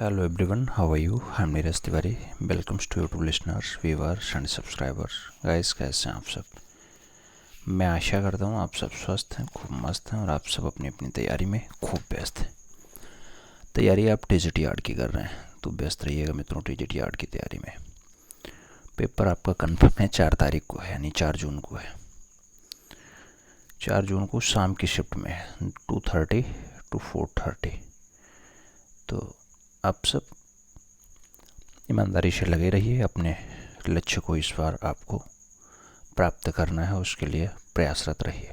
Hello everyone, how are you? I'm Neeraj Tiwari. Welcomes to YouTube listeners, viewers and subscribers. Guys, कैसे हैं आप सब? मैं आशा करता हूँ आप सब स्वस्थ हैं, खूब मस्त हैं और आप सब अपनी अपनी तैयारी में खूब व्यस्त हैं। तैयारी आप टीजीटी आर्ट की कर रहे हैं तो व्यस्त रहिएगा मित्रों टीजीटी आर्ट की तैयारी में। पेपर आपका कन्फर्म है 4 तारीख को है, यानी 4 जून को है। 4 जून को शाम की शिफ्ट में 2:30 to 4:30। तो आप सब ईमानदारी से लगे रहिए, अपने लक्ष्य को इस बार आपको प्राप्त करना है, उसके लिए प्रयासरत रहिए।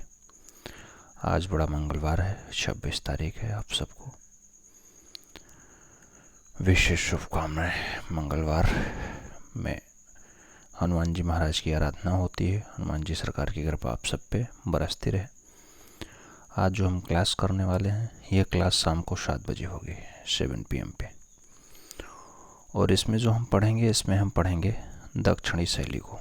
आज बड़ा मंगलवार है, 26 तारीख है। आप सबको विशेष शुभकामनाएं। मंगलवार में हनुमान जी महाराज की आराधना होती है। हनुमान जी सरकार की कृपा आप सब पे बरसती रहे। आज जो हम क्लास करने वाले हैं, ये क्लास शाम को 7 बजे होगी, 7 PM पे। और इसमें जो हम पढ़ेंगे, इसमें हम पढ़ेंगे दक्षिणी शैली को।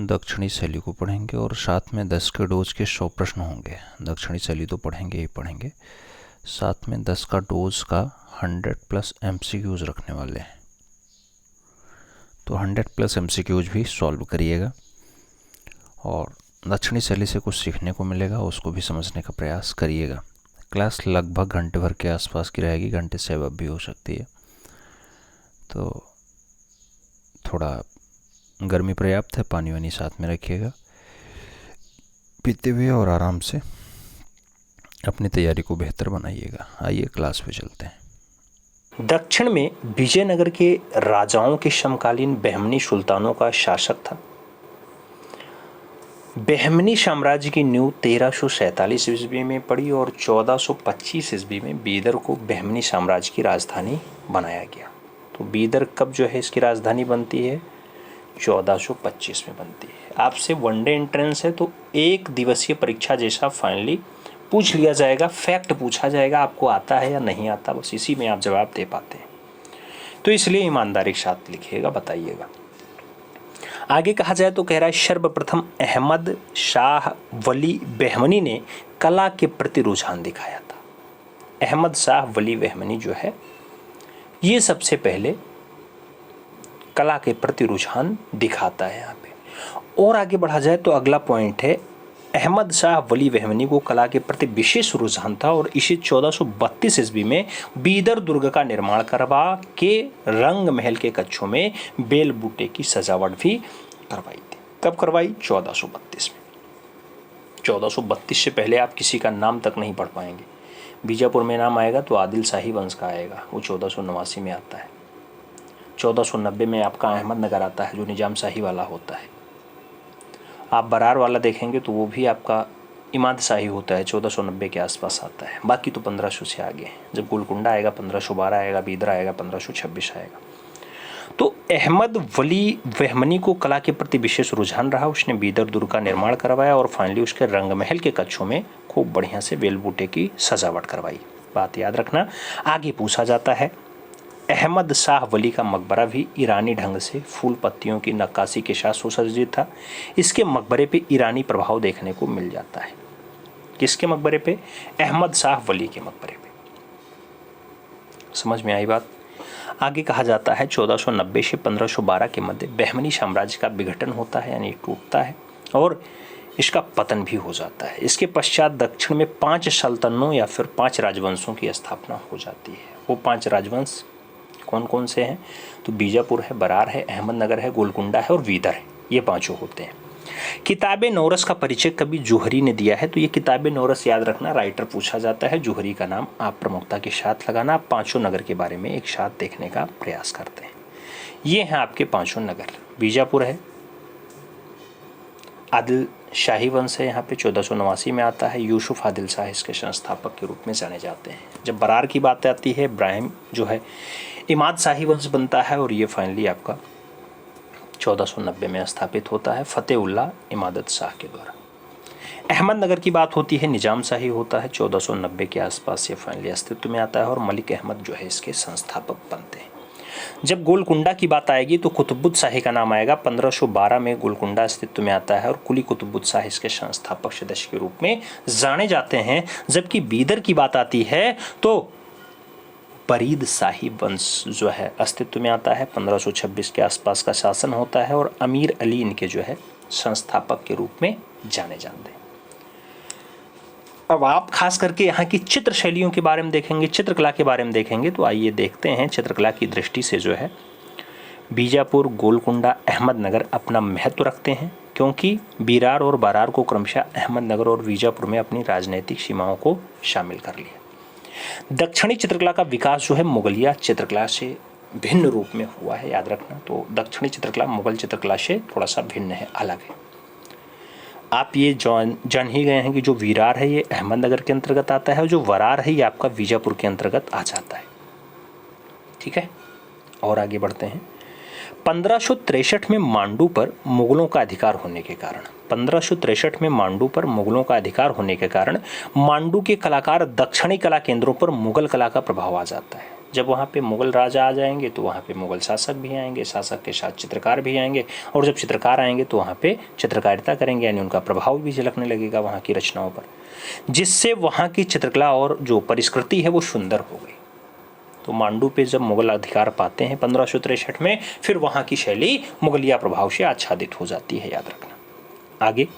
दक्षिणी शैली को पढ़ेंगे और साथ में 10 के डोज के 100 प्रश्न होंगे। दक्षिणी शैली तो पढ़ेंगे ही पढ़ेंगे, साथ में 10 का डोज का 100+ MCQs रखने वाले हैं। तो 100+ MCQs भी सॉल्व करिएगा और दक्षिणी शैली से कुछ सीखने को मिलेगा, उसको भी समझने का प्रयास करिएगा। क्लास लगभग घंटे भर के आसपास की रहेगी, घंटे से अब भी हो सकती है। तो थोड़ा गर्मी पर्याप्त है, पानी वानी साथ में रखिएगा पीते हुए और आराम से अपनी तैयारी को बेहतर बनाइएगा। आइए क्लास पे चलते हैं। दक्षिण में विजयनगर के राजाओं के समकालीन बहमनी सुल्तानों का शासक था। बहमनी साम्राज्य की नींव 1347 ईस्वी में पड़ी और 1425 ईस्वी में बीदर को बहमनी साम्राज्य की राजधानी बनाया गया। तो बीदर कब जो है इसकी राजधानी बनती है? 1425 में बनती है। आपसे वनडे एंट्रेंस है तो 1 दिवसीय परीक्षा जैसा फाइनली पूछ लिया जाएगा, फैक्ट पूछा जाएगा, आपको आता है या नहीं आता, बस इसी में आप जवाब दे पाते हैं। तो इसलिए ईमानदारी के साथ लिखिएगा, बताइएगा। आगे कहा जाए तो कह रहा है सर्वप्रथम अहमद शाह वली बहमनी ने कला के प्रति रुझान दिखाया था। अहमद शाह वली बहमनी जो है ये सबसे पहले कला के प्रति रुझान दिखाता है यहाँ पे। और आगे बढ़ा जाए तो अगला पॉइंट है अहमद शाह वली बहमनी को कला के प्रति विशेष रुझान था और इसे 1432 ईस्वी में बीदर दुर्ग का निर्माण करवा के रंग महल के कक्षों में बेल बूटे की सजावट भी करवाई थी। कब करवाई? 1432 में। 1432 से पहले आप किसी का नाम तक नहीं पढ़ पाएंगे। बीजापुर में नाम आएगा तो आदिल शाही वंश का आएगा, वो 1489 में आता है। 1490 में आपका अहमदनगर आता है जो निजाम शाही वाला होता है। आप बरार वाला देखेंगे तो वो भी आपका इमाद शाही होता है, 1490 के आसपास आता है। बाकी तो 1500 से आगे हैं। जब गोलकुंडा आएगा 1512 आएगा, बीदर आएगा 1526 आएगा। तो अहमद वली बहमनी को कला के प्रति विशेष रुझान रहा। उसने बीदर दुर्ग का निर्माण करवाया और फाइनली उसके रंग महल के कक्षों में खूब बढ़िया से बेल बूटे की सजावट करवाई। बात याद रखना। आगे पूछा जाता है अहमद शाह वली का मकबरा भी ईरानी ढंग से फूल पत्तियों की नक्काशी के साथ सुसज्जित था। इसके मकबरे पे ईरानी प्रभाव देखने को मिल जाता है। किसके मकबरे पे? अहमद शाह वली के मकबरे पे। समझ में आई बात? आगे कहा जाता है 1490 से 1512 के मध्य बहमनी साम्राज्य का विघटन होता है, यानी टूटता है और इसका पतन भी हो जाता है। इसके पश्चात दक्षिण में 5 सल्तनतों या फिर 5 राजवंशों की स्थापना हो जाती है। वो 5 राजवंश कौन कौन से हैं? तो बीजापुर है, बरार है, अहमदनगर है, गोलकुंडा है और बीदर है। ये 5 होते हैं। किताब नौरस का परिचय कभी जोहरी ने दिया है। तो ये किताब नौरस याद रखना, राइटर पूछा जाता है, जोहरी का नाम आप प्रमुखता के साथ लगाना। आप 5 नगर के बारे में एक साथ देखने का प्रयास करते हैं। ये हैं आपके 5 नगर। बीजापुर है, आदिल शाही वंश है, यहाँ पे 1489 में आता है। यूसुफ आदिल शाह इसके संस्थापक के रूप में जाने जाते हैं। जब बरार की बात आती है, इब्राहिम जो है इमाद शाही वंश बनता है और ये फाइनली आपका 1490 में स्थापित होता है फतेहुल्लाह इमादत शाह के द्वारा। अहमदनगर की बात होती है, निजाम शाही होता है। 1490 के आसपास ये फाइनली अस्तित्व में आता है और मलिक अहमद जो है इसके संस्थापक बनते हैं। जब गोलकुंडा की बात आएगी तो कुतुबुद्दीन शाही का नाम आएगा। 1512 में गोलकुंडा अस्तित्व में आता है और कुली कुतुबुद्दीन शाही इसके संस्थापक सदस्य के रूप में जाने जाते हैं। जबकि बीदर की बात आती है तो बरीद शाही वंश जो है अस्तित्व में आता है। 1526 के आसपास का शासन होता है और अमीर अली इनके जो है संस्थापक के रूप में जाने जाते हैं। अब आप खास करके यहाँ की चित्र शैलियों के बारे में देखेंगे, चित्रकला के बारे में देखेंगे, तो आइए देखते हैं चित्रकला की दृष्टि से जो है बीजापुर, गोलकुंडा, अहमदनगर अपना महत्व रखते हैं, क्योंकि बीरार और बारार को क्रमशः अहमदनगर और बीजापुर में अपनी राजनीतिक सीमाओं को शामिल कर लिया। दक्षिणी चित्रकला का विकास जो है मुगलिया चित्रकला से भिन्न रूप में हुआ है, याद रखना। तो दक्षिणी चित्रकला मुगल चित्रकला से थोड़ा सा भिन्न है, अलग है। आप ये जान ही गए हैं कि जो विरार है ये अहमदनगर के अंतर्गत आता है और जो वरार है ये आपका बीजापुर के अंतर्गत आ जाता है। ठीक है, और आगे बढ़ते हैं। 1563 में मांडू पर मुगलों का अधिकार होने के कारण 1563 में मांडू पर मुगलों का अधिकार होने के कारण मांडू के कलाकार दक्षिणी कला केंद्रों पर मुगल कला का प्रभाव आ जाता है। जब वहाँ पे मुगल राजा आ जाएंगे तो वहाँ पे मुगल शासक भी आएंगे, शासक के साथ चित्रकार भी आएंगे, और जब चित्रकार आएंगे तो वहाँ पे चित्रकारिता करेंगे, यानी उनका प्रभाव भी झलकने लगेगा वहाँ की रचनाओं पर, जिससे वहाँ की चित्रकला और जो परिष्कृति है वो सुंदर हो गई। तो मांडू पे जब मुगल अधिकार पाते हैं 1563 में, फिर वहाँ की शैली मुगलिया प्रभाव से आच्छादित हो जाती है, याद रखना। आगे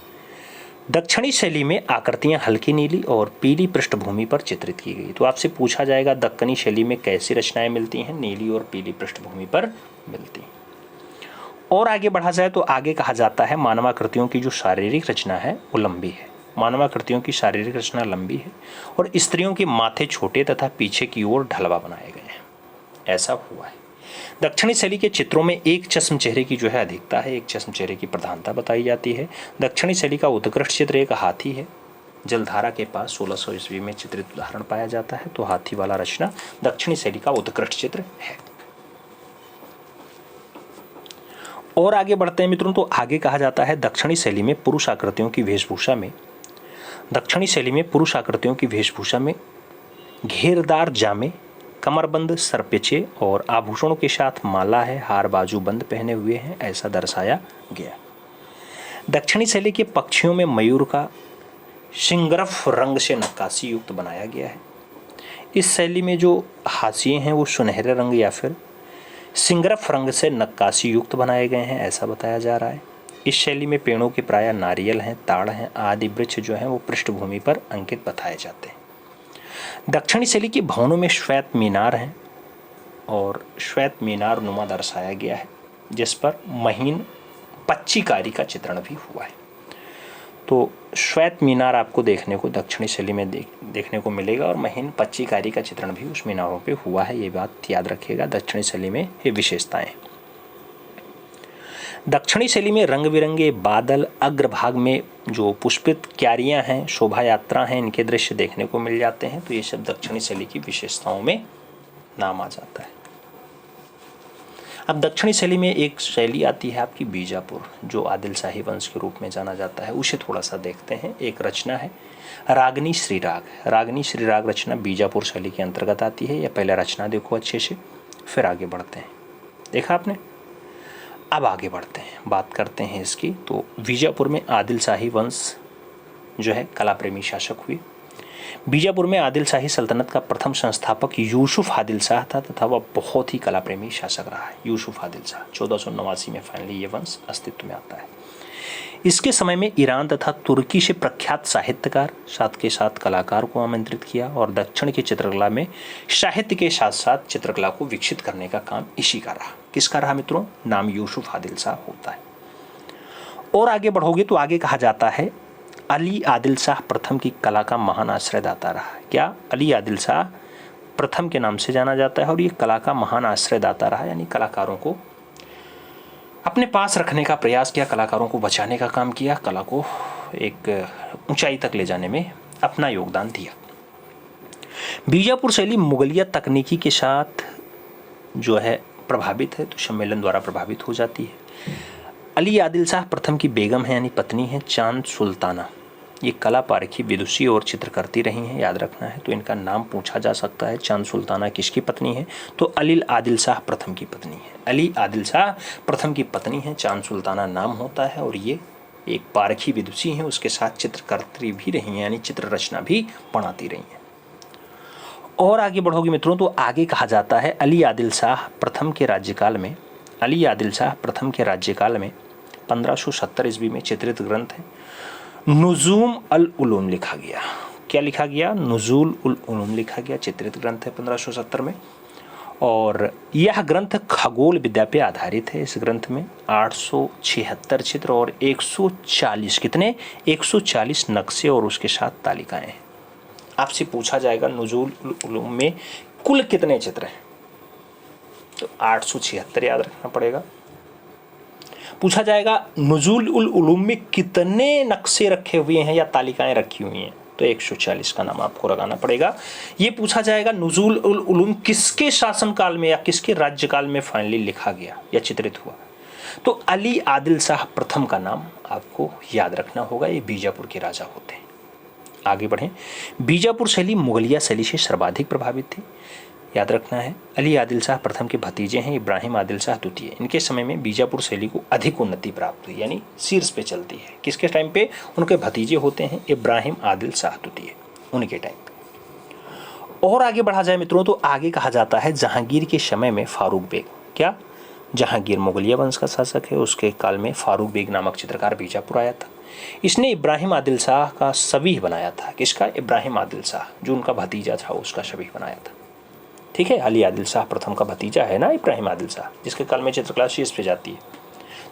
दक्षिणी शैली में आकृतियां हल्की नीली और पीली पृष्ठभूमि पर चित्रित की गई। तो आपसे पूछा जाएगा दक्कनी शैली में कैसी रचनाएं मिलती हैं? नीली और पीली पृष्ठभूमि पर मिलती हैं। और आगे बढ़ा जाए तो आगे कहा जाता है मानवाकृतियों की जो शारीरिक रचना है वो लंबी है। मानवाकृतियों की शारीरिक रचना लंबी है और स्त्रियों के माथे छोटे तथा पीछे की ओर ढलवा बनाए गए हैं, ऐसा हुआ है। दक्षिणी शैली के चित्रों में एक चश्म चेहरे की जो है अधिकता है, एक चश्म चेहरे की प्रधानता बताई जाती है। दक्षिणी शैली का उत्कृष्ट चित्र एक हाथी है। जलधारा के पास 1600 ईस्वी में चित्रित उदाहरण पाया जाता है, तो हाथी वाला रचना दक्षिणी शैली का उत्कृष्ट चित्र है। और आगे बढ़ते हैं मित्रों, तो आगे कहा जाता है दक्षिणी शैली में पुरुष आकृतियों की वेशभूषा में घेरदार जामे, कमरबंद सरपेचे और आभूषणों के साथ माला है, हार बाजूबंद पहने हुए हैं, ऐसा दर्शाया गया। दक्षिणी शैली के पक्षियों में मयूर का सिंगरफ रंग से नक्काशी युक्त बनाया गया है। इस शैली में जो हाशिए हैं वो सुनहरे रंग या फिर सिंगरफ रंग से नक्काशी युक्त बनाए गए हैं, ऐसा बताया जा रहा है। इस शैली में पेड़ों के प्रायः नारियल हैं, ताड़ हैं आदि वृक्ष जो हैं वो पृष्ठभूमि पर अंकित बताए जाते हैं। दक्षिणी शैली के भवनों में श्वेत मीनार हैं और श्वेत मीनार नुमा दर्शाया गया है, जिस पर महीन पच्चीकारी का चित्रण भी हुआ है। तो श्वेत मीनार आपको देखने को दक्षिणी शैली में देखने को मिलेगा और महीन पच्चीकारी का चित्रण भी उस मीनारों पे हुआ है, ये बात याद रखिएगा। दक्षिणी शैली में ये विशेषताएं। दक्षिणी शैली में रंग बिरंगे बादल, अग्रभाग में जो पुष्पित क्यारियां हैं, शोभा यात्रा हैं, इनके दृश्य देखने को मिल जाते हैं। तो ये सब दक्षिणी शैली की विशेषताओं में नाम आ जाता है। अब दक्षिणी शैली में एक शैली आती है आपकी बीजापुर, जो आदिल शाही वंश के रूप में जाना जाता है, उसे थोड़ा सा देखते हैं। एक रचना है रागनी श्रीराग। रागनी श्रीराग रचना बीजापुर शैली के अंतर्गत आती है। या पहले रचना देखो अच्छे से, फिर आगे बढ़ते हैं। देखा आपने? अब आगे बढ़ते हैं, बात करते हैं इसकी। तो बीजापुर में आदिल शाही वंश जो है कला प्रेमी शासक हुए। बीजापुर में आदिल शाही सल्तनत का प्रथम संस्थापक यूसुफ आदिल शाह था तथा वह बहुत ही कला प्रेमी शासक रहा है। यूसुफ आदिल शाह 1489 में फाइनली ये वंश अस्तित्व में आता है। इसके समय में ईरान तथा तुर्की से प्रख्यात साहित्यकार साथ के साथ कलाकार को आमंत्रित किया और दक्षिण की चित्रकला में साहित्य के साथ साथ चित्रकला को विकसित करने का काम इसी का रहा। किसका रहा मित्रों? नाम यूसुफ आदिल शाह होता है। और आगे बढ़ोगे तो आगे कहा जाता है अली आदिल शाह प्रथम की कला का महान आश्रयदाता रहा है। क्या? अली आदिल शाह प्रथम के नाम से जाना जाता है और ये कला का महान आश्रयदाता रहा, यानी कलाकारों को अपने पास रखने का प्रयास किया, कलाकारों को बचाने का काम किया, कला को एक ऊंचाई तक ले जाने में अपना योगदान दिया। बीजापुर शैली मुगलिया तकनीकी के साथ जो है प्रभावित है, तो सम्मेलन द्वारा प्रभावित हो जाती है। अली आदिल शाह प्रथम की बेगम है यानी पत्नी है चांद सुल्ताना, ये कला पारखी विदुषी और चित्रकर्ती रही हैं, याद रखना है। तो इनका नाम पूछा जा सकता है। चांद सुल्ताना किसकी पत्नी है? तो अली आदिल शाह प्रथम की पत्नी है। अली आदिल शाह प्रथम की पत्नी है, चांद सुल्ताना नाम होता है। और ये एक पारखी विदुषी हैं, उसके साथ चित्रकर्त्री भी रही हैं, यानी चित्र रचना भी बनाती रही हैं। और आगे बढ़ोगे मित्रों तो आगे कहा जाता है अली आदिल शाह प्रथम के राज्यकाल में, अली आदिल शाह प्रथम के राज्यकाल में 1570 ईस्वी में चित्रित ग्रंथ है नुजूम अल उलूम लिखा गया। क्या लिखा गया? नुजूल उल उलूम लिखा गया, चित्रित ग्रंथ है 1570 में। और यह ग्रंथ खगोल विद्या पे आधारित है। इस ग्रंथ में 876 चित्र और 140 कितने 140 नक्शे और उसके साथ तालिकाएं हैं। आपसे पूछा जाएगा नुजूल उल उलूम में कुल कितने चित्र हैं? तो 876 याद रखना पड़ेगा। पूछा जाएगा नुजूल उल उलूम में कितने नक्शे रखे हुए हैं या तालिकाएं रखी हुई हैं? तो 140 का नाम आपको लगाना पड़ेगा। ये पूछा जाएगा नुजूल उल उलूम किसके शासनकाल में या किसके राज्यकाल में फाइनली लिखा गया या चित्रित हुआ? तो अली आदिल शाह प्रथम का नाम आपको याद रखना होगा। ये बीजापुर के राजा होते हैं। आगे बढ़ें। बीजापुर शैली मुगलिया शैली से सर्वाधिक प्रभावित थी, याद रखना है। अली आदिल शाह प्रथम के भतीजे हैं इब्राहिम आदिल शाह द्वितीय। इनके समय में बीजापुर शैली को अधिक उन्नति प्राप्त हुई, यानी शीर्ष पे चलती है। किसके टाइम पे? उनके भतीजे होते हैं इब्राहिम आदिल शाह द्वितीय, उनके टाइम पे। और आगे बढ़ा जाए मित्रों तो आगे कहा जाता है जहांगीर के समय में फारूक बेग, क्या जहांगीर मुगलिया वंश का शासक है, उसके काल में फारूक बेग नामक चित्रकार बीजापुर आया था। इसने इब्राहिम आदिल शाह का शबीह बनाया था। किसका? इब्राहिम आदिल शाह, जो उनका भतीजा था उसका शबीह बनाया था। ठीक है, अली आदिल शाह प्रथम का भतीजा है ना इब्राहिम आदिल शाह, जिसके काल में चित्रकला शीर्ष पे जाती है।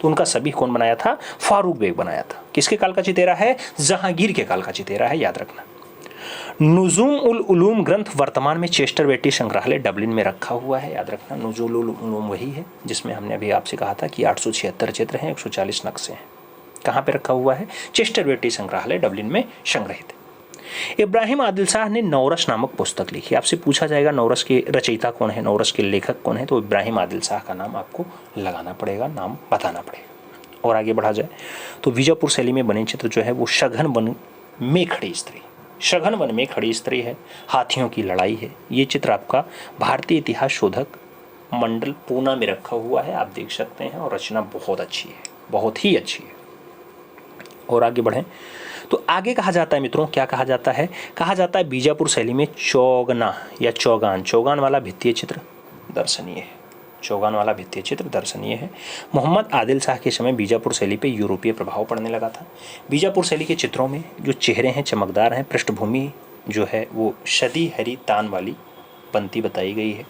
तो उनका शबीह कौन बनाया था? फारूक बेग बनाया था। किसके काल का चितेरा है? जहांगीर के काल का चितेरा है, याद रखना। नुजूम उल उलूम ग्रंथ वर्तमान में चेस्टर बेटी संग्रहालय डबलिन में रखा हुआ है, याद रखना। नुजूम उल उलूम वही है जिसमें हमने अभी आपसे कहा था कि 876 चित्र हैं, 140 नक्शे हैं। कहाँ पे रखा हुआ है? चेस्टर बेटी संग्रहालय डबलिन में संग्रहित है। इब्राहिम आदिल शाह ने नौरस नामक पुस्तक लिखी। आपसे पूछा जाएगा नौरस के रचयिता कौन है, नौरस के लेखक कौन है? तो इब्राहिम आदिल शाह का नाम आपको लगाना पड़ेगा, नाम बताना पड़ेगा। और आगे बढ़ा जाए तो बीजापुर शैली में बने चित्र जो है वो सघन वन में खड़ी स्त्री, सघन वन में खड़ी स्त्री है, हाथियों की लड़ाई है। ये चित्र आपका भारतीय इतिहास शोधक मंडल पूना में रखा हुआ है, आप देख सकते हैं। और रचना बहुत अच्छी है, बहुत ही अच्छी है। और आगे बढ़ें तो आगे कहा जाता है मित्रों, क्या कहा जाता है? कहा जाता है बीजापुर शैली में चौगना या चौगान, चौगान वाला भित्तीय चित्र दर्शनीय है। चौगान वाला भित्तीय चित्र दर्शनीय है। मोहम्मद आदिल शाह के समय बीजापुर शैली पे यूरोपीय प्रभाव पड़ने लगा था। बीजापुर शैली के चित्रों में जो चेहरे हैं चमकदार हैं, पृष्ठभूमि जो है वो सदी हरी तान वाली पंक्ति बताई गई है।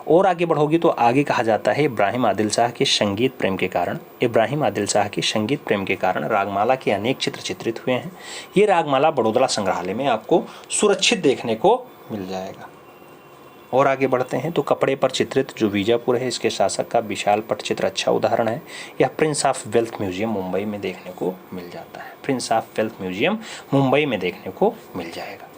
और आगे बढ़ोगे तो आगे कहा जाता है इब्राहिम आदिल शाह के संगीत प्रेम के कारण, इब्राहिम आदिल शाह के संगीत प्रेम के कारण रागमाला के अनेक चित्र चित्रित हुए हैं। ये रागमाला बड़ौदा संग्रहालय में आपको सुरक्षित देखने को मिल जाएगा। और आगे बढ़ते हैं तो कपड़े पर चित्रित जो बीजापुर है इसके शासक का विशाल पटचित्र अच्छा उदाहरण है। यह Prince of wealth museum Mumbai में देखने को मिल जाता है। Prince of wealth museum Mumbai में देखने को मिल जाएगा।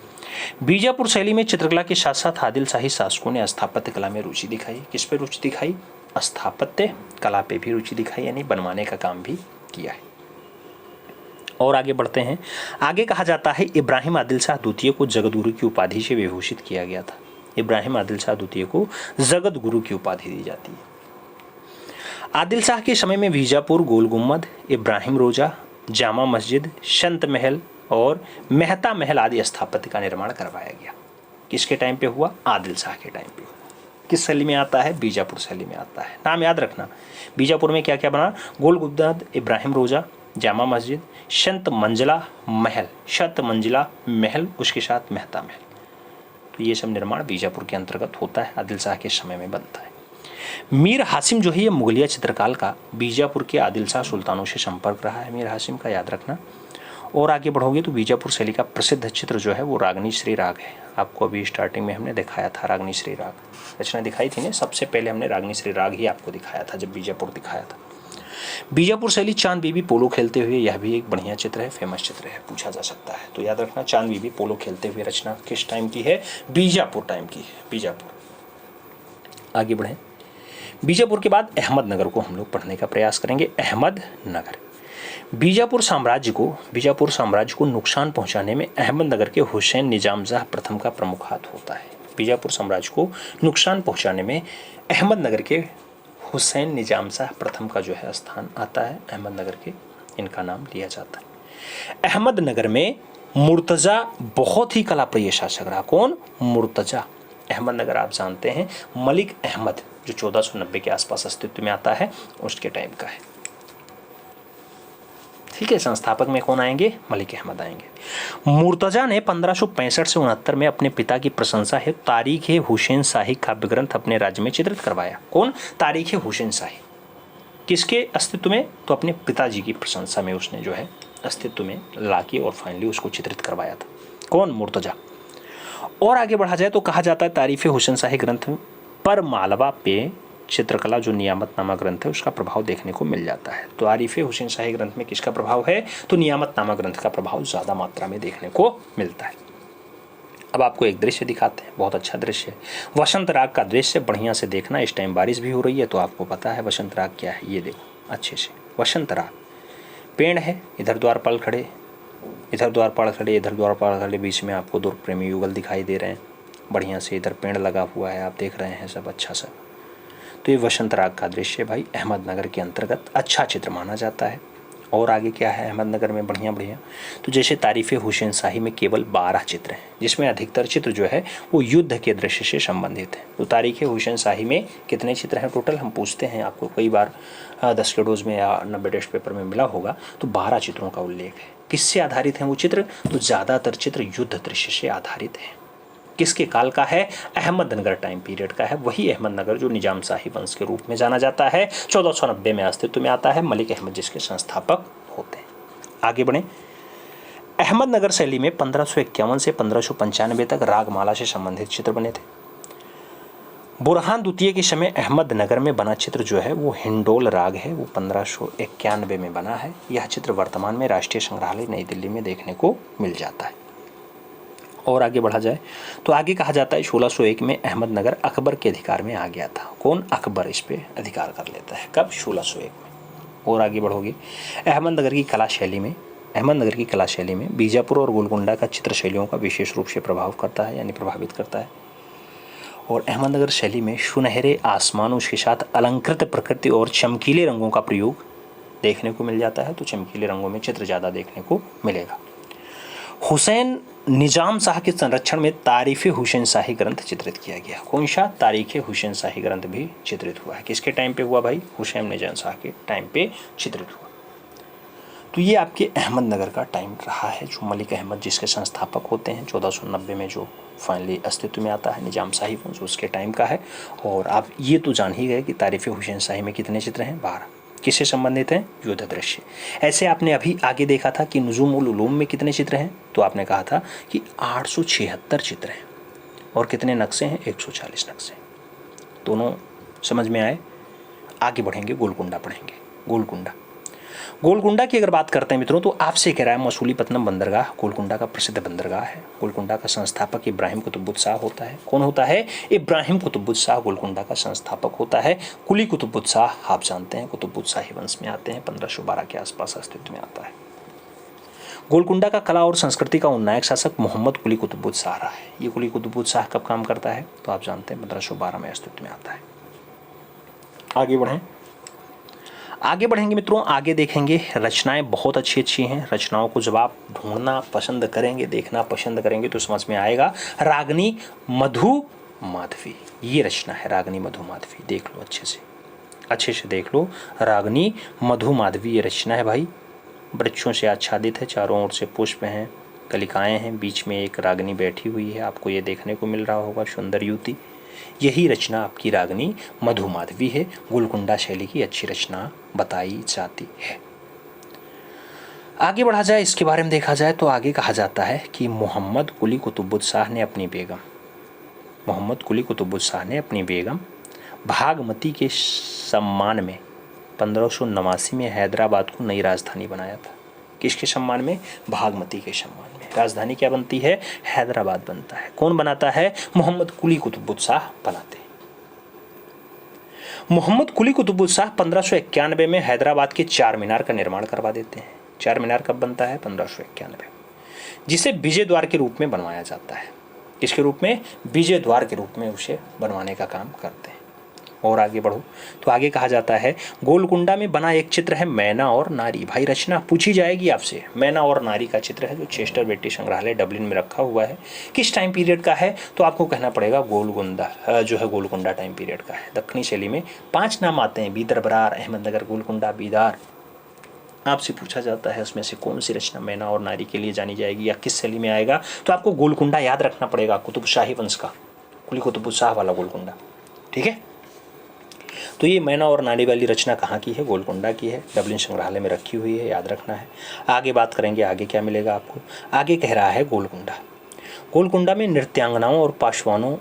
बीजापुर शैली में चित्रकला के साथ साथ आदिल शाही शासकों ने स्थापत्य कला में रुचि दिखाई। किस पे रुचि दिखाई? स्थापत्य कला पे भी रुचि दिखाई, यानी बनवाने का काम भी किया है। और आगे बढ़ते हैं। आगे कहा जाता है इब्राहिम आदिल शाह द्वितीय को जगत गुरु की उपाधि से विभूषित किया गया था। इब्राहिम आदिल शाह द्वितीय को जगत गुरु की उपाधि दी जाती है। आदिल शाह के समय में बीजापुर गोल गुम्बद, इब्राहिम रोजा, जामा मस्जिद, संत महल और मेहता महल आदि स्थापत्य का निर्माण करवाया गया। किसके टाइम पे हुआ? आदिल शाह के टाइम पे। किस शैली में आता है? बीजापुर शैली में आता है। नाम याद रखना। बीजापुर में क्या क्या बना? गोल गुम्बद, इब्राहिम रोजा, जामा मस्जिद, शत मंजिला महल, शत मंजिला महल, उसके साथ मेहता महल। तो ये सब निर्माण बीजापुर के अंतर्गत होता है, आदिल शाह के समय में बनता है। मीर हासिम जो है ये मुगलिया चित्रकाल का बीजापुर के आदिल शाह सुल्तानों से संपर्क रहा है, मीर हासिम का, याद रखना। और आगे बढ़ोगे तो बीजापुर शैली का प्रसिद्ध चित्र जो है वो रागनी श्री राग है। आपको अभी स्टार्टिंग में हमने दिखाया था रागनी श्री राग, रचना दिखाई थी ना, सबसे पहले हमने रागनी श्री राग ही आपको दिखाया था जब बीजापुर दिखाया था। बीजापुर शैली चांद बीबी पोलो खेलते हुए, यह भी एक बढ़िया चित्र है, फेमस चित्र है, पूछा जा सकता है। तो याद रखना चांद बीबी पोलो खेलते हुए रचना किस टाइम की है? बीजापुर टाइम की है, बीजापुर। आगे बढ़ें। बीजापुर के बाद अहमदनगर को हम लोग पढ़ने का प्रयास करेंगे। अहमदनगर बीजापुर साम्राज्य को नुकसान पहुंचाने में अहमदनगर के हुसैन निजाम शाह प्रथम का प्रमुख हाथ होता है। बीजापुर साम्राज्य को नुकसान पहुंचाने में अहमदनगर के हुसैन निजाम शाह प्रथम का जो है स्थान आता है। अहमदनगर के इनका नाम लिया जाता है। अहमदनगर में मुर्तजा बहुत ही कलाप्रिय शासक रहा। कौन? मुर्तजा। अहमदनगर आप जानते हैं मलिक अहमद जो 1490 के आसपास अस्तित्व में आता है उसके टाइम का है। ठीक है, संस्थापक में कौन आएंगे? मलिक अहमद आएंगे। मुर्तजा ने 1565 से 69 में अपने पिता की प्रशंसा है तारीख हुसैन शाही काव्य ग्रंथ अपने राज्य में चित्रित करवाया। कौन? तारीख हुसैन शाही। किसके अस्तित्व में? तो अपने पिताजी की प्रशंसा में उसने जो है अस्तित्व में लाके और फाइनली उसको चित्रित करवाया था। कौन? मुर्तजा। और आगे बढ़ा जाए तो कहा जाता है तारीफ हुसैन शाही ग्रंथ पर मालवा पे चित्रकला जो नियामत नामा ग्रंथ है उसका प्रभाव देखने को मिल जाता है। तो तारीफ हुसैन शाही ग्रंथ में किसका प्रभाव है? तो नियामत नामा ग्रंथ का प्रभाव ज़्यादा मात्रा में देखने को मिलता है। अब आपको एक दृश्य दिखाते हैं, बहुत अच्छा दृश्य है। वसंत राग का दृश्य बढ़िया से देखना। इस टाइम बारिश भी हो रही है तो आपको पता है वसंत राग क्या है। ये देखो अच्छे से, वसंत राग पेड़ है, इधर द्वारपाल खड़े, इधर द्वारपाल खड़े, इधर द्वारपाल खड़े, बीच में आपको दो प्रेमी युगल दिखाई दे रहे हैं बढ़िया से। इधर पेड़ लगा हुआ है, आप देख रहे हैं सब अच्छा सा। तो ये वसंत राग का दृश्य भाई अहमदनगर के अंतर्गत अच्छा चित्र माना जाता है। और आगे क्या है अहमदनगर में बढ़िया बढ़िया? तो जैसे तारीफ हुसैन शाही में केवल 12 चित्र हैं जिसमें अधिकतर चित्र जो है वो युद्ध के दृश्य से संबंधित है। तो तारीख हुसैन शाही में कितने चित्र हैं टोटल? हम पूछते हैं आपको कई बार 10 के डोज में या 90 टेस्ट पेपर में मिला होगा। तो 12 चित्रों का उल्लेख है। किससे आधारित हैं वो चित्र? तो ज़्यादातर चित्र युद्ध दृश्य से आधारित हैं। किसके काल का है? अहमदनगर टाइम पीरियड का है। वही अहमदनगर जो निजाम शाही वंश के रूप में जाना जाता है, 1490 में अस्तित्व में आता है। मलिक अहमद जिसके संस्थापक होते हैं। आगे बढ़ें। अहमदनगर शैली में 1551 से 1595 तक रागमाला से संबंधित चित्र बने थे। बुरहान द्वितीय के समय अहमदनगर में बना चित्र जो है वो हिंडोल राग है, वो 1591 में बना है। यह चित्र वर्तमान में राष्ट्रीय संग्रहालय नई दिल्ली में देखने को मिल जाता है। और आगे बढ़ा जाए तो आगे कहा जाता है 1601 में अहमदनगर अकबर के अधिकार में आ गया था। कौन? अकबर इस पे अधिकार कर लेता है। कब? 1601 में। और आगे बढ़ोगे अहमदनगर की कला शैली में बीजापुर और गोलकुंडा का चित्र शैलियों का विशेष रूप से प्रभाव करता है यानी प्रभावित करता है। और अहमदनगर शैली में सुनहरे आसमानों के साथ अलंकृत प्रकृति और चमकीले रंगों का प्रयोग देखने को मिल जाता है। तो चमकीले रंगों में चित्र ज़्यादा देखने को मिलेगा। हुसैन निजाम शाह के संरक्षण में तारीफ हुसैन शाही ग्रंथ चित्रित किया गया। कौन सा? तारीख हुसैन शाही ग्रंथ भी चित्रित हुआ है। किसके टाइम पे हुआ भाई? हुसैन निजाम शाह के टाइम पे चित्रित हुआ। तो ये आपके अहमदनगर का टाइम रहा है जो मलिक अहमद जिसके संस्थापक होते हैं 1490 में जो फाइनली अस्तित्व में आता है निजाम शाही वंश उसके टाइम का है। और आप ये तो जान ही गए कि तारीफ हुसैन शाही में कितने चित्र हैं? 12। किससे संबंधित हैं? युद्ध दृश्य। ऐसे आपने अभी आगे देखा था कि नुजुमुल उलूम में कितने चित्र हैं? तो आपने कहा था कि 876 चित्र हैं। और कितने नक्शे हैं? 140 नक्शे। दोनों समझ में आए? आगे बढ़ेंगे, गोलकुंडा पढ़ेंगे। गोलकुंडा की अगर बात करते हैं मित्रों तो आपसे कह रहा है मसूलीपट्टनम बंदरगाह गोलकुंडा का प्रसिद्ध बंदरगाह है। गोलकुंडा का संस्थापक इब्राहिम कुतुबुद्दीन शाह होता है। कौन होता है? इब्राहिम कुतुबुद्दीन शाह गोलकुंडा का संस्थापक होता है। कुली कुतुबुद्दीन शाह आप जानते हैं कुतुबुद्दीन शाही वंश में आते हैं, 1512 के आसपास अस्तित्व में आता है। गोलकुंडा का कला और संस्कृति का उन्नायक शासक मोहम्मद कुली कुतुबुद्दीन शाह रहा है। ये कुली कुतुबुद्दीन शाह कब काम करता है? तो आप जानते हैं 1512 में अस्तित्व में आता है। आगे बढ़ेंगे मित्रों। आगे देखेंगे रचनाएं बहुत अच्छी हैं। रचनाओं को जब आप ढूंढना पसंद करेंगे, देखना पसंद करेंगे तो समझ में आएगा। रागनी मधु माधवी, ये रचना है रागनी मधु माधवी। देख लो अच्छे से देख लो। रागनी मधु माधवी ये रचना है भाई। वृक्षों से आच्छादित है, चारों ओर से पुष्प हैं, कलिकाएं हैं, बीच में एक रागनी बैठी हुई है। आपको ये देखने को मिल रहा होगा, सुंदर युवती। यही रचना आपकी रागनी मधु माधवी है। गोलकुंडा शैली की अच्छी रचना बताई जाती है। आगे बढ़ा जाए, इसके बारे में देखा जाए तो आगे कहा जाता है कि मोहम्मद कुली कुतुबुद्दीन शाह ने अपनी बेगम भागमती के सम्मान में 1589 में हैदराबाद को नई राजधानी बनाया था। किसके सम्मान में? भागमती के सम्मान में। राजधानी क्या बनती है? हैदराबाद बनता है। कौन बनाता है? मोहम्मद कुली कुतुबुद्दीन शाह बनाते हैं। मोहम्मद कुली कुतुबुद्दीन शाह 1591 में हैदराबाद के चार मीनार का निर्माण करवा देते हैं। चार मीनार कब बनता है? 1591, जिसे विजय द्वार के रूप में बनवाया जाता है। किसके रूप में? विजय द्वार के रूप में उसे बनवाने का काम करते हैं। और आगे बढ़ो तो आगे कहा जाता है गोलकुंडा में बना एक चित्र है मैना और नारी। भाई रचना पूछी जाएगी आपसे। मैना और नारी का चित्र है जो चेस्टर बेटी संग्रहालय डबलिन में रखा हुआ है। किस टाइम पीरियड का है? तो आपको कहना पड़ेगा गोलकुंडा जो है गोलकुंडा टाइम पीरियड का है। दक्षिणी शैली में 5 नाम आते हैं, बीदर, बरार, अहमदनगर, गोलकुंडा, बीदार। आपसे पूछा जाता है उसमें से कौन सी रचना मैना और नारी के लिए जानी जाएगी या किस शैली में आएगा? तो आपको गोलकुंडा याद रखना पड़ेगा, कुतुबशाही वंश का, कुली कुतुब शाह वाला गोलकुंडा। ठीक है, तो ये मैना और नारी वाली रचना कहाँ की है? गोलकुंडा की है, डबलिन संग्रहालय में रखी हुई है, याद रखना है। आगे बात करेंगे, आगे क्या मिलेगा आपको। आगे कह रहा है गोलकुंडा। गोलकुंडा में नृत्यांगनाओं और पाशवानों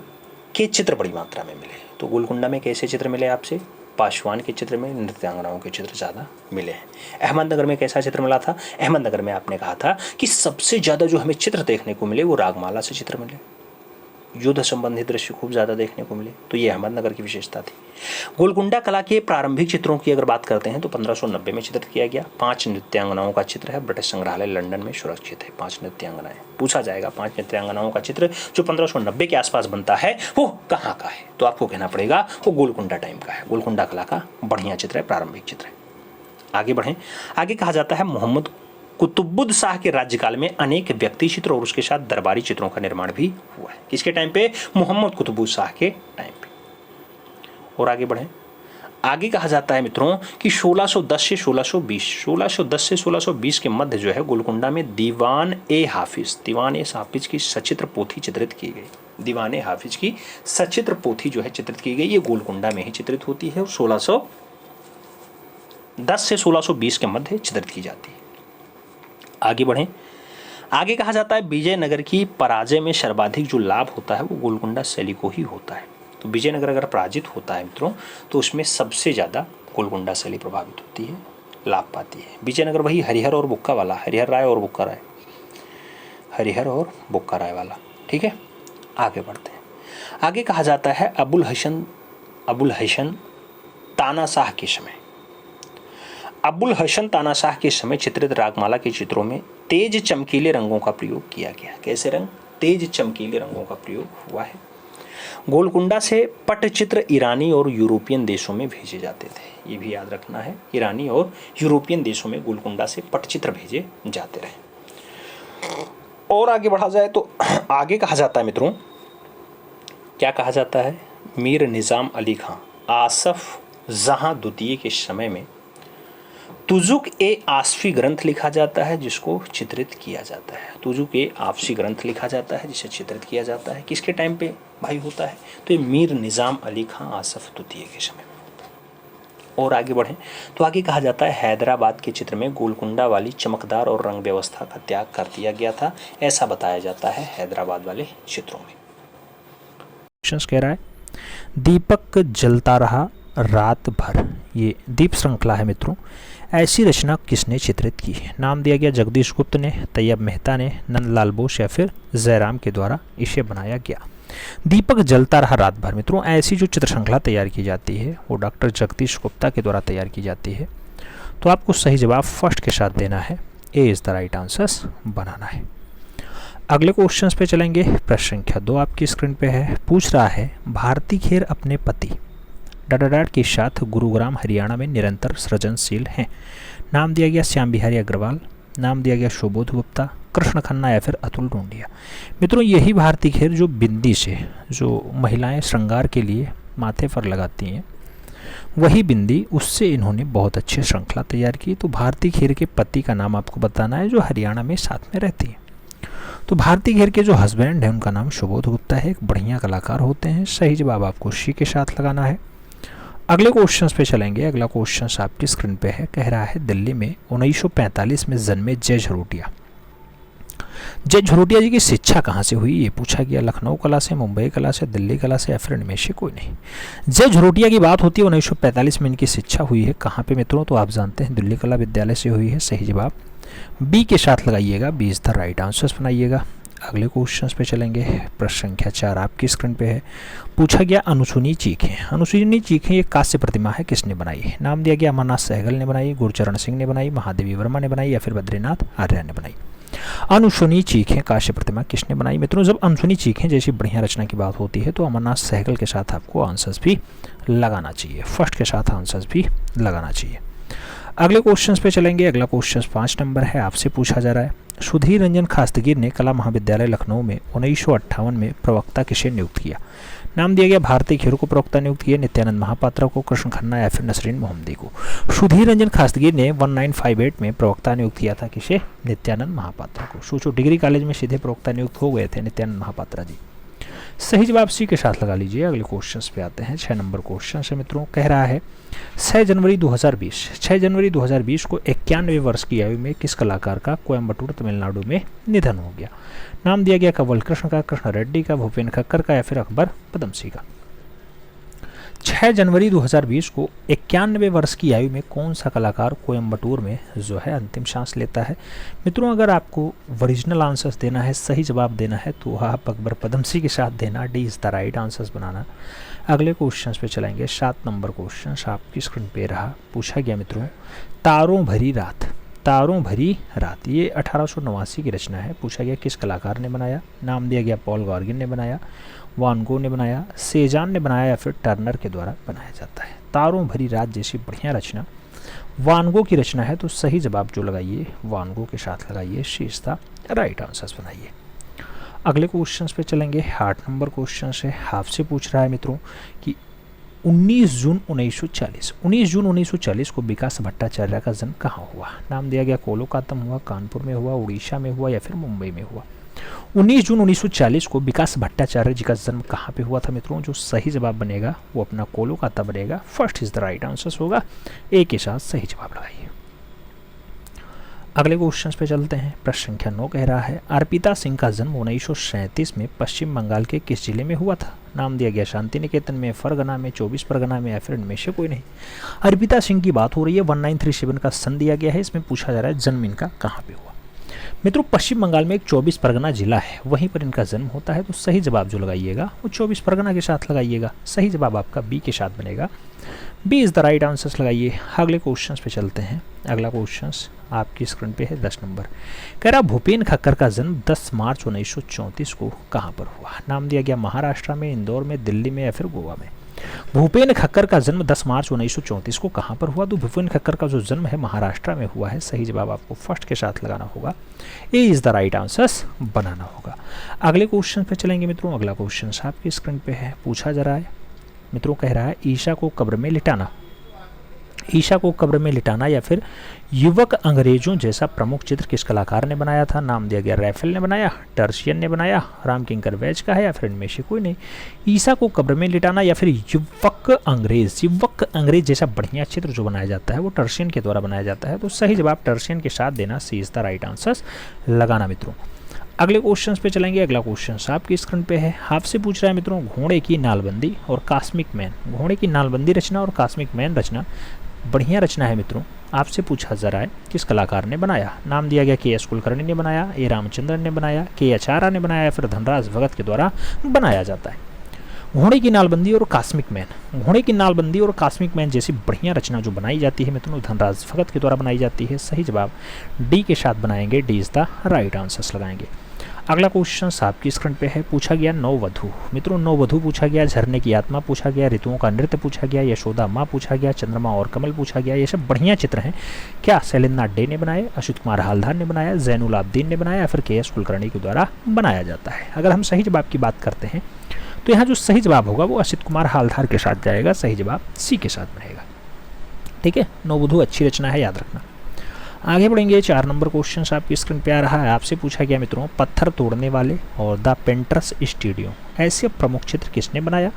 के चित्र बड़ी मात्रा में मिले। तो गोलकुंडा में कैसे चित्र मिले आपसे? पाशवान के चित्र में, नृत्यांगनाओं के चित्र ज़्यादा मिले हैं। अहमदनगर में कैसा चित्र मिला था? अहमदनगर में आपने कहा था कि सबसे ज़्यादा जो हमें चित्र देखने को मिले वो रागमाला से चित्र मिले, युद्ध संबंधी दृश्य खूब ज़्यादा देखने को मिले। तो ये अहमदनगर की विशेषता थी। गोलकुंडा कला के प्रारंभिक चित्रों की अगर बात करते हैं तो 1590 में चित्रित किया गया। 5 नृत्यांगनाओं का चित्र है, ब्रिटिश संग्रहालय लंदन में सुरक्षित है। 5 नृत्यांगनाएं पूछा जाएगा। 5 नृत्यांगनाओं का चित्र जो 1590 के आसपास बनता है वो कहाँ का है? तो आपको कहना पड़ेगा वो गोलकुंडा टाइम का है। गोलकुंडा कला का बढ़िया चित्र है, प्रारंभिक चित्र है। आगे बढ़ें, आगे कहा जाता है मोहम्मद कुतुबुद्दीन शाह के राज्यकाल में अनेक व्यक्ति चित्र और उसके साथ दरबारी चित्रों का निर्माण भी हुआ है। किसके टाइम पे? मोहम्मद कुतुबुद्दीन शाह के टाइम पे। और आगे बढ़ें, आगे कहा जाता है मित्रों कि 1610 से 1620 के मध्य जो है गोलकुंडा में दीवान ए हाफिज की सचित्र पोथी चित्रित की गई। दीवान ए हाफिज की सचित्र पोथी जो है चित्रित की गई। ये गोलकुंडा में ही चित्रित होती है और 1610 से 1620 के मध्य चित्रित की जाती है। आगे बढ़ें, आगे कहा जाता है विजयनगर की पराजय में सर्वाधिक जो लाभ होता है वो गोलकुंडा शैली को ही होता है। तो विजयनगर अगर पराजित होता है मित्रों तो उसमें सबसे ज़्यादा गोलकुंडा शैली प्रभावित होती है, लाभ पाती है। विजयनगर वही हरिहर और बुक्का वाला, हरिहर राय और बुक्का राय वाला। ठीक है, आगे बढ़ते हैं। आगे कहा जाता है अबुल हसन तानाशाह के समय। अबुल हसन तानाशाह के समय चित्रित रागमाला के चित्रों में तेज चमकीले रंगों का प्रयोग किया गया। कैसे रंग? तेज चमकीले रंगों का प्रयोग हुआ है। गोलकुंडा से पटचित्र ईरानी और यूरोपियन देशों में भेजे जाते थे। ये भी याद रखना है, ईरानी और यूरोपियन देशों में गोलकुंडा से पटचित्र भेजे जाते रहे। और आगे बढ़ा जाए तो आगे कहा जाता है मित्रों, क्या कहा जाता है? मीर निज़ाम अली खां आसफ जहां द्वितीय के समय में तुजुक ए आसफी ग्रंथ लिखा जाता है जिसको चित्रित किया जाता है। तुजुक ए आसफी ग्रंथ लिखा जाता है जिसे चित्रित किया जाता है। किसके टाइम पे भाई होता है? तो ये मीर निज़ाम अली खां आसफ द्वितीय के समय में। और आगे बढ़ें तो आगे कहा जाता है हैदराबाद के चित्र में गोलकुंडा वाली चमकदार और रंग व्यवस्था का त्याग कर दिया गया था, ऐसा बताया जाता है हैदराबाद वाले चित्रों में। कह रहा है दीपक जलता रहा रात भर, ये दीप श्रृंखला है मित्रों। ऐसी रचना किसने चित्रित की है? नाम दिया गया जगदीश गुप्त ने, तैयब मेहता ने, नंदलाल बोस या फिर जयराम के द्वारा इसे बनाया गया। दीपक जलता रहा रात भर मित्रों, ऐसी जो चित्र श्रृंखला तैयार की जाती है वो डॉक्टर जगदीश गुप्ता के द्वारा तैयार की जाती है। तो आपको सही जवाब फर्स्ट के साथ देना है, A is the right answers बनाना है। अगले क्वेश्चंस पे चलेंगे। प्रश्न संख्या 2 आपकी स्क्रीन पे है। पूछ रहा है भारती खेर अपने पति डाडाडाट के साथ गुरुग्राम हरियाणा में निरंतर सृजनशील हैं। नाम दिया गया श्याम बिहारी अग्रवाल, नाम दिया गया शोबोध गुप्ता, कृष्ण खन्ना या फिर अतुल टोंडिया। मित्रों यही भारती खेर जो बिंदी से जो महिलाएं श्रृंगार के लिए माथे पर लगाती हैं वही बिंदी, उससे इन्होंने बहुत अच्छी श्रृंखला तैयार की। तो भारती खेर के पति का नाम आपको बताना है जो हरियाणा में साथ में रहती है। तो भारती खेर के जो हस्बैंड है उनका नाम शोबोध गुप्ता है, एक बढ़िया कलाकार होते हैं। सही जवाब आपको सी के साथ लगाना है। अगले क्वेश्चंस पे चलेंगे। अगला क्वेश्चन आपकी स्क्रीन पे है। कह रहा है दिल्ली में 1945 में जन्मे जय झरोटिया। जय झरोटिया जी की शिक्षा कहाँ से हुई ये पूछा गया। लखनऊ कला से, मुंबई कला से, दिल्ली कला से या फिर इनमें से कोई नहीं। जय झरोटिया की बात होती है 1945 में इनकी शिक्षा हुई है कहाँ पे मित्रों? तो आप जानते हैं दिल्ली कला विद्यालय से हुई है। सही जवाब बी के साथ लगाइएगा, B is the right answers बनाइएगा। अगले क्वेश्चन पे चलेंगे। प्रश्न संख्या 4 आपकी स्क्रीन पे है। पूछा गया अनुसुनी चीखें। अनुसुनी चीखें ये कांस्य प्रतिमा है, किसने बनाई है? नाम दिया गया अमरनाथ सहगल ने बनाई, गुरचरण सिंह ने बनाई, महादेवी वर्मा ने बनाई या फिर बद्रीनाथ आर्य ने बनाई। अनुसुनी चीखें कांस्य प्रतिमा किसने बनाई? मित्रों जब अनुसुनी चीखें जैसी बढ़िया रचना की बात होती है तो अमरनाथ सहगल के साथ आपको आंसर्स भी लगाना चाहिए, फर्स्ट के साथ आंसर्स भी लगाना चाहिए। अगले क्वेश्चन पे चलेंगे। अगला क्वेश्चन 5 नंबर है, आपसे पूछा जा रहा है। सुधीर रंजन खास्तगीर ने कला महाविद्यालय लखनऊ में 1958 में प्रवक्ता किसे नियुक्त किया? नाम दिया गया भारती खेर को प्रवक्ता नियुक्त किया, नित्यानंद महापात्रा को, कृष्ण खन्ना या फिर नसरीन मोहम्मदी को। सुधीर रंजन खास्तगीर ने 1958 में प्रवक्ता नियुक्त किया था, किसे? नित्यानंद महापात्रा को। सोचो डिग्री कॉलेज में सीधे प्रवक्ता नियुक्त हो गए थे नित्यानंद महापात्रा जी। सही जवाब सी के साथ लगा लीजिए। अगले क्वेश्चन पे आते हैं। 6 नंबर क्वेश्चन से मित्रों कह रहा है 6 जनवरी 2020 को 91 वर्ष की आयु में किस कलाकार का कोयम्बटूर तमिलनाडु में निधन हो गया? नाम दिया गया कवल कृष्ण का, कृष्ण रेड्डी का, भूपेन खक्कर का या फिर अकबर पदमसी का। 6 जनवरी 2020 को 91 वर्ष की आयु में कौन सा कलाकार कोयम्बटूर में जो है अंतिम सांस लेता है? मित्रों अगर आपको ओरिजिनल आंसर्स देना है, सही जवाब देना है तो आप अकबर पदमसी के साथ देना, D is the right answers बनाना। अगले क्वेश्चन पे चलेंगे। 7 नंबर क्वेश्चन आपकी स्क्रीन पे रहा। पूछा गया मित्रों तारों भरी रात। तारों भरी रात ये 1889 की रचना है। पूछा गया किस कलाकार ने बनाया? नाम दिया गया पॉल गॉर्गिन ने बनाया, वान गो ने बनाया, सेजान ने बनाया या फिर टर्नर के द्वारा बनाया जाता है। तारों भरी रात जैसी बढ़िया रचना वान गो की रचना है, तो सही जवाब जो लगाइए वान गो के साथ लगाइए, she is the right answers बनाइए। अगले क्वेश्चन पे चलेंगे। 8 नंबर क्वेश्चन से आपसे पूछ रहा है मित्रों कि 19 जून 1940 को विकास भट्टाचार्य का जन्म कहाँ हुआ? नाम दिया गया कोलकाता में हुआ, कानपुर में हुआ, उड़ीसा में हुआ या फिर मुंबई में हुआ। 19 जून 1940 को विकास भट्टाचार्य जी का जन्म कहाँ पे हुआ था मित्रों? जो सही जवाब बनेगा वो अपना कोलकाता बनेगा, first is the right answer होगा। ए के साथ सही जवाब लगाइए। अगले क्वेश्चन पे चलते हैं। प्रश्न संख्या 9 कह रहा है अर्पिता सिंह का जन्म 1937 में पश्चिम बंगाल के किस जिले में हुआ था? नाम दिया गया शांति निकेतन में, फरगना में, 24 परगना में या फिर इनमें से कोई नहीं। अर्पिता सिंह की बात हो रही है। 1937 का सन दिया गया है। इसमें पूछा जा रहा है जन्म इनका कहाँ पे हुआ। मित्रों पश्चिम बंगाल में एक 24 परगना जिला है, वहीं पर इनका जन्म होता है, तो सही जवाब जो लगाइएगा वो 24 परगना के साथ लगाइएगा। सही जवाब आपका बी के साथ बनेगा, B is the right answers लगाइए। अगले क्वेश्चन पे चलते हैं। अगला क्वेश्चन आपकी स्क्रीन पे है 10 नंबर। कह रहा भूपेन खक्कर का जन्म 10 मार्च 1934 को कहाँ पर हुआ? नाम दिया गया महाराष्ट्र में, इंदौर में, दिल्ली में या फिर गोवा में। भूपेन खक्कर का जन्म 10 मार्च 1934 को कहाँ पर हुआ? तो भूपेन खक्कर का जो जन्म है महाराष्ट्र में हुआ है। सही जवाब आपको फर्स्ट के साथ लगाना होगा, ए इज द राइट आंसर्स बनाना होगा। अगले क्वेश्चन पे चलेंगे मित्रों। अगला क्वेश्चन आपकी स्क्रीन पे है। पूछा जा रहा है मित्रों कह रहा है ईशा को कब्र में लिटाना। ईशा को कब्र में लिटाना या फिर युवक अंग्रेजों जैसा प्रमुख चित्र किस कलाकार ने बनाया था? नाम दिया गया रैफेल ने बनाया, टर्शियन ने बनाया, रामकिंकर वैज का है या फिर इनमें से कोई नहीं। ईशा को कब्र में लिटाना या फिर युवक अंग्रेज जैसा बढ़िया चित्र जो बनाया जाता है वो टर्शियन के द्वारा बनाया जाता है, तो सही जवाब टर्शियन के साथ देना, सी इज द राइट आंसर्स लगाना मित्रों। अगले क्वेश्चन पे चलेंगे। अगला क्वेश्चन आपकी स्क्रीन पे है। आपसे पूछ रहा है मित्रों घोड़े की नालबंदी और कॉस्मिक मैन। घोड़े की नालबंदी रचना और कॉस्मिक मैन रचना बढ़िया रचना है मित्रों। आपसे पूछा जा रहा है किस कलाकार ने बनाया? नाम दिया गया के एस कुलकर्णी ने बनाया, ए रामचंद्रन ने बनाया, के आचार्य ने बनाया या फिर धनराज भगत के द्वारा बनाया जाता है। घोड़े की नालबंदी और कॉस्मिक मैन। घोड़े की नालबंदी और कॉस्मिक मैन जैसी बढ़िया रचना जो बनाई जाती है मित्रों धनराज भगत के द्वारा बनाई जाती है। सही जवाब डी के साथ बनाएंगे, D is the right answers लगाएंगे। अगला क्वेश्चन आपकी स्क्रीन पे है। पूछा गया नववधु। मित्रों नववधु पूछा गया, झरने की आत्मा पूछा गया, ऋतुओं का नृत्य पूछा गया, यशोदा माँ पूछा गया, चंद्रमा और कमल पूछा गया। ये सब बढ़िया चित्र हैं। क्या शैलेंद्रनाथ डे ने बनाए, अच्युत कुमार हालधार ने बनाया, जैनुल आब्दीन ने बनाया या फिर के एस कुलकर्णी के द्वारा बनाया जाता है? अगर हम सही जवाब की बात करते हैं तो यहाँ जो सही जवाब होगा वो अच्युत कुमार हालधार के साथ जाएगा। सही जवाब सी के साथ बनेगा। ठीक है, नववधु अच्छी रचना है, याद रखना। आगे बढ़ेंगे। 4 नंबर क्वेश्चन आपकी स्क्रीन पे आ रहा है। आपसे पूछा गया मित्रों पत्थर तोड़ने वाले और द पेंटर्स स्टूडियो ऐसे प्रमुख चित्र किसने बनाया?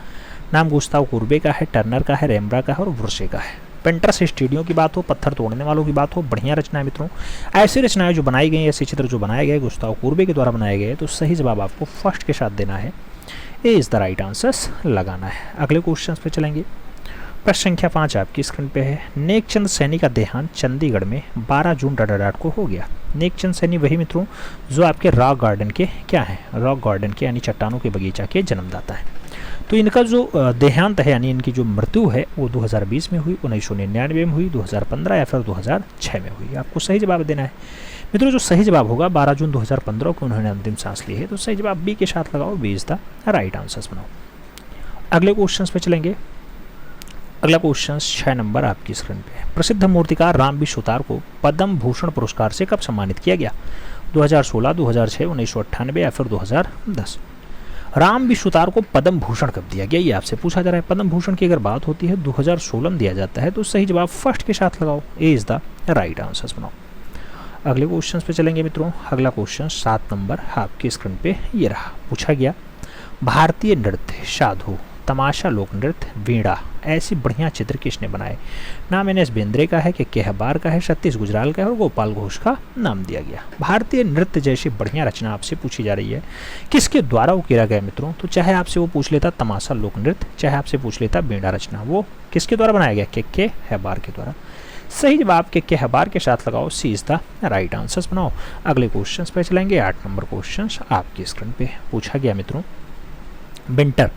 नाम गुस्ताव कुर्बे का है, टर्नर का है, रेम्ब्रा का है और वुर्से का है। पेंटर्स स्टूडियो की बात हो, पत्थर तोड़ने वालों की बात हो, बढ़िया रचना है मित्रों। ऐसी रचनाएं जो बनाई गई, ऐसे चित्र जो बनाए गए गुस्ताव कुर्बे के द्वारा बनाए गए, तो सही जवाब आपको फर्स्ट के साथ देना है, A is the right answers लगाना है। अगले क्वेश्चन पे चलेंगे। प्रश्न संख्या 5 आपकी स्क्रीन पे है। नेकचंद सैनी का देहांत चंडीगढ़ में 12 जून को हो गया। नेकचंद सैनी वही मित्रों जो आपके रॉक गार्डन के क्या हैं, रॉक गार्डन के यानी चट्टानों के बगीचा के जन्मदाता है। तो इनका जो देहांत है यानी इनकी जो मृत्यु है वो 2020 में हुई, 1999 में हुई, 2015 या फिर 2006 में हुई। आपको सही जवाब देना है मित्रों। जो सही जवाब होगा 12 जून 2015 को उन्होंने अंतिम सांस ली है। तो सही जवाब बी के साथ लगाओ, B is the right answers बनाओ। अगले क्वेश्चन पे चलेंगे। अगला क्वेश्चन 6 नंबर आपकी स्क्रीन पे। प्रसिद्ध मूर्तिकार रामबी सुतार को पद्म भूषण पुरस्कार से कब सम्मानित किया गया? 2016, 2006, 1998 या फिर 2010? रामबी सुतार को पद्म भूषण कब दिया गया ये आपसे पूछा जा रहा है। पद्म भूषण की अगर बात होती है 2016 में दिया जाता है। तो सही जवाब फर्स्ट के साथ लगाओ, ए इज द राइट आंसर्स बनाओ। अगले क्वेश्चन पे चलेंगे मित्रों। अगला क्वेश्चन 7 नंबर आपकी स्क्रीन पे ये रहा। पूछा गया भारतीय नृत्य, साधु, तमाशा, लोक नृत्य, वीणा ऐसी बढ़िया चित्र किसने बनाए? नाम एन.एस. बेंद्रे का है, के हबार का है, सतीश गुजराल का है और गोपाल घोष का नाम दिया गया। भारतीय नृत्य जैसी बढ़िया रचना आपसे पूछी जा रही है, किसके द्वारा उकेरा गया मित्रों? तो चाहे आपसे वो पूछ लेता तमाशा लोक नृत्य, चाहे आपसे पूछ लेता वीणा रचना, वो किसके द्वारा बनाया गया? के हबार के द्वारा। सही जवाब के हबार के साथ लगाओ, सी इज द राइट आंसर्स बनाओ। अगले क्वेश्चन पे चलेंगे। 8 नंबर क्वेश्चन आपकी स्क्रीन पे पूछा गया मित्रों। विंटर,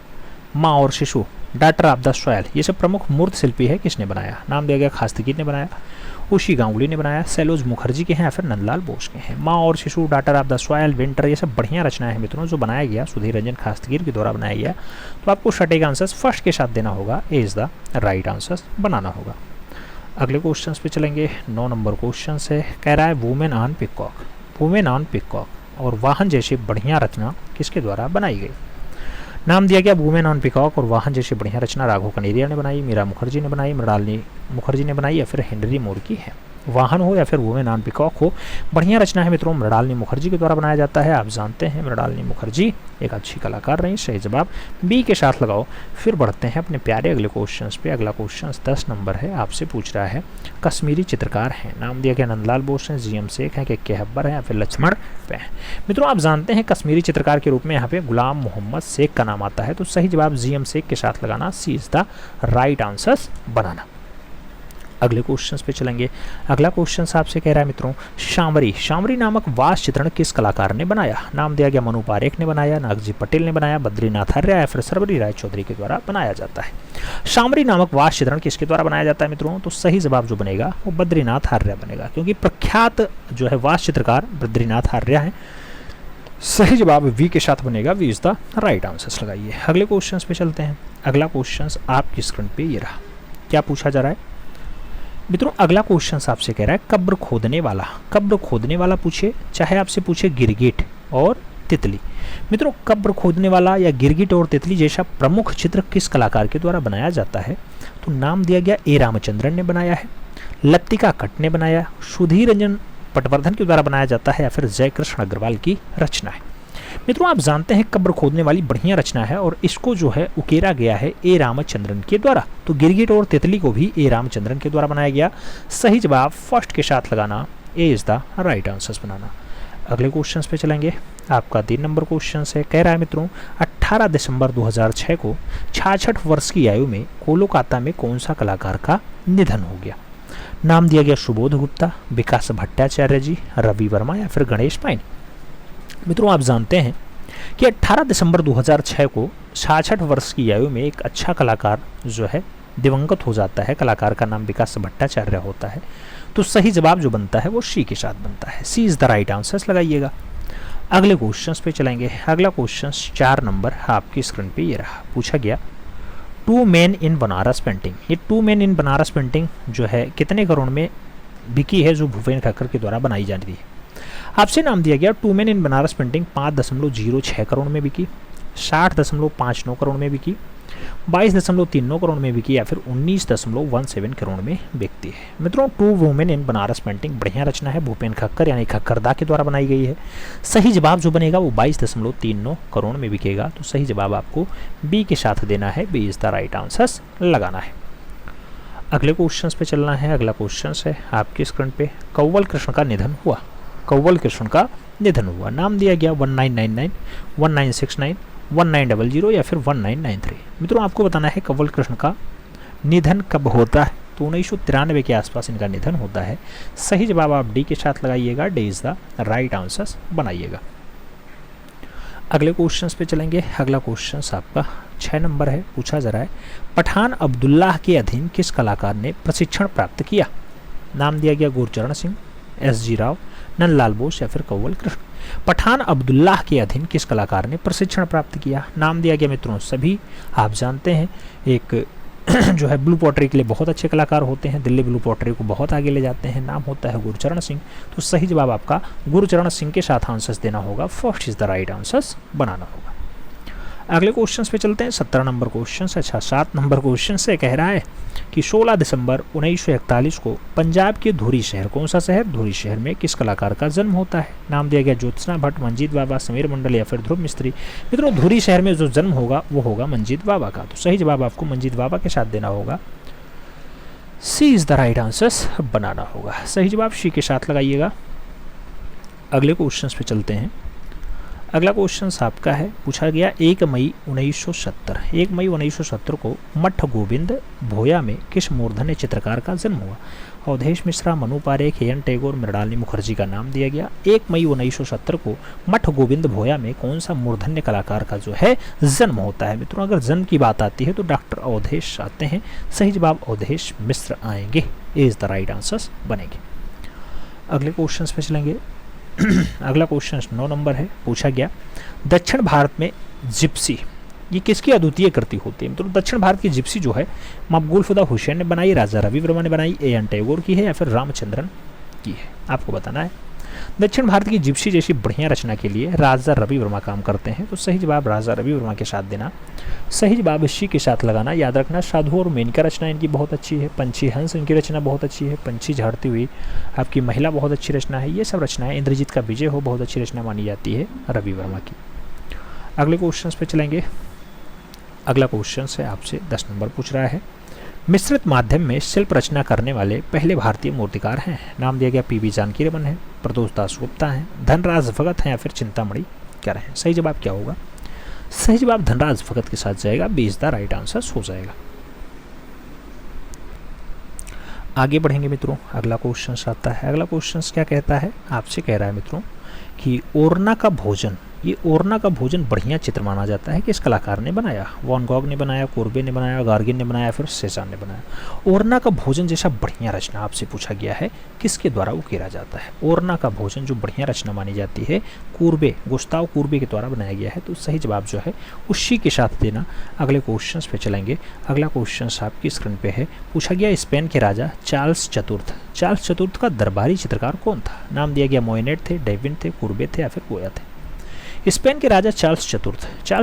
माँ और शिशु, डॉटर ऑफ द सॉयल ये सब प्रमुख मूर्त शिल्पी है, किसने बनाया? नाम दिया गया खास्तगीर ने बनाया, उशी गांगुली ने बनाया, सैलोज मुखर्जी के हैं या फिर नंदलाल बोस के हैं। माँ और शिशु, daughter of the soil, winter ये सब बढ़िया रचनाएं हैं मित्रों जो बनाया गया सुधीर रंजन खास्तगीर के द्वारा बनाया गया। तो आपको सटीक आंसर्स फर्स्ट के साथ देना होगा, ए इज द राइट आंसर्स बनाना होगा। अगले क्वेश्चन पे चलेंगे। 9 नंबर क्वेश्चन है, कह रहा है women on peacock, women on peacock और वाहन जैसी बढ़िया रचना किसके द्वारा बनाई गई? नाम दिया गया वुमेन ऑन पिकॉक और वाहन जैसी बढ़िया रचना राघव कनेरिया ने बनाई, मीरा मुखर्जी ने बनाई, मृणालिनी मुखर्जी ने बनाई या फिर हेनरी मोर की है। वाहन हो या फिर वुमेन ऑन पिकॉक हो, बढ़िया रचना है मित्रों मृणालिनी मुखर्जी के द्वारा बनाया जाता है। आप जानते हैं मृणालिनी मुखर्जी एक अच्छी कलाकार रही। सही जवाब बी के साथ लगाओ। फिर बढ़ते हैं अपने प्यारे अगले क्वेश्चन पे। अगला क्वेश्चन 10 नंबर है, आपसे पूछ रहा है कश्मीरी चित्रकार हैं, नाम दिया गया नंदलाल बोस हैं, जी.एम. शेख हैं, के हब्बर हैं या फिर लक्ष्मण पे हैं। मित्रों आप जानते हैं कश्मीरी चित्रकार के रूप में यहाँ पे गुलाम मोहम्मद शेख का नाम आता है। तो सही जवाब जी.एम. शेख के साथ लगाना, सी इज द राइट आंसर्स बनाना। अगले क्वेश्चन पे चलेंगे। अगला क्वेश्चन आपसे कह रहा है मित्रों शामरी, शामरी नामक वास चित्रण किस कलाकार ने बनाया? नाम दिया गया मनु पारेख ने बनाया, नागजी पटेल ने बनाया, बद्रीनाथ आर्य या फिर सर्वरी राय चौधरी के द्वारा बनाया जाता है। शामरी नामक वास चित्रण किसके द्वारा बनाया जाता है मित्रों? तो सही जवाब जो बनेगा वो बद्रीनाथ आर्य बनेगा, क्योंकि प्रख्यात जो है वास चित्रकार बद्रीनाथ आर्य है। सही जवाब वी के साथ बनेगा, V is the right answers लगाइए। अगले क्वेश्चन पे चलते हैं। अगला क्वेश्चन आपकी स्क्रीन पे ये रहा। क्या पूछा जा रहा है मित्रों? अगला क्वेश्चन आपसे कह रहा है कब्र खोदने वाला, कब्र खोदने वाला पूछे, चाहे आपसे पूछे गिरगिट और तितली। मित्रों कब्र खोदने वाला या गिरगिट और तितली जैसा प्रमुख चित्र किस कलाकार के द्वारा बनाया जाता है? तो नाम दिया गया ए रामचंद्रन ने बनाया है, लतिका कट ने बनाया, सुधीर रंजन पटवर्धन के द्वारा बनाया जाता है या फिर जयकृष्ण अग्रवाल की रचना है। मित्रों आप जानते हैं कब्र खोदने वाली बढ़िया रचना है और इसको जो है उकेरा गया है ए रामचंद्रन के द्वारा। तो गिरगिट और तितली को भी ए रामचंद्रन के द्वारा बनाया गया। सही जवाब फर्स्ट के साथ लगाना, ए इज द राइट आंसर्स बनाना। अगले क्वेश्चन पे चलेंगे। आपका 3 नंबर क्वेश्चन है, कह रहा है मित्रों 18 दिसंबर 2006 को 66 वर्ष की आयु में कोलकाता में कौन सा कलाकार का निधन हो गया? नाम दिया गया सुबोध गुप्ता, विकास भट्टाचार्य जी, रवि वर्मा या फिर गणेश पाइन। मित्रों आप जानते हैं कि 18 दिसंबर 2006 को 66 वर्ष की आयु में एक अच्छा कलाकार जो है दिवंगत हो जाता है। कलाकार का नाम विकास भट्टाचार्य होता है। तो सही जवाब जो बनता है वो सी के साथ बनता है, C is the right answers लगाइएगा। अगले क्वेश्चन पे चलेंगे। अगला क्वेश्चन 4 नंबर आपकी स्क्रीन पे ये रहा। पूछा गया 2 मैन इन बनारस पेंटिंग, ये 2 मैन इन बनारस पेंटिंग जो है कितने करोड़ में बिकी है, जो भूपेन खक्कर के द्वारा बनाई जा रही है? आपसे नाम दिया गया 2 man in Banaras painting 5.06 crore में बिकी, 60.59 करोड़ में बिकी, 22.39 करोड़ में बिकी या फिर 19.17 करोड़ में बिकती है। मित्रों 2 वुमेन इन बनारस पेंटिंग बढ़िया रचना है, भूपेन खक्कर यानी खक्करदा के द्वारा बनाई गई है। सही जवाब जो बनेगा वो 22.39 करोड़ में बिकेगा। तो सही जवाब आपको बी के साथ देना है, B is the right answers लगाना है। अगले क्वेश्चन पे चलना है। अगला क्वेश्चन है आपकी स्क्रीन पे, कव्वल कृष्ण का निधन हुआ, कव्वल कृष्ण का निधन हुआ। नाम दिया गया 1999, 1969, 1900 या फिर 1993। मित्रों आपको बताना है कव्वल कृष्ण का निधन कब होता है? तो 1993 के आसपास इनका निधन होता है। सही जवाब आप डी के साथ लगाइएगा, D is the right answer बनाइएगा। अगले क्वेश्चंस पे चलेंगे। अगला क्वेश्चन आपका 6 नंबर है, पूछा जा रहा है पठान अब्दुल्लाह के अधीन किस कलाकार ने प्रशिक्षण प्राप्त किया? नाम दिया गया गुरचरण सिंह, एस.जी. राव, नंदलाल बोस या फिर कंवल कृष्ण। पठान अब्दुल्लाह के अधीन किस कलाकार ने प्रशिक्षण प्राप्त किया? नाम दिया गया मित्रों सभी आप जानते हैं, एक जो है ब्लू पॉटरी के लिए बहुत अच्छे कलाकार होते हैं, दिल्ली ब्लू पॉटरी को बहुत आगे ले जाते हैं, नाम होता है गुरचरण सिंह। तो सही जवाब आपका गुरचरण सिंह के साथ आंसर्स देना होगा, first is the right answers बनाना होगा। अगले क्वेश्चन पे चलते हैं। 17 नंबर क्वेश्चन से, अच्छा 7 नंबर क्वेश्चन से कह रहा है कि 16 दिसंबर 1941 को पंजाब के धुरी शहर, कौन सा शहर? धुरी शहर में किस कलाकार का जन्म होता है? नाम दिया गया ज्योत्सना भट्ट, मंजीत बाबा, समीर मंडल या फिर ध्रुव मिस्त्री। मित्रों धुरी शहर में जो जन्म होगा वो होगा मंजीत बाबा का। तो सही जवाब आपको मंजीत बाबा के साथ देना होगा, सी इज द राइट आंसर्स बनाना होगा। सही जवाब सी के साथ लगाइएगा। अगले क्वेश्चन पे चलते हैं। अगला क्वेश्चन आपका है, पूछा गया 1 मई 1970, 1 मई 1970 को मठ गोविंद भोया में किस मूर्धन्य चित्रकार का जन्म हुआ? अवधेश मिश्रा, मनु पारेख, ए.एन. टैगोर, मृणालिनी मुखर्जी का नाम दिया गया। 1 मई 1970 को मठ गोविंद भोया में कौन सा मूर्धन्य कलाकार का जो है जन्म होता है? मित्रों अगर जन्म की बात आती है तो डॉक्टर अवधेश आते हैं, सही जवाब अवधेश मिश्र आएंगे, इज द राइट आंसर्स बनेंगे। अगले क्वेश्चन पे चलेंगे। अगला क्वेश्चन 9 नंबर है, पूछा गया दक्षिण भारत में जिप्सी ये किसकी अद्वितीय कृति होती है? तो दक्षिण भारत की जिप्सी जो है मकबूल खुदा हुसैन ने बनाई, राजा रवि वर्मा ने बनाई, ए.एन. टैगोर की है या फिर रामचंद्रन की है? आपको बताना है। दक्षिण भारत की जिप्सी जैसी बढ़िया रचना के लिए राजा रवि वर्मा काम करते हैं। तो सही जवाब राजा रवि वर्मा के साथ देना, सही जवाब सी के साथ लगाना। याद रखना साधु और मेनका रचना इनकी बहुत अच्छी है, पंछी हंस इनकी रचना बहुत अच्छी है, पंछी झाड़ती हुई आपकी महिला बहुत अच्छी रचना है। ये सब रचनाएं, इंद्रजीत का विजय हो बहुत अच्छी रचना मानी जाती है रवि वर्मा की। अगले क्वेश्चन पे चलेंगे। अगला क्वेश्चन से आपसे 10 नंबर पूछ रहा है मिश्रित माध्यम में शिल्प रचना करने वाले पहले भारतीय मूर्तिकार हैं? नाम दिया गया पी.बी. जानकीरमन है, प्रदोष दास गुप्ता हैं, धनराज भगत हैं या फिर चिंतामणि क्या रहे? सही जवाब क्या होगा? सही जवाब धनराज भगत के साथ जाएगा, B is the right answer हो जाएगा। आगे बढ़ेंगे मित्रों। अगला क्वेश्चन आता है। अगला क्वेश्चन क्या कहता है? आपसे कह रहा है मित्रों कि ओरना का भोजन, ये ओरना का भोजन बढ़िया चित्र माना जाता है, किस कलाकार ने बनाया? वॉन गॉग ने बनाया, कोर्बे ने बनाया, गार्गिन ने बनाया, फिर सेजान ने बनाया। ओरना का भोजन जैसा बढ़िया रचना आपसे पूछा गया है, किसके द्वारा उकेरा जाता है? ओरना का भोजन जो बढ़िया रचना मानी जाती है कोर्बे, गुस्ताव कोर्बे के द्वारा बनाया गया है। तो सही जवाब जो है उसी के साथ देना। अगले क्वेश्चन पे चलेंगे। अगला क्वेश्चन आपकी स्क्रीन पे है, पूछा गया स्पेन के राजा चार्ल्स चतुर्थ का दरबारी चित्रकार कौन था? नाम दिया गया मोइनेट थे, डेविन थे, कुर्बे थे या फिर गोया थे? स्पेन के राजा चार्ल्स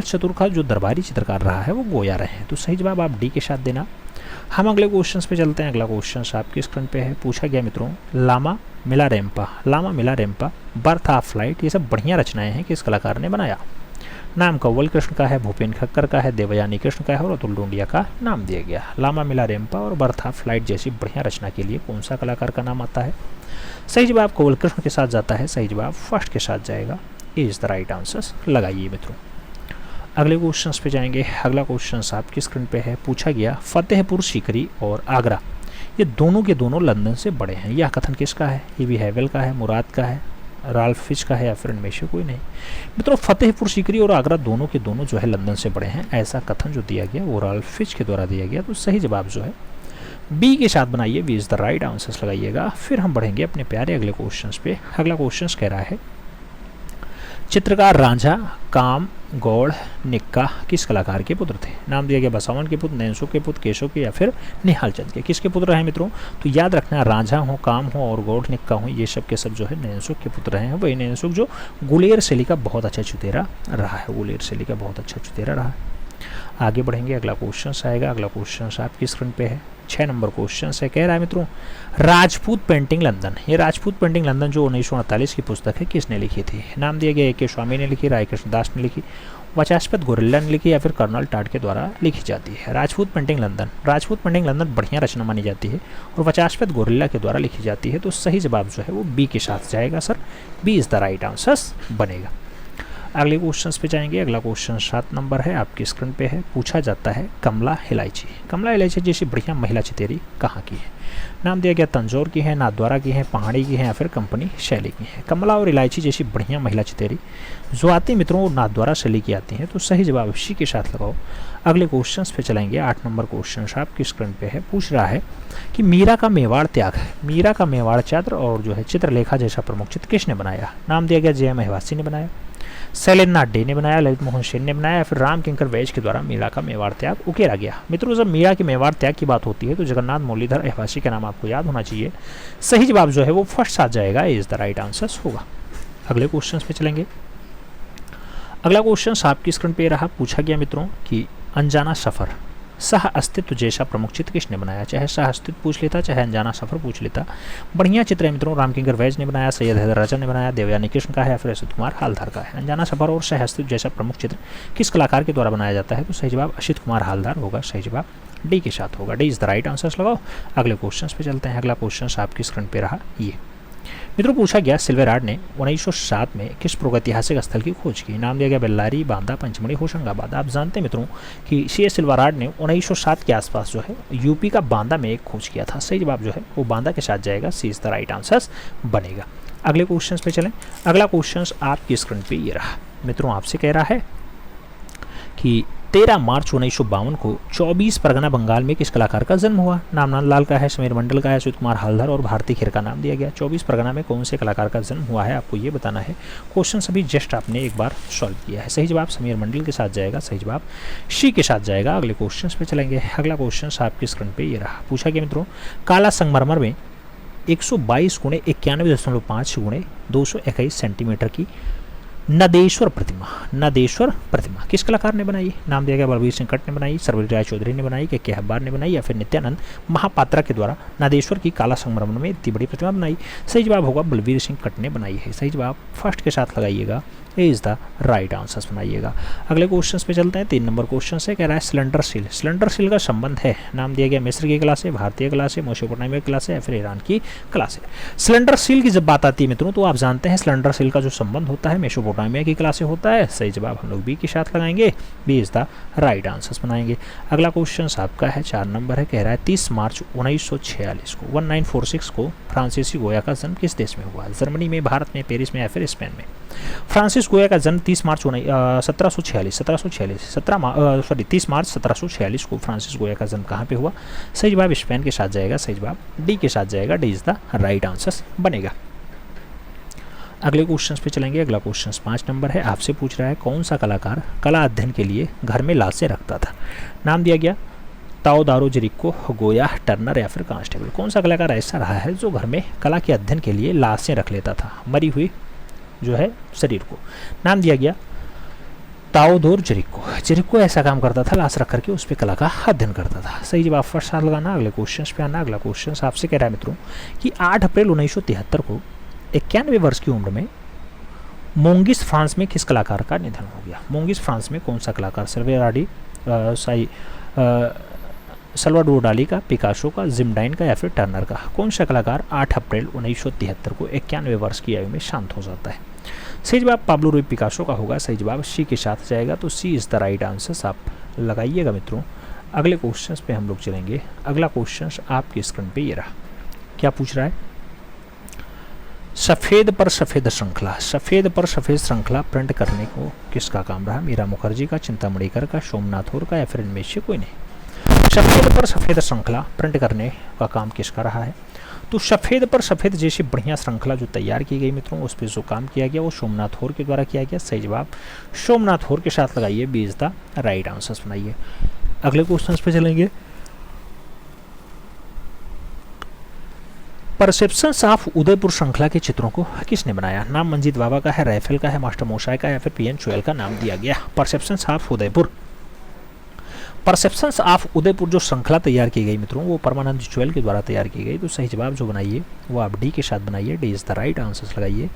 चतुर्थ का जो दरबारी चित्रकार रहा है वो गोया रहे हैं। तो सही जवाब आप डी के साथ देना। हम अगले क्वेश्चन पे चलते हैं। अगला क्वेश्चन आपकी स्क्रीन पे है, पूछा गया मित्रों लामा मिलारेम्पा, बर्थ ऑफ लाइट, ये सब बढ़िया रचनाएं हैं, किस कलाकार ने बनाया? नाम कंवल कृष्ण का है, भूपेन खक्कर का है, देवयानी कृष्ण का है और अतुल डूंडिया का नाम दिया गया। लामा मिलारेम्पा और बर्थ ऑफ लाइट जैसी बढ़िया रचना के लिए कौन सा कलाकार का नाम आता है? सही जवाब कंवल कृष्ण के साथ जाता है, सही जवाब फर्स्ट के साथ जाएगा, इज द राइट आंसर्स लगाइए मित्रों। अगले क्वेश्चन पे जाएंगे। अगला क्वेश्चन आपकी स्क्रीन पे है, पूछा गया फतेहपुर सीकरी और आगरा ये दोनों के दोनों लंदन से बड़े हैं, यह कथन किसका है? E.V. हैवेल का है, मुराद का है, राल्फ फिच का है या फिर इनमें से कोई नहीं? मित्रों फतेहपुर सीकरी और आगरा दोनों के दोनों जो है लंदन से बड़े हैं, ऐसा कथन जो दिया गया वो राल्फ फिच के द्वारा दिया गया। तो सही जवाब जो है बी के साथ बनाइए, B is the right answers लगाइएगा। फिर हम बढ़ेंगे अपने प्यारे अगले क्वेश्चन पे। अगला क्वेश्चन कह रहा है चित्रकार रांझा काम गौड़ निक्का किस कलाकार के पुत्र थे? नाम दिया गया बसवन के पुत्र, नैनसुख के पुत्र, केशव के या फिर निहाल चंद के? किसके पुत्र हैं मित्रों? तो याद रखना रांझा हो, काम हो और गौड़ निक्का हो, ये सब के सब जो है नैनसुख के पुत्र हैं। वही नैनसुख जो गुलेर शैली का बहुत अच्छा चुतेरा रहा है, गुलेर शैली का बहुत अच्छा चुतेरा रहा है। आगे बढ़ेंगे। अगला क्वेश्चन आएगा। अगला क्वेश्चन आपकी स्क्रीन पे है, 6 नंबर क्वेश्चन है, कह रहा है मित्रों राजपूत पेंटिंग लंदन, ये राजपूत पेंटिंग लंदन जो 1948 की पुस्तक है किसने लिखी थी? नाम दिया गया A.K. स्वामी ने लिखी, राय कृष्ण दास ने लिखी, वचास्पत गोरिल्ला ने लिखी या फिर कर्नल टाट के द्वारा लिखी जाती है। राजपूत पेंटिंग लंदन बढ़िया रचना मानी जाती है और वचास्पत गोरिल्ला के द्वारा लिखी जाती है। तो सही जवाब जो है वो बी के साथ जाएगा sir, B is the right answer बनेगा। अगले क्वेश्चन पे जाएंगे। अगला क्वेश्चन 7 नंबर है, आपकी स्क्रीन पे है। पूछा जाता है कमला इलायची, कमला इलायची जैसी बढ़िया महिला चितेरी कहाँ की है? नाम दिया गया तंजौर की है, नाथद्वारा की है, पहाड़ी की है या फिर कंपनी शैली की है। कमला और इलायची जैसी बढ़िया महिला चितेरी जो आती मित्रों नाथद्वारा शैली की आती हैं, तो सही जवाब इसी के साथ लगाओ। अगले क्वेश्चन पे चलेंगे। 8 नंबर क्वेश्चन आपकी स्क्रीन पे है। पूछ रहा है कि मीरा का मेवाड़ त्याग, मीरा का मेवाड़ चित्र और जो है चित्रलेखा जैसा प्रमुख चित्र किसने बनाया? नाम दिया गया जया महिवासी ने बनाया, शैलेंद्रनाथ डे ने बनाया, ललित मोहन सेन ने बनाया, फिर राम किंकर वैज के द्वारा मीरा का मेवाड़ त्याग उकेरा गया। मित्रों जब मीरा के मेवाड़ त्याग की बात होती है तो जगन्नाथ मुरलीधर अहवासी का नाम आपको याद होना चाहिए। सही जवाब जो है वो फर्स्ट आ जाएगा, इज द राइट आंसर होगा। अगले क्वेश्चन पे चलेंगे। अगला क्वेश्चन आपकी स्क्रीन पे रहा। पूछा गया मित्रों कि अनजाना सफर सह अस्तित्व जैसा प्रमुख चित्र किसने बनाया? चाहे सह अस्तित्व पूछ लेता, चाहे अनजाना सफर पूछ लेता, बढ़िया चित्र है मित्रों। राम किंकर वैज ने बनाया, सैयद हैदर राजा ने बनाया, देवयानी कृष्ण का है, फिर असित कुमार हालदार का है। अनजाना सफर और सह अस्तित्व जैसा प्रमुख चित्र किस कलाकार के द्वारा बनाया जाता है? तो सही जवाब असित कुमार हालदार होगा। सही जवाब डी के साथ होगा। D is the right answer लगाओ। अगले क्वेश्चन पे चलते हैं। अगला क्वेश्चन आपकी स्क्रीन पे रहा ये। मित्रों पूछा गया सिल्वेरार्ड ने 1907 में किस प्रागैतिहासिक स्थल की खोज की? नाम दिया गया बेल्लारी, बांदा, पंचमढ़ी, होशंगाबाद। आप जानते हैं मित्रों कि सी एस सिल्वेरार्ड ने 1907 के आसपास जो है यूपी का बांदा में एक खोज किया था। सही जवाब जो है वो बांदा के साथ जाएगा। सी इज द राइट आंसर बनेगा। अगले क्वेश्चन पे चलें। अगला क्वेश्चन आपकी स्क्रीन पे ये रहा। मित्रों आपसे कह रहा है कि 13 मार्च 1952 को 24 परगना बंगाल में किस कलाकार का जन्म हुआ? नाम नंदलाल का है, समीर मंडल का है, अच्युत कुमार हालदार और भारती खेर का नाम दिया गया। 24 परगना में कौन से कलाकार का जन्म हुआ है आपको ये बताना है। क्वेश्चन सभी जस्ट आपने एक बार सॉल्व किया है। सही जवाब समीर मंडल के साथ जाएगा। सही जवाब सी के साथ जाएगा। अगले क्वेश्चन पे चलेंगे। अगला क्वेश्चन आपकी स्क्रीन पे ये रहा। पूछा गया मित्रों काला संगमरमर में 122 × 91.5 × 221 सेंटीमीटर की नदेश्वर प्रतिमा किस कलाकार ने बनाई? नाम दिया गया बलबीर सिंह कट ने बनाई, सरवरी राय चौधरी ने बनाई, के हब्बार ने बनाई या फिर नित्यानंद महापात्रा के द्वारा नदेश्वर की काला संगमरमर में इतनी बड़ी प्रतिमा बनाई? सही जवाब होगा बलबीर सिंह कट ने बनाई है। सही जवाब फर्स्ट के साथ लगाइएगा। ए इज द राइट आंसर बनाइएगा। अगले क्वेश्चन पे चलते हैं। 3 नंबर क्वेश्चन से कह रहा है सिलेंडर सील, सिलेंडर सील का संबंध है। नाम दिया गया मिस्र की कला से, भारतीय कला से, मेसोपोटामिया की कला से या फिर ईरान की कला से। सिलेंडर सील की जब बात आती है मित्रों तो आप जानते हैं सिलेंडर सील का जो संबंध होता है मेसोपोटामिया की कला से होता है। सही जवाब हम लोग बी के साथ लगाएंगे। B is the right answer बनाएंगे। अगला क्वेश्चन आपका है 4 नंबर है। कह रहा है 30 मार्च 1946 को 1946 को फ्रांसीसी गोया का जन्म किस देश में हुआ? जर्मनी में, भारत में, पेरिस में या फिर स्पेन में? फ्रांसिस गोया का जन्म 30 मार्च 1746 को फ्रांसिस गोया का जन्म कहाँ पे हुआ? सही जवाब स्पेन के साथ जाएगा। सही जवाब डी के साथ जाएगा। D is the right answer बनेगा। अगले क्वेश्चन पे चलेंगे। अगला क्वेश्चन 5 नंबर है। आपसे पूछ रहा है कौन सा कलाकार कला अध्ययन के लिए घर में लाशें रखता था? नाम दिया गया ताओदारो जेरिको, गोया, टर्नर या फिर कांस्टेबल। कौन सा कलाकार ऐसा रहा है जो घर में कला के अध्ययन के लिए लाशें रख लेता था, मरी हुई जो है शरीर को? नाम दिया गया ताओदोर जेरिको ऐसा काम करता था, लाश रख करके उस पर कला का अध्ययन करता था। सही जवाब फर्स्ट साथ लगाना। अगले क्वेश्चन पे आना। अगला क्वेश्चन आपसे कह रहा है मित्रों कि 8 अप्रैल 1973 को 91 वर्ष की उम्र में मोंगिस फ्रांस में किस कलाकार का निधन हो गया? मोंगिस फ्रांस में कौन सा कलाकार? सल्वाडोर डाली का, पिकासो का, जिमडाइन का या फिर टर्नर का? कौन सा कलाकार 8 अप्रैल 1973 को 91 वर्ष की आयु में शांत हो जाता है? सही जवाब पाब्लो रूई पिकासो का होगा। सही जवाब सी के साथ जाएगा। तो सी इज द राइट आंसर आप लगाइएगा मित्रों। अगले क्वेश्चन पे हम लोग चलेंगे। अगला क्वेश्चन आपकी स्क्रीन पे ये रहा। क्या पूछ रहा है? सफ़ेद पर सफ़ेद श्रृंखला प्रिंट करने को किसका काम रहा? मीरा मुखर्जी का, चिंतामणिकर का, सोमनाथ का या फिर इनमें से कोई नहीं? सफ़ेद पर सफ़ेद श्रृंखला प्रिंट करने का काम किसका रहा है? तो सफ़ेद पर सफ़ेद जैसी बढ़िया श्रृंखला जो तैयार की गई मित्रों उस पर जो काम किया गया वो सोमनाथ के द्वारा किया गया। सही जवाब सोमनाथ के साथ लगाइए। B is the right answer बनाइए। अगले क्वेश्चन पे चलेंगे। परसेप्शंस ऑफ उदयपुर श्रृंखला के चित्रों को किसने बनाया? नाम मंजीत बाबा का है, राइफल का है, मास्टर मोशाय का या फिर पीएन चोयल का नाम दिया गया। Perceptions of Udaipur perceptions of Udaipur जो श्रृंखला तैयार की गई मित्रों वो परमानंद जुएल के द्वारा तैयार की गई। तो सही जवाब जो बनाइए वो आप डी के साथ बनाइए, D is the right answers लगाइए।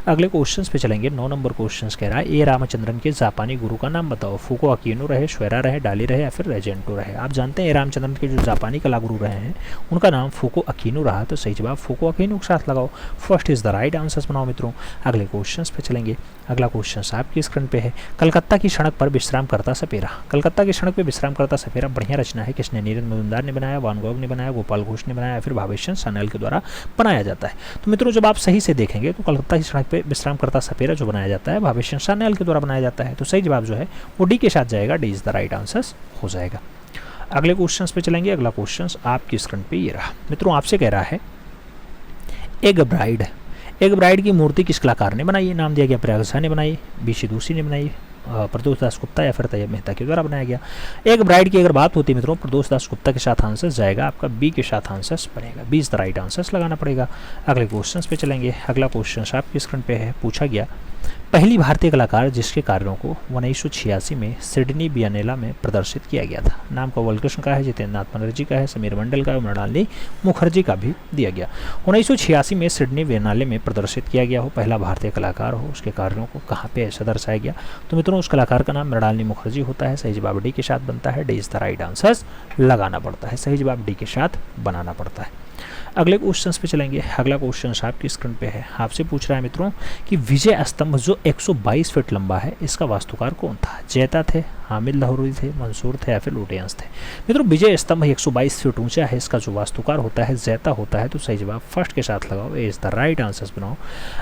अगले क्वेश्चंस पे चलेंगे। 9 नंबर क्वेश्चन कह रहा है ए रामचंद्रन के जापानी गुरु का नाम बताओ। फूको अकीनो रहे, श्वेरा रहे, डाली रहे या फिर रेजेंटो रहे। आप जानते हैं ए रामचंद्रन के जो जापानी कला गुरु रहे हैं उनका नाम फूको अकीनो रहा। तो सही जवाब फूको अकीनो के साथ लगाओ, first is the right answers बनाओ मित्रों। अगले क्वेश्चन पे चलेंगे। अगला क्वेश्चन आपकी स्क्रीन पे है। कलकत्ता की सड़क पर विश्राम करता सपेरा। कलकत्ता की सड़क पर विश्राम करता सपेरा बढ़िया रचना है, किसने? नीरज मजुमदार ने बनाया, वान गॉग ने बनाया, गोपाल घोष ने बनाया, फिर भावेश सान्याल के द्वारा बनाया जाता है। तो मित्रों जब आप सही से देखेंगे तो कलकत्ता की सड़क पर विश्राम करता सपेरा जो बनाया जाता है भावेश सान्याल के द्वारा बनाया जाता है। तो सही जवाब जो है वो डी के साथ जाएगा, D is the right answers हो जाएगा। अगले क्वेश्चन पे चलेंगे। अगला क्वेश्चन आपकी स्क्रीन पे ये रहा मित्रों, आपसे कह रहा है एक ब्राइड, एक ब्राइड की मूर्ति किस कलाकार ने बनाई है? नाम दिया गया प्रयाग झा ने बनाई, बीसी दूसी ने बनाई, प्रदोष दास गुप्ता या फिर तैयब मेहता के द्वारा बनाया गया। एक ब्राइड की अगर बात होती है मित्रों प्रदोष दास गुप्ता के साथ आंसर्स जाएगा, आपका बी के साथ आंसर्स बनेगा, B is the right answers लगाना पड़ेगा। अगले क्वेश्चन पे चलेंगे। अगला क्वेश्चन आपकी स्क्रीन पे है, पूछा गया पहली भारतीय कलाकार जिसके कार्यों को 1986 में सिडनी बियनेला में प्रदर्शित किया गया था। नाम कवल कृष्ण का है, जितेंद्र नाथ बनर्जी का है, समीर मंडल का है, मृणालिनी मुखर्जी का भी दिया गया। 1986 में सिडनी बियनेले में प्रदर्शित किया गया हो, पहला भारतीय कलाकार हो, उसके कार्यों को कहाँ पे ऐसा दर्शाया गया? तो मित्रों उस कलाकार का नाम मृणालिनी मुखर्जी होता है। सही जवाब डी के साथ बनता है, D is the right answers लगाना पड़ता है, सही जवाब डी के साथ बनाना पड़ता है। अगले क्वेश्चन पे चलेंगे। अगला क्वेश्चन आपकी स्क्रीन पे है, आपसे पूछ रहा है मित्रों कि विजय स्तंभ जो 122 फीट लंबा है इसका वास्तुकार कौन था? जैता थे, हामिद लाहौरी थे, मंसूर थे या फिर लुटियंस थे? मित्रों विजय स्तंभ 122 फीट ऊंचा है, इसका जो वास्तुकार होता है जैता होता है। तो सही जवाब फर्स्ट के साथ लगाओ, ए इज द राइट आंसर्स बनाओ।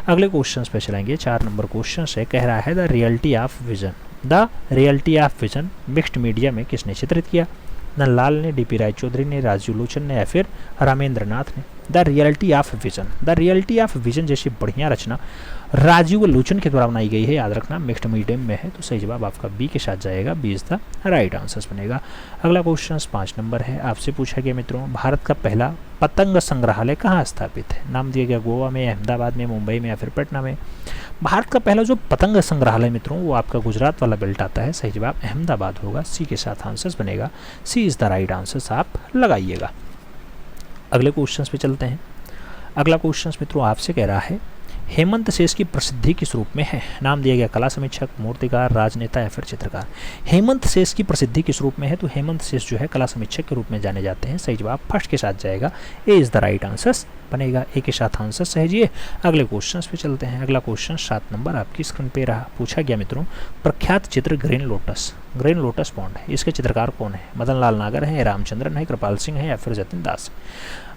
अगले क्वेश्चन पे चलेंगे। 4 नंबर क्वेश्चन से कह रहा है the reality of vision, the reality of vision mixed media में किसने चित्रित किया? नंदलाल ने, डीपी रायचौधरी ने, राजीव लोचन ने या फिर रामेंद्र नाथ ने? The reality of vision, the reality of vision जैसी बढ़िया रचना राजीव लोचन के द्वारा बनाई गई है, याद रखना मिक्स्ड मीडियम में है। तो सही जवाब आपका बी के साथ जाएगा, B is the right answers बनेगा। अगला क्वेश्चन 5 नंबर है, आपसे पूछा गया मित्रों भारत का पहला पतंग संग्रहालय कहाँ स्थापित है? नाम दिया गया गोवा में, अहमदाबाद में, मुंबई में या फिर पटना में? भारत का पहला जो पतंग संग्रहालय मित्रों वो आपका गुजरात वाला बेल्ट आता है, सही जवाब अहमदाबाद होगा, सी के साथ आंसर्स बनेगा, सी इज द राइट आंसर्स आप लगाइएगा। अगले क्वेश्चन पे चलते हैं। अगला क्वेश्चन मित्रों आपसे कह रहा है हेमंत शेष की प्रसिद्धि किस रूप में है? नाम दिया गया कला समीक्षक, मूर्तिकार, राजनेता या फिर चित्रकार? हेमंत शेष की प्रसिद्धि किस रूप में है? तो हेमंत शेष जो है कला समीक्षक के रूप में जाने जाते हैं, सही जवाब फर्स्ट के साथ जाएगा, ए इज द राइट आंसर्स बनेगा, ए के साथ आंसर सहेजिए। अगले क्वेश्चन पे चलते हैं। अगला क्वेश्चन 7 नंबर आपकी स्क्रीन पे रहा, पूछा गया मित्रों प्रख्यात चित्र ग्रीन लोटस पॉन्ड है, इसके चित्रकार कौन है? मदन लाल नागर है, रामचंद्रन है, कृपाल सिंह है या फिर जतिन दास?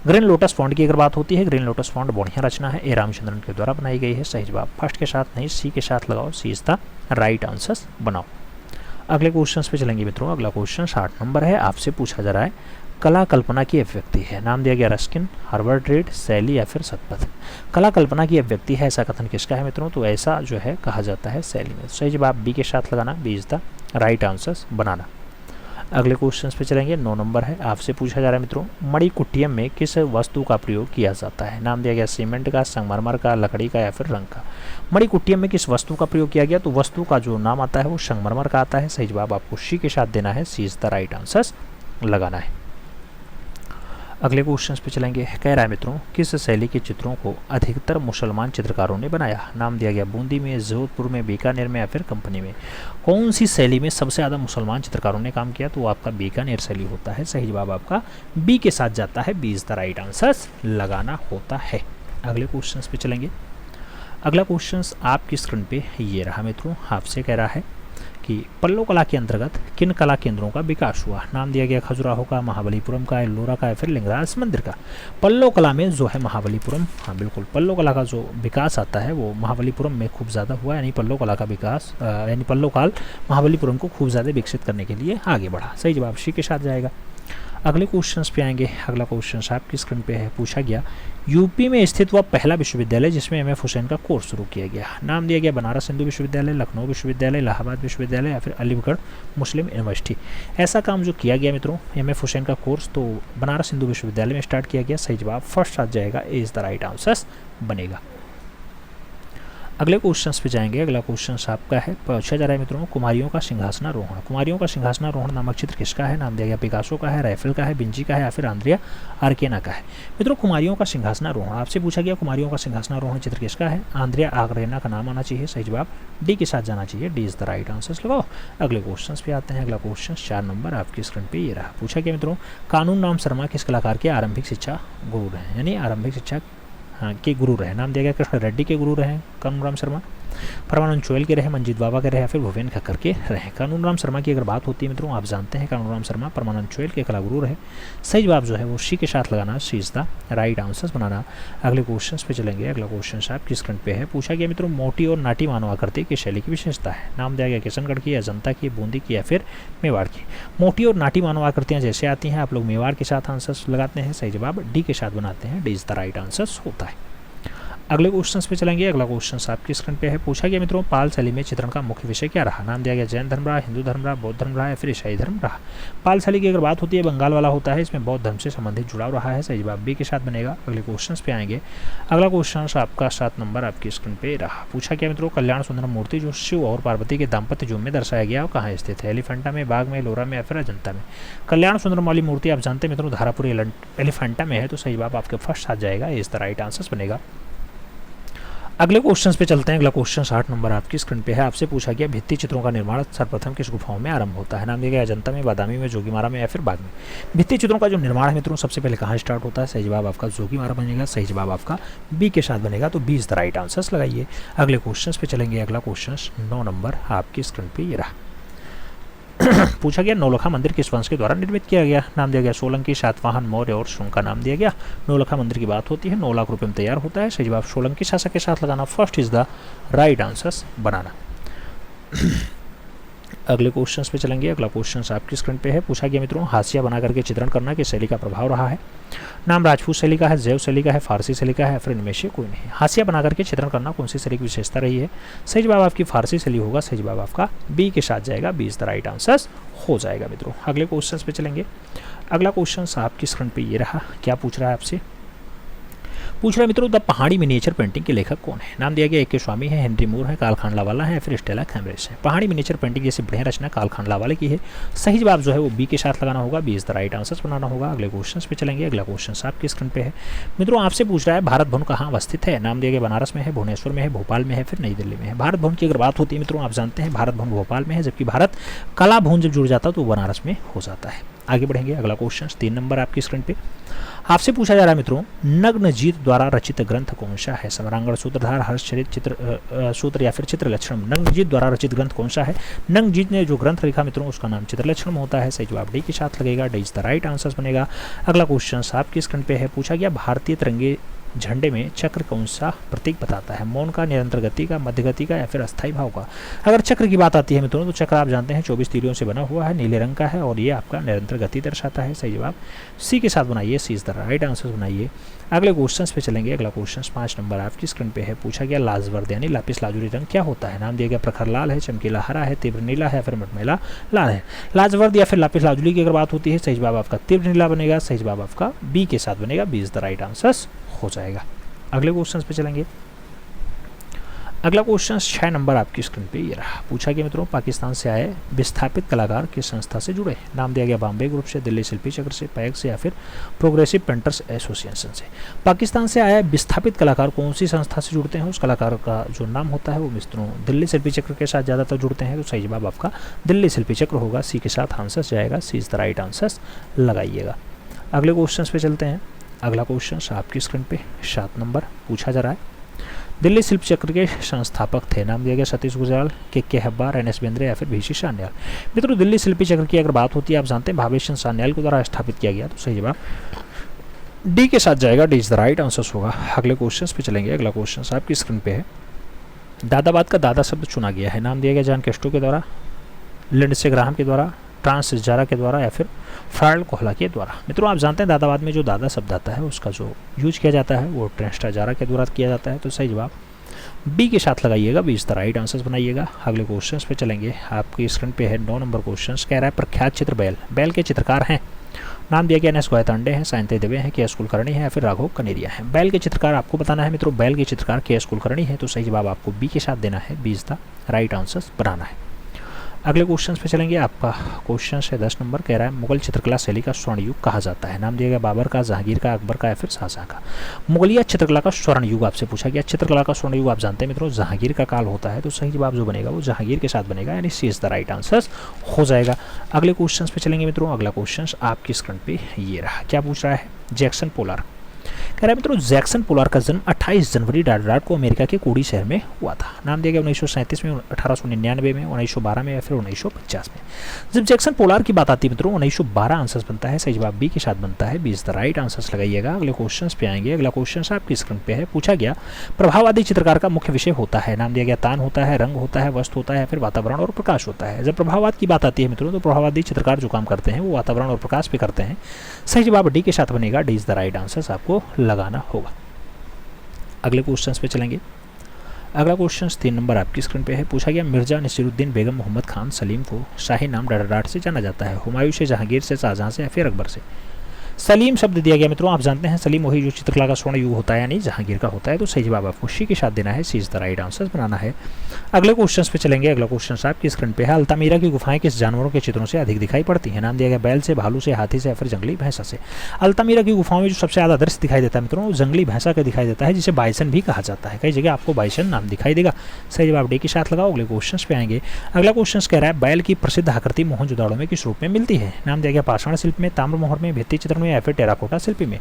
ग्रीन लोटस पॉन्ड की अगर बात होती है, ग्रीन लोटस पॉन्ड बढ़िया रचना है, ए रामचंद्रन के द्वारा बनाई गई है, सही जवाब फर्स्ट के साथ नहीं सी के साथ लगाओ, सी इज द राइट आंसर्स बनाओ। अगले क्वेश्चन पे चलेंगे मित्रों। अगला क्वेश्चन 8 नंबर है, आपसे पूछा जा रहा है कला कल्पना की अभिव्यक्ति है। नाम दिया गया रस्किन, हार्वर्ड रेड, शैली या फिर सतपथ? कला कल्पना की अभिव्यक्ति है, ऐसा कथन किसका है मित्रों? तो ऐसा जो है कहा जाता है शैली में, सही जवाब बी के साथ लगाना, B is the right answers बनाना। अगले क्वेश्चन पे चलेंगे। 9 नंबर है, आपसे पूछा जा रहा है मित्रों मणिकुट्टियम में किस वस्तु का प्रयोग किया जाता है? नाम दिया गया सीमेंट का, संगमरमर का, लकड़ी का या फिर रंग का? मणिकुट्टियम में किस वस्तु का प्रयोग किया गया? तो वस्तु का जो नाम आता है वो संगमरमर का आता है, सही जवाब आपको सी के साथ देना है, C is the right answers लगाना है। अगले क्वेश्चन पे चलेंगे। कह रहा है मित्रों किस शैली के चित्रों को अधिकतर मुसलमान चित्रकारों ने बनाया? नाम दिया गया बूंदी में, जोधपुर में, बीकानेर में या फिर कंपनी में? कौन सी शैली में सबसे ज़्यादा मुसलमान चित्रकारों ने काम किया? तो वो आपका बीकानेर शैली होता है, सही जवाब आपका बी के साथ जाता है, B is the right answers लगाना होता है। अगले क्वेश्चन पे चलेंगे। अगला क्वेश्चन आपकी स्क्रीन पे ये रहा मित्रों, आपसे कह रहा है कि पल्लव कला के अंतर्गत किन कला केंद्रों का विकास हुआ? नाम दिया गया खजुराहो का, महाबलीपुरम का, एल्लोरा का या फिर लिंगराज मंदिर का? पल्लव कला में जो है महाबलीपुरम, हाँ बिल्कुल, पल्लव कला का जो विकास आता है वो महाबलीपुरम में खूब ज़्यादा हुआ, यानी पल्लव कला का विकास यानी पल्लव काल महाबलीपुरम को खूब ज़्यादा विकसित करने के लिए आगे बढ़ा, सही जवाब सी के साथ जाएगा। अगले क्वेश्चन पे आएंगे। अगला क्वेश्चन आपकी स्क्रीन पे है, पूछा गया यूपी में स्थित वह पहला विश्वविद्यालय जिसमें एम.एफ. हुसैन का कोर्स शुरू किया गया? नाम दिया गया बनारस हिंदू विश्वविद्यालय, लखनऊ विश्वविद्यालय, इलाहाबाद विश्वविद्यालय या फिर अलीगढ़ मुस्लिम यूनिवर्सिटी? ऐसा काम जो किया गया मित्रों एम.एफ. हुसैन का कोर्स तो बनारस हिंदू विश्वविद्यालय में स्टार्ट किया गया, सही जवाब फर्स्ट आ जाएगा, ए इज द राइट आंसर्स बनेगा। अगले क्वेश्चंस पे जाएंगे। अगला क्वेश्चन आपका है, पूछा जा रहा है मित्रों, कुमारियों का सिंहासनारोहण। कुमारियों का सिंहासनारोहण नामक चित्र किसका है? नाम दिया गया पिकासो का है, राइफल का है, विंची का है या फिर आंद्रिया आर्केना का है। मित्रों कुमारियों का सिंहासनारोहण आपसे पूछा गया, कुमारियों का सिंहासनारोहण चित्र किसका है? आंद्रिया आर्केना का नाम आना चाहिए। सही जवाब डी के साथ जाना चाहिए। D is the right answer लगाओ। अगले क्वेश्चन पे आते हैं। अगला क्वेश्चन 4 नंबर आपकी स्क्रीन पे ये रहा। पूछा गया मित्रों, कानून राम शर्मा किस कलाकार के आरंभिक शिक्षा गुरु रहे? यानी आरंभिक शिक्षा के गुरु रहे। नाम दिया गया कृष्ण रेड्डी के गुरु रहे कानून राम शर्मा, परमानंद चोयल के रहे, मंजीत बाबा के रहे या फिर भुवन खक्कर के रहे। कानून राम शर्मा की अगर बात होती है मित्रों, आप जानते हैं कानून राम शर्मा परमानंद चोयल के कलागुरु रहे। सही जवाब जो है वो सी के साथ लगाना, सी इज द राइट आंसर बनाना। अगले क्वेश्चन पे चलेंगे। अगला क्वेश्चन आपकी स्क्रीन पे है। पूछा गया मित्रों, मोटी और नाटी मानव आकृति की शैली की विशेषता है। नाम दिया गया किशनगढ़ की, अजंता की, बूंदी की या फिर मेवाड़ की। मोटी और नाटी मानव आकृतियाँ जैसे आती हैं, आप लोग मेवाड़ के साथ आंसर लगाते हैं। सही जवाब डी के साथ बनाते हैं। D is the right answer होता है। अगले क्वेश्चन पे चलेंगे। अगला क्वेश्चन आपकी स्क्रीन पे है। पूछा गया मित्रों, पाल शैली में चित्रण का मुख्य विषय क्या रहा? नाम दिया गया जैन धर्म रहा, हिंदू धर्म रहा, बौद्ध धर्म रहा या फिर ईसाई धर्म रहा। पाल शैली की अगर बात होती है, बंगाल वाला होता है, इसमें बौद्ध धर्म से संबंधित जुड़ाव रहा है। सही जवाब बी के साथ बनेगा। अगले क्वेश्चन पे आएंगे। अगला क्वेश्चन आपका 7 नंबर आपकी स्क्रीन पे रहा। पूछा गया मित्रों, कल्याण सुंदरम मूर्ति जो शिव और पार्वती के दाम्पत्य युग में दर्शाया गया वो कहाँ स्थित है? एलिफेंटा में, बाग में, लोरा में या फिर अजंता में। कल्याण सुंदरम वाली मूर्ति आप जानते हैं मित्रों धारापुरी एलिफेंटा में है। तो सही जवाब आपके फर्स्ट आ जाएगा। इस द राइट आंसर बनेगा। अगले क्वेश्चन पे चलते हैं। अगला क्वेश्चन 8 नंबर आपकी स्क्रीन पे है। आपसे पूछा गया, भित्ति चित्रों का निर्माण सर्वप्रथम किस गुफाओं में आरंभ होता है? नाम दिया गया अजंता में, बादामी में, जोगीमारा में या फिर बाग में। भित्ति चित्रों का जो निर्माण है मित्रों सबसे पहले कहाँ स्टार्ट होता है? सही जवाब आपका जोगीमारा बनेगा। सही जवाब आपका बी के साथ बनेगा। तो B is the right answer लगाइए। अगले क्वेश्चन पे चलेंगे। अगला क्वेश्चन 9 नंबर आपकी स्क्रीन पे ये रहा। पूछा गया, नौलखा मंदिर किस वंश के द्वारा निर्मित किया गया? नाम दिया गया सोलंकी, सातवाहन, मौर्य और शुंग का नाम दिया गया। नौलखा मंदिर की बात होती है, 9 लाख रुपए में तैयार होता है। सही जवाब सोलंकी शासक के साथ लगाना, first is the right answer बनाना। अगले क्वेश्चन पे चलेंगे। अगला क्वेश्चन आपकी स्क्रीन पे है। पूछा गया मित्रों, हाशिया बना करके चित्रण करना किस शैली का प्रभाव रहा है? नाम राजपूत शैली का है, जैव शैली का है, फारसी शैली का है, फिर इनमें से कोई नहीं। हाशिया बना करके चित्रण करना कौन सी शैली की विशेषता रही है? सही जवाब आपकी फारसी शैली होगा। सही जवाब आपका बी के साथ जाएगा। B is the right answer हो जाएगा मित्रों। अगले क्वेश्चन पे चलेंगे। अगला क्वेश्चन आपकी स्क्रीन पे ये रहा। क्या पूछ रहा है आपसे? पूछ रहा है मित्रों, द पहाड़ी मिनिएचर पेंटिंग के लेखक कौन है? नाम दिया गया ए के स्वामी है, हेनरी मूर है, काल खांडलावाला है, फिर स्टेला कैम्ब्रिज है। पहाड़ी मिनिएचर पेंटिंग जैसी बढ़िया रचना काल खांडलावाले की है। सही जवाब जो है वो बी के साथ लगाना होगा। B is the right answer बनाना होगा। अगले क्वेश्चन पे चलेंगे। अगला क्वेश्चन आपकी स्क्रीन पे है मित्रों। आपसे पूछ रहा है, भारत भवन कहाँ अवस्थित है? नाम दिया गया बनारस में है, भुवनेश्वर में है, भोपाल में है, फिर नई दिल्ली में है। भारत भवन की अगर बात होती है मित्रों, आप जानते हैं भारत भवन भोपाल में है, जबकि भारत कला भवन जब जुड़ जाता है तो बनारस में हो जाता है। आगे बढ़ेंगे। अगला क्वेश्चन 3 नंबर आपकी स्क्रीन पे। आपसे पूछा जा रहा है मित्रों, नग्नजीत द्वारा रचित ग्रंथ कौन सा है? सम्रांगण, सूत्रधार, हर्षचरित, चित्र सूत्र या फिर चित्रलक्षण। नग्नजीत द्वारा रचित ग्रंथ कौन सा है? नग्नजीत ने जो ग्रंथ लिखा मित्रों उसका नाम चित्रलक्षण होता है। सही जवाब डी के साथ लगेगा। D is the right answer बनेगा। अगला क्वेश्चन आपकी स्क्रीन पे है। पूछा गया, भारतीय तिरंगे झंडे में चक्र कौन सा प्रतीक बताता है? मौन का, निरंतर गति का, मध्य गति का या फिर अस्थायी भाव का? अगर चक्र की बात आती है मित्रों तो चक्र आप जानते हैं 24 तीलियों से बना हुआ है, नीले रंग का है और ये आपका निरंतर गति दर्शाता है। सही जवाब सी के साथ बनाइए। सी इज द राइट आंसर बनाइए। अगले क्वेश्चन पे चलेंगे। अगला क्वेश्चन 5 नंबर आपकी स्क्रीन पे है। पूछा गया, लाजवर्द यानी लापिस लाजुरी रंग क्या होता है? नाम दिया गया प्रखर लाल है, चमकीला हरा है, तीव्र नीला है, फिर मटमैला लाल है। लाजवर्द या फिर लापिस लाजुरी की अगर बात होती है, सही जवाब आपका तीव्र नीला बनेगा। सही जवाब आपका बी के साथ बनेगा। B is the right answer हो जाएगा। अगले क्वेश्चन पे चलेंगे। अगला क्वेश्चन 6 नंबर आपकी स्क्रीन पे ये रहा। पूछा गया मित्रों, पाकिस्तान से आए विस्थापित कलाकार किस संस्था से जुड़े? नाम दिया गया बॉम्बे ग्रुप से, दिल्ली शिल्पी चक्र से, पैग से या फिर प्रोग्रेसिव पेंटर्स एसोसिएशन से। पाकिस्तान से आए विस्थापित कलाकार कौन सी संस्था से जुड़ते हैं? उस कलाकार का जो नाम होता है वो मित्रों दिल्ली शिल्पी चक्र के साथ ज़्यादातर जुड़ते हैं। तो सही जवाब आपका दिल्ली शिल्पी चक्र होगा। सी के साथ आंसर जाएगा। सी इज द राइट आंसर लगाइएगा। अगले क्वेश्चन पे चलते हैं। अगला क्वेश्चन आपकी स्क्रीन पे 7 नंबर पूछा जा रहा है। दिल्ली शिल्प चक्र के संस्थापक थे। नाम दिया गया सतीश गुजराल, के हब्बार, एन एस बेंद्रे या फिर भीशी सान्याल। मित्रों दिल्ली शिल्पी चक्र की अगर बात होती है, आप जानते हैं भावेश चंद्र सान्याल के द्वारा स्थापित किया गया। तो सही जवाब डी के साथ जाएगा। D is the right answer होगा। अगले क्वेश्चन पे चलेंगे। अगला क्वेश्चन आपकी स्क्रीन पे है। दादाबाद का दादा शब्द चुना गया है। नाम दिया गया जॉन कैस्ट्रो के द्वारा, लिंडसे ग्राहम के द्वारा, ट्रांस जारा के द्वारा या फिर फ्राइड कोहला के द्वारा। मित्रों आप जानते हैं दादाबाद में जो दादा शब्द आता है उसका जो यूज किया जाता है वो ट्रांस जारा के द्वारा किया जाता है। तो सही जवाब बी के साथ लगाइएगा। B is the right answer बनाइएगा। अगले क्वेश्चन पे चलेंगे। आपकी स्क्रीन पे है 9 नंबर क्वेश्चन। कह रहा है, प्रख्यात चित्र बैल के चित्रकार हैं। नाम दिया गया एन एस गोयतांडे हैं, साइंते देवे हैं, के एस कुलकर्णी है या फिर राघव कनेरिया है। बैल के चित्रकार आपको बताना है मित्रों, बैल के चित्रकार के एस कुलकर्णी है, तो सही जवाब आपको बी के साथ देना है, B is the right answer बनाना है। अगले क्वेश्चन पे चलेंगे। आपका क्वेश्चन है 10 नंबर, कह रहा है मुगल चित्रकला शैली का स्वर्ण युग कहा जाता है। नाम दिया गया बाबर का, जहांगीर का, अकबर का या फिर शाहजहां का। मुगलिया चित्रकला का स्वर्ण युग आपसे पूछा गया। चित्रकला का स्वर्ण युग आप जानते हैं मित्रों जहांगीर का काल होता है, तो सही जवाब जो बनेगा वो जहांगीर के साथ बनेगा, यानी सी इज द राइट आंसर हो जाएगा। अगले क्वेश्चन पे चलेंगे मित्रों। अगला क्वेश्चन आपकी स्क्रीन पे ये रहा, क्या पूछ रहा है, जैक्सन पोलार। कह रहा है मित्रों जैक्सन पोलार का जन्म 28 जनवरी रात को अमेरिका के कोडी शहर में हुआ था। नाम दिया गया 1937 में, 1899 में, 1912 में या फिर 1950 में। जब जैक्सन पोलार की बात आती है मित्रों 1912 आंसर बनता है, सही जवाब बी के साथ बनता है, B is the right answer लगाइएगा। अगले क्वेश्चन पे आएंगे। अगला क्वेश्चन आपकी स्क्रीन पे है, पूछा गया प्रभाववादी चित्रकार का मुख्य विषय होता है। नाम दिया गया तान होता है, रंग होता है, वस्तु होता है, फिर वातावरण और प्रकाश होता है। जब प्रभाववाद की बात आती है मित्रों तो प्रभाववादी चित्रकार जो काम करते हैं वो वातावरण और प्रकाश पे करते हैं, सही जवाब डी के साथ बनेगा, D is the right answer आपको लगाना होगा। अगले क्वेश्चन पे चलेंगे। अगला क्वेश्चन 3 नंबर आपकी स्क्रीन पे है, पूछा गया मिर्जा नसीरुद्दीन बेगम मोहम्मद खान सलीम को शाही नाम डराडाट से जाना जाता है। हुमायूं से, जहांगीर से, शाहजहां से या फिर अकबर से। सलीम शब्द दिया गया मित्रों, आप जानते हैं सलीम वही जो चित्रकला का स्वर्ण युग होता है यानी जहांगीर का होता है, तो सही जवाब आपको सी के साथ देना है, C is the right answer बनाना है। अगले क्वेश्चन पे चलेंगे। अगला क्वेश्चन आपकी स्क्रीन पे है, अल्तामीरा की गुफाएं किस जानवरों के चित्रों से अधिक दिखाई पड़ती हैं। नाम दिया गया बैल से, भालू से, हाथी से या फिर जंगली भैंसा से। अल्तामीरा की गुफाओं में जो सबसे ज़्यादा दृश्य दिखाई देता है मित्रों जंगली भैंसा का दिखाई देता है, जिसे बाइसन भी कहा जाता है। कई जगह आपको बाइसन नाम दिखाई देगा, सही जवाब डी के साथ लगाओ। अगले क्वेश्चन पे आएंगे। अगला क्वेश्चन कह रहा है बैल की प्रसिद्ध आकृति मोहनजोदाड़ो में किस रूप में मिलती है। नाम दिया गया पाषाण शिल्प में, ताम्र मोहर में, भित्ति चित्र में या फिर टेराकोटा शिल्पी में।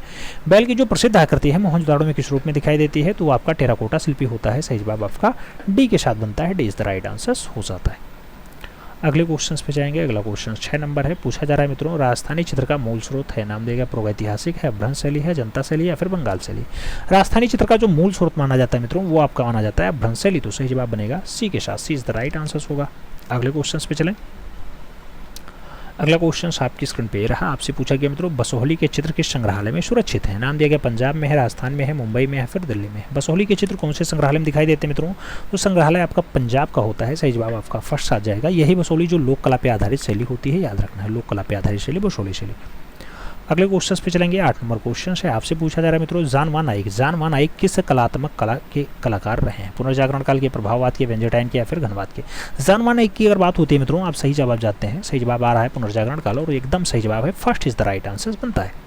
बैल की जो प्रसिद्ध आकृति है मोहनजोदाड़ो में किस रूप में दिखाई देती है, तो आपका टेराकोटा शिल्पी होता है, सही जवाब आपका डी के साथ बनता है, D is the right answer हो जाता है। अगले क्वेश्चन पे जाएंगे। अगला क्वेश्चन 6 नंबर है, पूछा जा रहा है मित्रों राजस्थानी चित्र का मूल स्रोत है। नाम दिया गया प्रागैतिहासिक है, अभ्रंश शैली है, जनता शैली या फिर बंगाल शैली। राजस्थानी चित्र का जो मूल स्रोत माना जाता है मित्रों वो आपका माना जाता है अभ्रंश शैली, तो सही जवाब बनेगा सी के साथ, सी इज द राइट आंसर होगा। अगले क्वेश्चन पे चलें। अगला क्वेश्चन आपकी स्क्रीन पे रहा, आपसे पूछा गया मित्रों बसोहली के चित्र किस संग्रहालय में सुरक्षित है। नाम दिया गया पंजाब में है, राजस्थान में है, मुंबई में है, फिर दिल्ली में। बसोहली के चित्र कौन से संग्रहालय में दिखाई देते हैं मित्रों, तो संग्रहालय आपका पंजाब का होता है, सही जवाब आपका फर्स्ट आ जाएगा। यही बसोहली जो लोक कला पे आधारित शैली होती है, याद रखना है, लोक कला पे आधारित शैली बसोहली शैली। अगले क्वेश्चन पे चलेंगे। 8 नंबर क्वेश्चन है, आपसे पूछा जा रहा है मित्रों जानवा नाइक किस कलात्मक कला के कलाकार रहे हैं। पुनर्जागरण काल के, प्रभाववाद के, वेंजरटाइन के या फिर घनवाद के। जानवा नाइक की अगर बात होती है मित्रों आप सही जवाब जाते हैं, सही जवाब आ रहा है पुनर्जागरण काल और एकदम सही जवाब है, first is the right answer बनता है।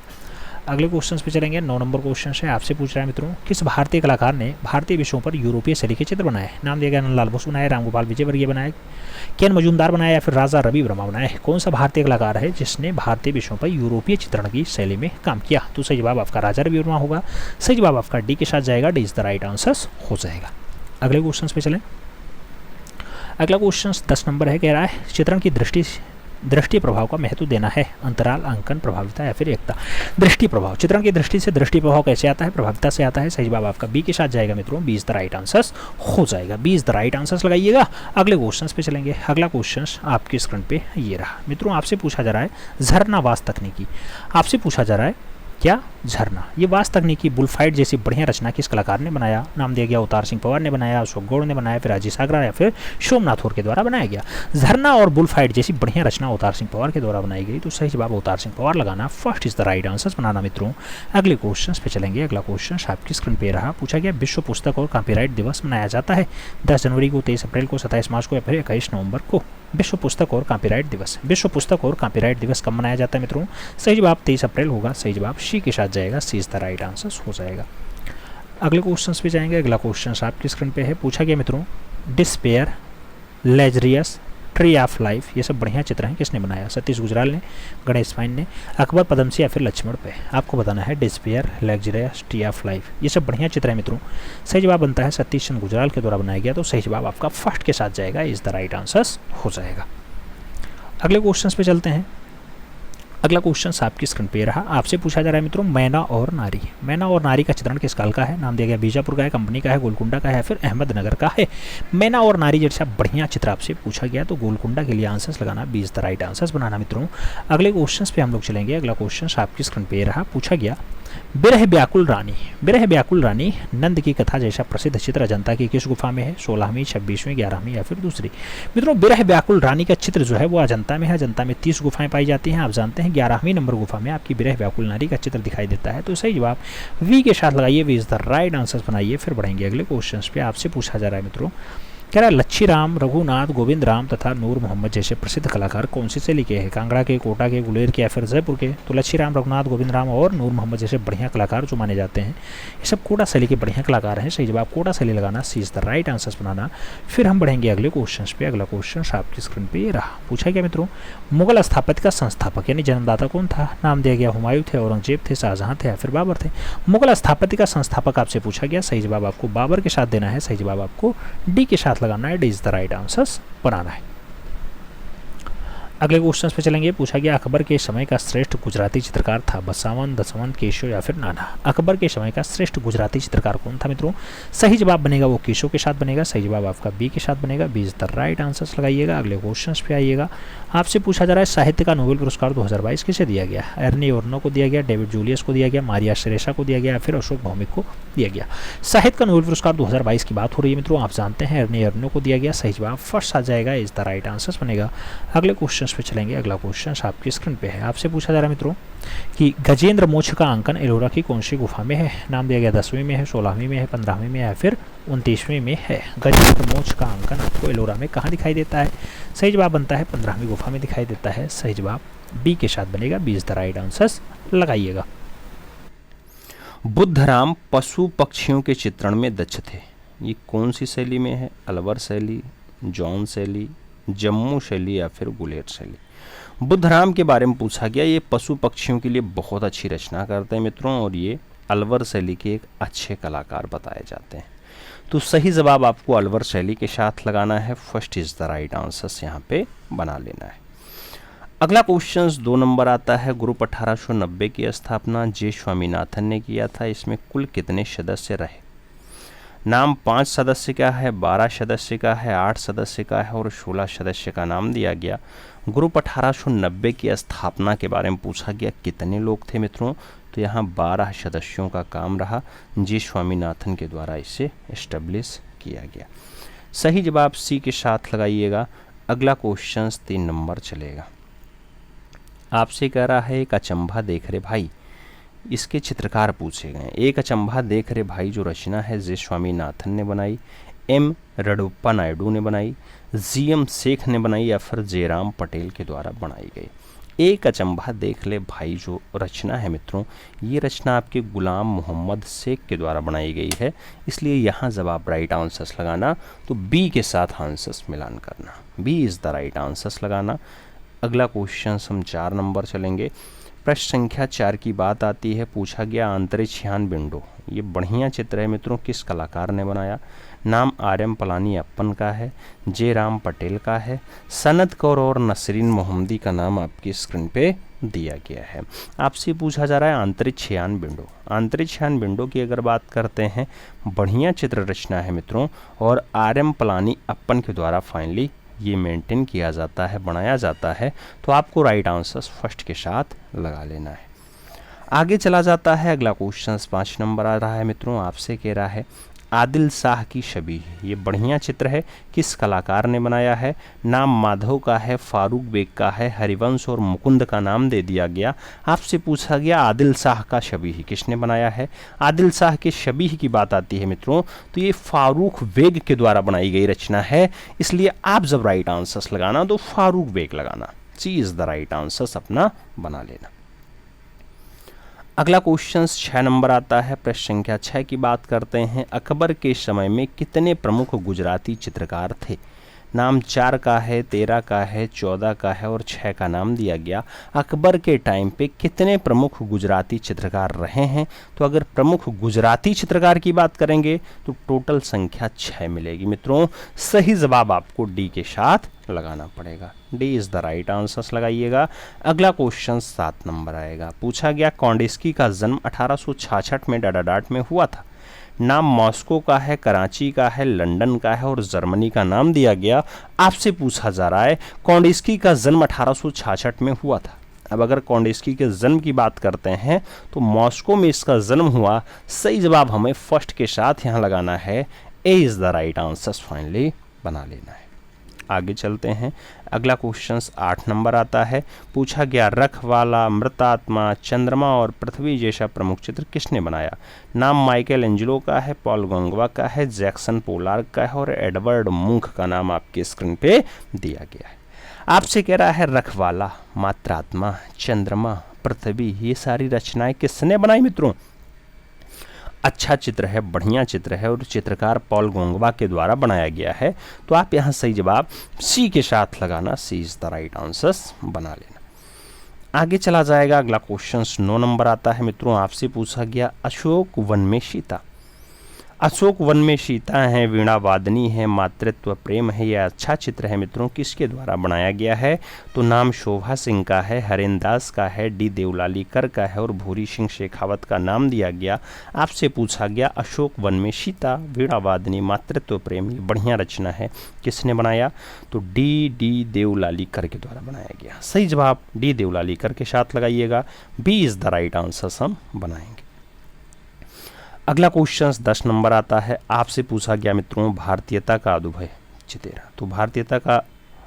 अगले क्वेश्चन पे चलेंगे। 9 नंबर क्वेश्चन है, आपसे पूछ रहा है मित्रों किस भारतीय कलाकार ने भारतीय विषयों पर यूरोपीय शैली के चित्र बनाए। नाम दिया गया नंदलाल बोस बनाए, रामगोपाल विजयवर्गीय बनाए, केन मजूमदार बनाया या फिर राजा रवि वर्मा बनाए। कौन सा भारतीय कलाकार है जिसने भारतीय विषयों पर यूरोपीय चित्रण की शैली में काम किया, तो सही जवाब आपका राजा रवि वर्मा होगा, सही जवाब आपका डी के साथ जाएगा, D is the right answer हो जाएगा। अगले क्वेश्चन पे चलें। अगला क्वेश्चन 10 नंबर है, कह रहा है चित्रण की दृष्टि प्रभाव का महत्व देना है। अंतराल, अंकन, प्रभाविता या फिर एकता। दृष्टि प्रभाव, चित्रण की दृष्टि से दृष्टि प्रभाव कैसे आता है, प्रभाविता से आता है, सही जवाब आपका बी के साथ जाएगा मित्रों, B is the right answer हो जाएगा, B is the right answer लगाइएगा। अगले क्वेश्चन पे चलेंगे। अगला क्वेश्चन आपकी स्क्रीन पे ये रहा मित्रों, आपसे पूछा जा रहा है झरनावास तकनीकी। आपसे पूछा जा रहा है क्या झरना, ये वास तकनीकी बुलफाइट जैसी बढ़िया रचना किस कलाकार ने बनाया। नाम दिया गया अवतार सिंह पवार ने बनाया, अशोक गौड़ ने बनाया, फिर राजेश सागरा या फिर सोमनाथ होर के द्वारा बनाया गया। झरना और बुलफाइट जैसी बढ़िया रचना अवतार सिंह पवार के द्वारा बनाई गई, तो सही जवाब अवतार सिंह पवार लगाना, first is the right answer बनाना मित्रों। अगले क्वेश्चन पे चलेंगे। अगला क्वेश्चन आपकी स्क्रीन पे रहा, पूछा गया विश्व पुस्तक और कॉपीराइट दिवस मनाया जाता है 10 जनवरी को, 23 अप्रैल को, 27 मार्च को या फिर 21 नवंबर को। विश्व पुस्तक और कॉपीराइट दिवस, विश्व पुस्तक और कॉपीराइट दिवस कब मनाया जाता है मित्रों, सही जवाब 23 अप्रैल होगा, सही जवाब सी के साथ जाएगा, सी इज द राइट आंसर हो जाएगा। अगले क्वेश्चन पे जाएंगे। अगला क्वेश्चन आपकी स्क्रीन पे है, पूछा गया मित्रों डिस्पेयर, लेजरियस, ट्री ऑफ लाइफ, ये सब बढ़िया चित्र हैं, किसने बनाया। सतीश गुजराल ने, गणेश फाइन ने, अकबर पदमसी या फिर लक्ष्मण पे। आपको बताना है डिस्पेयर, लेजरियस, ट्री ऑफ लाइफ, ये सब बढ़िया चित्र हैं मित्रों, सही जवाब बनता है सतीश चंद्र गुजराल के द्वारा बनाया गया, तो सही जवाब आपका फर्स्ट के साथ जाएगा, इज द राइट आंसर हो जाएगा। अगले क्वेश्चन पे चलते हैं। अगला क्वेश्चन आपकी स्क्रीन पे रहा, आपसे पूछा जा रहा है मित्रों मैना और नारी। मैना और नारी का चित्रण किस काल का है। नाम दिया गया बीजापुर का है, कंपनी का है, गोलकुंडा का है, फिर अहमदनगर का है। मैना और नारी जैसा बढ़िया चित्र आपसे पूछा गया, तो गोलकुंडा के लिए आंसर्स लगाना, B is the right answers बनाना मित्रों। अगले क्वेश्चन पे हम लोग चलेंगे। अगला क्वेश्चन आपकी स्क्रीन पे रहा, पूछा गया बिरह व्याकुल रानी। बिरह व्याकुल रानी नंद की कथा जैसा प्रसिद्ध चित्र अजंता की किस गुफा में है? 16वीं, 26वीं, 11वीं या फिर दूसरी? मित्रों, बिरह व्याकुल रानी का चित्र जो है वो अजंता में है। अजंता में 30 गुफाएं पाई जाती हैं। आप जानते हैं 11वीं नंबर गुफा में आपकी बिरह व्याकुल नारी का चित्र दिखाई देता है। तो सही जवाब वी के साथ लगाइए, V is the right answer बनाइए। फिर बढ़ेंगे अगले क्वेश्चन पे। आपसे पूछा जा रहा है मित्रों, कह रहा है लच्छी राम, रघुनाथ, गोविंद राम तथा नूर मोहम्मद जैसे प्रसिद्ध कलाकार कौन सी शैली के हैं? कांगड़ा के, कोटा के, गुलेर के या फिर जयपुर के? तो लच्छी राम, रघुनाथ, गोविंद राम और नूर मोहम्मद जैसे बढ़िया कलाकार जो माने जाते हैं, ये सब कोटा शैली के बढ़िया कलाकार हैं। सही जवाब कोटा शैली लगाना, सी इज द राइट आंसर बनाना। फिर हम बढ़ेंगे अगले क्वेश्चन पे। अगला क्वेश्चन आपकी स्क्रीन पर ये रहा। पूछा गया मित्रों, मुगल स्थापत्य का संस्थापक यानी जन्मदाता कौन था? नाम दिया गया हुमायूं थे, औरंगजेब थे, शाहजहां थे या फिर बाबर थे? मुगल स्थापत्य का संस्थापक आपसे पूछा गया। सही जवाब आपको बाबर के साथ देना है। सही जवाब आपको डी के साथ लगाना है, D is the right answers बनाना है। अगले क्वेश्चन पे चलेंगे। पूछा गया अकबर के समय का श्रेष्ठ गुजराती चित्रकार था? बसावन, दसवंत, केशव या फिर नाना? अकबर के समय का श्रेष्ठ गुजराती चित्रकार कौन था मित्रों? सही जवाब बनेगा वो केशव के साथ बनेगा। सही जवाब आपका बी के साथ बनेगा, B is the right answers लगाइएगा। अगले क्वेश्चन पे आइएगा। आपसे पूछा जा रहा है साहित्य का नोबेल पुरस्कार 2022 किसे दिया गया? एर्नी ओर्नो को दिया गया, डेविड जूलियस को दिया गया, मारिया शेरेशा को दिया गया या फिर अशोक भौमिक को दिया गया? साहित्य का नोबेल पुरस्कार 2022 की बात हो रही है मित्रों। आप जानते हैं एर्नी ओर्नो को दिया गया। सही जवाब फर्स्ट आ जाएगा, इज द राइट आंसर्स बनेगा। अगले क्वेश्चन पे चलेंगे। अगला क्वेश्चन आपकी स्क्रीन पे है। आपसे पूछा जा रहा है मित्रों कि गजेंद्र मोक्ष का अंकन एलोरा की कौन सी गुफा में है? नाम दिया गया 10वीं में है, 16वीं में है, 15वीं में है या फिर 29वीं में है? गजेंद्र मोक्ष का अंकन आपको एलोरा में कहाँ दिखाई देता है? सही जवाब बनता है 15वीं गुफा में दिखाई देता है। सही जवाब बी के साथ बनेगा, B is the right answers लगाइएगा। बुद्धराम पशु पक्षियों के चित्रण में दक्ष थे। ये कौन सी शैली में है? अलवर शैली, जौन शैली, जम्मू शैली या फिर गुलेर शैली? बुद्धराम के बारे में पूछा गया। ये पशु पक्षियों के लिए बहुत अच्छी रचना करते हैं मित्रों और ये अलवर शैली के एक अच्छे कलाकार बताए जाते हैं। तो सही जवाब आपको अलवर शैली के साथ लगाना है। First is the right answer यहाँ पे बना लेना है। अगला क्वेश्चन 2 नंबर आता है। ग्रुप 1890 की स्थापना जे स्वामीनाथन ने किया था। इसमें कुल कितने सदस्य रहे? नाम 5 सदस्य का है, 12 सदस्य का है, 8 सदस्य का है और 16 सदस्य का नाम दिया गया। ग्रुप 1890 की स्थापना के बारे में पूछा गया कितने लोग थे मित्रों? तो यहाँ 12 सदस्यों का काम रहा। जी स्वामीनाथन के द्वारा इसे एस्टेब्लिश किया गया। सही जवाब सी के साथ लगाइएगा। अगला क्वेश्चन 3 नंबर चलेगा। आपसे कह रहा है एक अचंभा देख रे भाई, इसके चित्रकार पूछे गए। एक अचंभा देख रे भाई जो रचना है जे स्वामीनाथन ने बनाई, एम रडुप्पा नायडू ने बनाई, जीएम शेख ने बनाई या फिर जयराम पटेल के द्वारा बनाई गई? एक अचंभा देख ले भाई जो रचना है मित्रों, ये रचना आपके गुलाम मोहम्मद शेख के द्वारा बनाई गई है। इसलिए यहाँ जवाब राइट आंसर्स लगाना, तो बी के साथ आंसर्स मिलान करना, B is the right answers लगाना। अगला क्वेश्चन हम 4 नंबर चलेंगे। प्रश्न संख्या 4 की बात आती है। पूछा गया अंतरिक्षयान विंडो, ये बढ़िया चित्र है मित्रों, किस कलाकार ने बनाया? नाम आर.एम. पलानी अप्पन का है, जे राम पटेल का है, सनत कौर और नसरीन मोहम्मदी का नाम आपकी स्क्रीन पे दिया गया है। आपसे पूछा जा रहा है अंतरिक्षयान विंडो। अंतरिक्षयान विंडो की अगर बात करते हैं, बढ़िया चित्र रचना है मित्रों और आर.एम. पलानी अप्पन के द्वारा फाइनली ये मेंटेन किया जाता है, बनाया जाता है। तो आपको राइट आंसर फर्स्ट के साथ लगा लेना है। आगे चला जाता है। अगला क्वेश्चन 5 नंबर आ रहा है मित्रों। आपसे कह रहा है आदिल शाह की छवि, ये बढ़िया चित्र है, किस कलाकार ने बनाया है? नाम माधव का है, फारूक बेग का है, हरिवंश और मुकुंद का नाम दे दिया गया। आपसे पूछा गया आदिल शाह का छवि किसने बनाया है? आदिल शाह के छवि की बात आती है मित्रों, तो ये फारूक बेग के द्वारा बनाई गई रचना है। इसलिए आप जब राइट आंसर्स लगाना तो फारूक बेग लगाना, सी इज द राइट आंसर्स अपना बना लेना। अगला क्वेश्चन 6 नंबर आता है। प्रश्न संख्या 6 की बात करते हैं। अकबर के समय में कितने प्रमुख गुजराती चित्रकार थे? नाम 4 का है, 13 का है, 14 का है और 6 का नाम दिया गया। अकबर के टाइम पे कितने प्रमुख गुजराती चित्रकार रहे हैं? तो अगर प्रमुख गुजराती चित्रकार की बात करेंगे तो टोटल संख्या 6 मिलेगी मित्रों। सही जवाब आपको डी के साथ लगाना पड़ेगा, D is the right answers लगाइएगा। अगला क्वेश्चन 7 नंबर आएगा। पूछा गया कॉन्डिस्की का जन्म 1866 में डाडाडाट में हुआ था। नाम मॉस्को का है, कराची का है, लंदन का है और जर्मनी का नाम दिया गया। आपसे पूछा जा रहा है कॉन्डिस्की का जन्म 1866 में हुआ था। अब अगर कॉन्डेस्की के जन्म की बात करते हैं तो मॉस्को में इसका जन्म हुआ। सही जवाब हमें फर्स्ट के साथ यहाँ लगाना है, A is the right answer finally बना लेना है। आगे चलते हैं। अगला क्वेश्चन 8 नंबर आता है। पूछा गया रखवाला, मृतात्मा, चंद्रमा और पृथ्वी जैसा प्रमुख चित्र किसने बनाया? नाम माइकल एंजेलो का है, पॉल गोंगवा का है, जैक्सन पोलार्क का है और एडवर्ड मुंख का नाम आपके स्क्रीन पे दिया गया है। आपसे कह रहा है रखवाला, मात्रात्मा, चंद्रमा, पृथ्वी, ये सारी रचनाएं किसने बनाई मित्रों? अच्छा चित्र है, बढ़िया चित्र है और चित्रकार पॉल गोंगवा के द्वारा बनाया गया है। तो आप यहाँ सही जवाब सी के साथ लगाना, सी इज द राइट आंसर बना लेना। आगे चला जाएगा। अगला क्वेश्चन 9 नंबर आता है मित्रों। आपसे पूछा गया अशोक वन में सीता। अशोक वन में सीता है, वीणा वादनी है, मातृत्व प्रेम है, यह अच्छा चित्र है मित्रों, किसके द्वारा बनाया गया है? तो नाम शोभा सिंह का है, हरेन दास का है, डी देवलालीकर का है और भूरी सिंह शेखावत का नाम दिया गया। आपसे पूछा गया अशोक वन में सीता, वीणा वादनी, मातृत्व प्रेम, ये बढ़िया रचना है, किसने बनाया? तो डी देवलालीकर के द्वारा बनाया गया। सही जवाब डी देवलालीकर के साथ लगाइएगा, B is the right answer हम बनाएंगे। अगला क्वेश्चन 10 नंबर आता है। आपसे पूछा गया मित्रों भारतीयता का अद्भुत चितेरा। तो भारतीयता का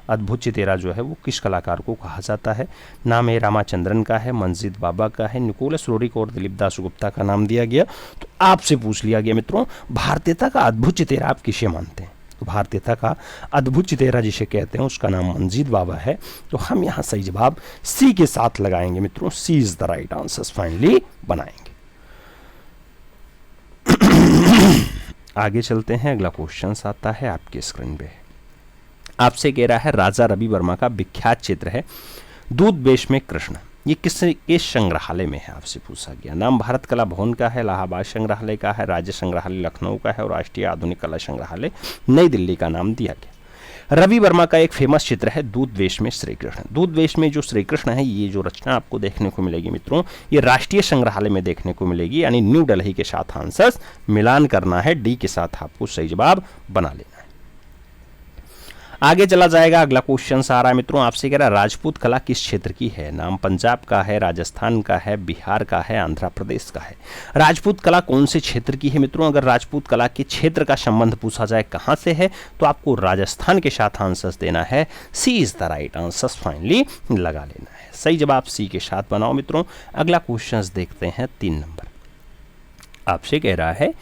अद्भुत चितेरा जो है वो किस कलाकार को कहा जाता है? नाम है रामाचंद्रन का है, मंजीत बाबा का है, निकोलस रोरिक और दिलीप दास गुप्ता का नाम दिया गया। तो आपसे पूछ लिया गया मित्रों भारतीयता का अद्भुत चितेरा आप किसे मानते हैं? तो भारतीयता का अद्भुत चितेरा जिसे कहते हैं उसका नाम मंजीत बाबा है। तो हम यहाँ सही जवाब सी के साथ लगाएंगे मित्रों, C is the right answer finally बनाएंगे। आगे चलते हैं। अगला क्वेश्चन आता है आपके स्क्रीन पे। आपसे कह रहा है राजा रवि वर्मा का विख्यात चित्र है दूध बेश में कृष्ण, ये किस संग्रहालय में है? आपसे पूछा गया। नाम भारत कला भवन का है, इलाहाबाद संग्रहालय का है, राज्य संग्रहालय लखनऊ का है और राष्ट्रीय आधुनिक कला संग्रहालय नई दिल्ली का नाम दिया गया। रवि वर्मा का एक फेमस चित्र है दूध वेश में श्री कृष्ण। दूध वेश में जो श्री कृष्ण है, ये जो रचना आपको देखने को मिलेगी मित्रों, ये राष्ट्रीय संग्रहालय में देखने को मिलेगी, यानी न्यू दिल्ली के साथ आंसर मिलान करना है, डी के साथ आपको सही जवाब बना लेना है। आगे चला जाएगा। अगला क्वेश्चन आ रहा है मित्रों। आपसे कह रहा है राजपूत कला किस क्षेत्र की है? नाम पंजाब का है, राजस्थान का है, बिहार का है, आंध्र प्रदेश का है। राजपूत कला कौन से क्षेत्र की है मित्रों? अगर राजपूत कला के क्षेत्र का संबंध पूछा जाए कहां से है, तो आपको राजस्थान के साथ आंसर देना है, C is the right answer finally लगा लेना है। सही जवाब सी के साथ बनाओ मित्रों। अगला क्वेश्चन देखते हैं 3 नंबर। आपसे कह रहा है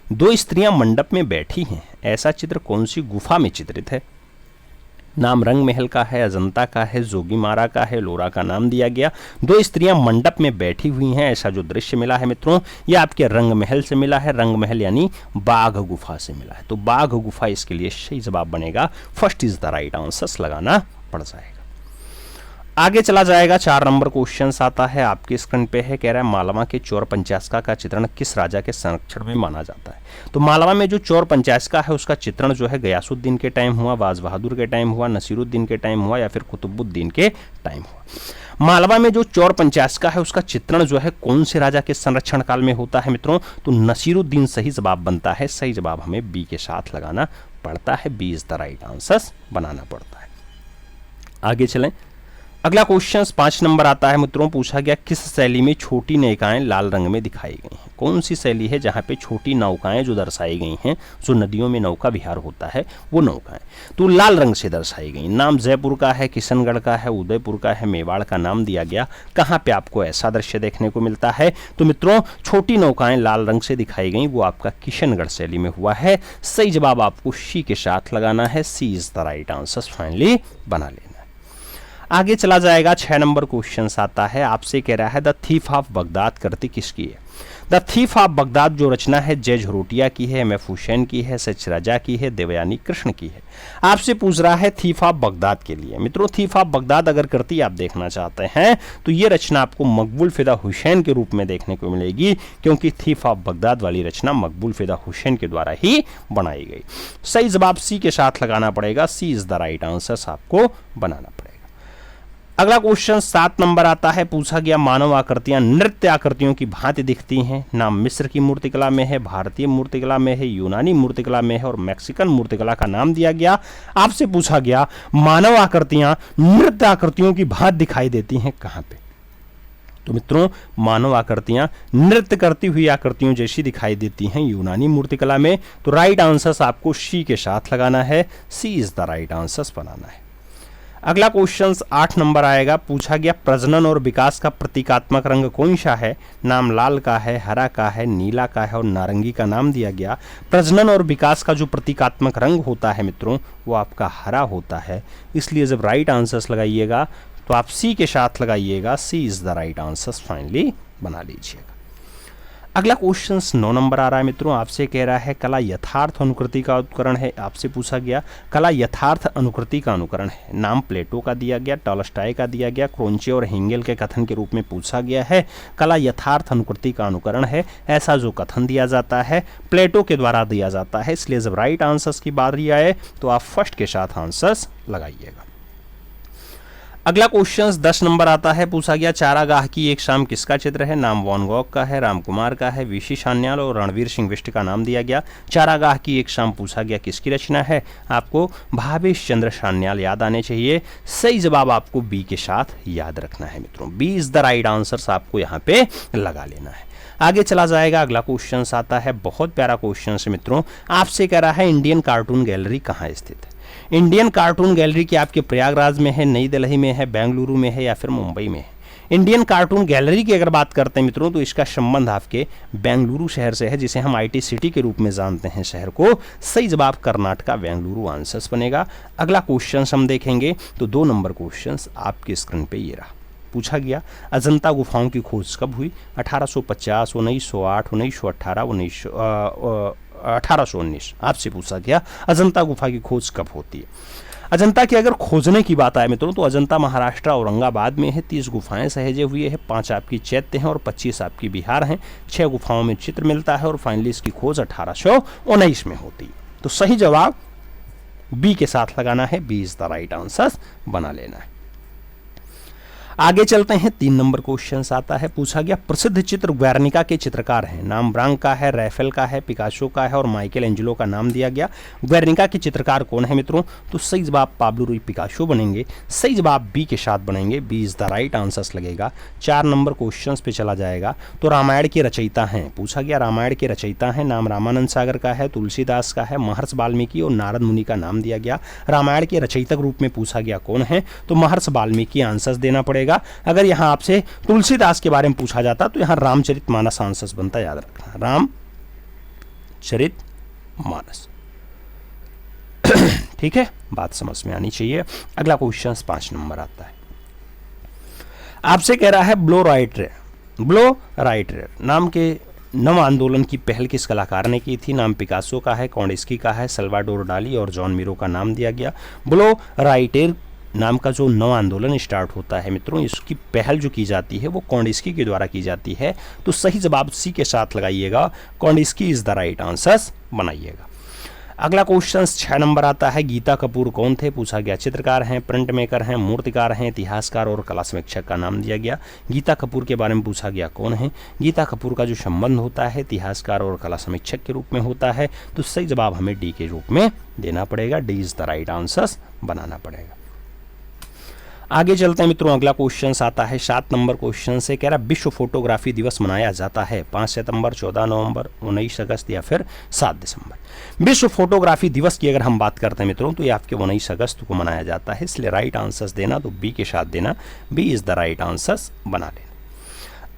दो स्त्रियां मंडप में बैठी हैं, ऐसा चित्र कौन सी गुफा में चित्रित है? नाम रंग महल का है, अजंता का है, जोगीमारा का है, लोरा का नाम दिया गया। दो स्त्रियां मंडप में बैठी हुई हैं, ऐसा जो दृश्य मिला है मित्रों, यह आपके रंग महल से मिला है। रंग महल यानी बाघ गुफा से मिला है। तो बाघ गुफा इसके लिए सही जवाब बनेगा, first is the right answer लगाना पड़ जाएगा। आगे चला जाएगा। 4 नंबर क्वेश्चन आता है आपके स्क्रीन पे है। कह रहा है मालवा के चोर पंचायत का चित्रण किस राजा के संरक्षण में माना जाता है? तो मालवा में जो चोर पंचायत है उसका चित्रण जो है गयासुद्दीन के टाइम हुआ, बाज बहादुर के टाइम हुआ, नसीरुद्दीन के टाइम हुआ या फिर कुतुबुद्दीन के टाइम हुआ। मालवा में जो चोर पंचायत का है उसका चित्रण जो है कौन से राजा के संरक्षण काल में होता है मित्रों? तो नसीरुद्दीन सही जवाब बनता है। सही जवाब हमें बी के साथ लगाना पड़ता है, B is the right answer बनाना पड़ता है। आगे चलें। अगला क्वेश्चन 5 नंबर आता है मित्रों। पूछा गया किस शैली में छोटी नौकाएं लाल रंग में दिखाई गई हैं? कौन सी शैली है जहां पे छोटी नौकाएं जो दर्शाई गई हैं, जो नदियों में नौका विहार होता है वो नौकाएं तो लाल रंग से दर्शाई गई। नाम जयपुर का है, किशनगढ़ का है, उदयपुर का है, मेवाड़ का नाम दिया गया। कहाँ पे आपको ऐसा दृश्य देखने को मिलता है? तो मित्रों छोटी नौकाएं लाल रंग से दिखाई गई, वो आपका किशनगढ़ शैली में हुआ है। सही जवाब आपको सी के साथ लगाना है, C is the right answer finally बना लेना। आगे चला जाएगा। 6 नंबर क्वेश्चन आता है। आपसे कह रहा है द थीफ ऑफ बगदाद कृति किसकी है? द थीफ ऑफ बगदाद जो रचना है जय झरोटिया की है, एम एफ हुसैन की है, सच राजा की है, देवयानी कृष्ण की है। आपसे पूछ रहा है थीफ ऑफ बगदाद के लिए। मित्रों थीफ ऑफ बगदाद अगर कृति आप देखना चाहते हैं तो ये रचना आपको मकबूल फिदा हुसैन के रूप में देखने को मिलेगी, क्योंकि थीफ ऑफ बगदाद वाली रचना मकबूल फिदा हुसैन के द्वारा ही बनाई गई। सही जवाब सी के साथ लगाना पड़ेगा, सी इज द राइट आंसर आपको बनाना पड़ेगा। अगला क्वेश्चन 7 नंबर आता है। पूछा गया मानव आकृतियां नृत्य आकृतियों की भांति दिखती हैं। नाम मिस्र की मूर्तिकला में है, भारतीय मूर्तिकला में है, यूनानी मूर्तिकला में है और मैक्सिकन मूर्तिकला का नाम दिया गया। आपसे पूछा गया मानव आकृतियां नृत्य आकृतियों की भांति दिखाई देती हैं कहां पे? तो मित्रों मानव आकृतियां नृत्य करती हुई आकृतियों जैसी दिखाई देती हैं यूनानी मूर्तिकला में। तो राइट आंसर आपको सी के साथ लगाना है, C is the right answer बनाना है। अगला क्वेश्चन 8 नंबर आएगा, पूछा गया प्रजनन और विकास का प्रतीकात्मक रंग कौन सा है। नाम लाल का है, हरा का है, नीला का है और नारंगी का नाम दिया गया। प्रजनन और विकास का जो प्रतीकात्मक रंग होता है मित्रों वो आपका हरा होता है, इसलिए जब राइट आंसर्स लगाइएगा तो आप सी के साथ लगाइएगा, C is the right answer finally बना लीजिएगा। अगला क्वेश्चन 9 नंबर आ रहा है मित्रों, आपसे कह रहा है कला यथार्थ अनुकृति का अनुकरण है। आपसे पूछा गया कला यथार्थ अनुकृति का अनुकरण है। नाम प्लेटो का दिया गया, टॉलस्टॉय का दिया गया, क्रोंचे और हेंगेल के कथन के रूप में पूछा गया है। कला यथार्थ अनुकृति का अनुकरण है, ऐसा जो कथन दिया जाता है प्लेटो के द्वारा दिया जाता है, इसलिए जब राइट आंसर्स की बारी आए तो आप फर्स्ट के साथ आंसर्स लगाइएगा। अगला क्वेश्चन 10 नंबर आता है, पूछा गया चारागाह की एक शाम किसका चित्र है। नाम वॉन गॉग का है, राम कुमार का है, वीसी सान्याल और रणवीर सिंह बिष्ट का नाम दिया गया। चारागाह की एक शाम पूछा गया किसकी रचना है, आपको भावेश चंद्र सान्याल याद आने चाहिए। सही जवाब आपको बी के साथ याद रखना है मित्रों, B is the right answer आपको यहाँ पे लगा लेना है। आगे चला जाएगा, अगला क्वेश्चन आता है, बहुत प्यारा क्वेश्चन है मित्रों, आपसे कह रहा है इंडियन कार्टून गैलरी कहाँ स्थित है। इंडियन कार्टून गैलरी की आपके प्रयागराज में है, नई दिल्ली में है, बेंगलुरु में है या फिर मुंबई में है। इंडियन कार्टून गैलरी की अगर बात करते हैं मित्रों तो इसका संबंध आपके बेंगलुरु शहर से है, जिसे हम आईटी सिटी के रूप में जानते हैं शहर को। सही जवाब कर्नाटका बेंगलुरु आंसर्स बनेगा। अगला क्वेश्चन हम देखेंगे तो 2 नंबर क्वेश्चन आपकी स्क्रीन पे ये रहा, पूछा गया अजंता गुफाओं की खोज कब हुई। 1850, 1908, 1918, 1819 आपसे पूछा गया अजंता गुफा की खोज कब होती है। अजंता की अगर खोजने की बात आए मित्रों तो अजंता महाराष्ट्र औरंगाबाद में है। 30 गुफाएं सहेजे हुए हैं, 5 आपकी चैत्य हैं और 25 आपकी बिहार हैं। 6 गुफाओं में चित्र मिलता है और फाइनली इसकी खोज 1819 में होती है। तो सही जवाब बी के साथ लगाना है, B is the right answer बना लेना है। आगे चलते हैं, 3 नंबर क्वेश्चन आता है, पूछा गया प्रसिद्ध चित्र ग्वेर्निका के चित्रकार हैं। नाम ब्रांक का है, रैफेल का है, पिकासो का है और माइकल एंजेलो का नाम दिया गया। ग्वेर्निका के चित्रकार कौन है मित्रों, तो सही जवाब पाब्लो रुई पिकासो बनेंगे। सही जवाब बी के साथ बनेंगे, B is the right answer लगेगा। 4 नंबर क्वेश्चन पे चला जाएगा, तो रामायण के रचयिता हैं। पूछा गया रामायण के रचयिता हैं। नाम रामानंद सागर का है, तुलसीदास का है, महर्षि वाल्मीकि और नारद मुनि का नाम दिया गया। रामायण के रचयिता रूप में पूछा गया कौन है, तो महर्षि वाल्मीकि आंसर देना पड़ेगा। अगर यहां आपसे तुलसीदास के बारे में पूछा जाता तो यहां रामचरितमानस आंसर बनता, याद रखना रामचरितमानस। ठीक है, बात समझ में आनी चाहिए। अगला क्वेश्चन 5 नंबर आता है, आपसे कह रहा है ब्लो राइटर नाम के नव आंदोलन की पहल किस कलाकार ने की थी। नाम पिकासो का है, कॉन्डिस्की का है, सल्वाडोर डाली और जॉन मिरो का नाम दिया गया। ब्लो राइटर नाम का जो नव आंदोलन स्टार्ट होता है मित्रों, इसकी पहल जो की जाती है वो कॉन्डिस्की के द्वारा की जाती है। तो सही जवाब सी के साथ लगाइएगा, कॉन्डिस्की इज द राइट आंसर बनाइएगा। अगला क्वेश्चन 6 नंबर आता है, गीता कपूर कौन थे। पूछा गया चित्रकार हैं, प्रिंट मेकर हैं, मूर्तिकार हैं, इतिहासकार और कला समीक्षक का नाम दिया गया। गीता कपूर के बारे में पूछा गया कौन है। गीता कपूर का जो संबंध होता है इतिहासकार और कला समीक्षक के रूप में होता है। तो सही जवाब हमें डी के रूप में देना पड़ेगा, D is the right answer बनाना पड़ेगा। आगे चलते हैं मित्रों, अगला क्वेश्चन आता है 7 नंबर क्वेश्चन से, कह रहा विश्व फोटोग्राफी दिवस मनाया जाता है 5 सितंबर, 14 नवंबर, 19 अगस्त या फिर 7 दिसंबर। विश्व फोटोग्राफी दिवस की अगर हम बात करते हैं मित्रों तो ये आपके 19 अगस्त को मनाया जाता है, इसलिए राइट आंसर देना तो बी के साथ देना, B is the right answer बना लेना।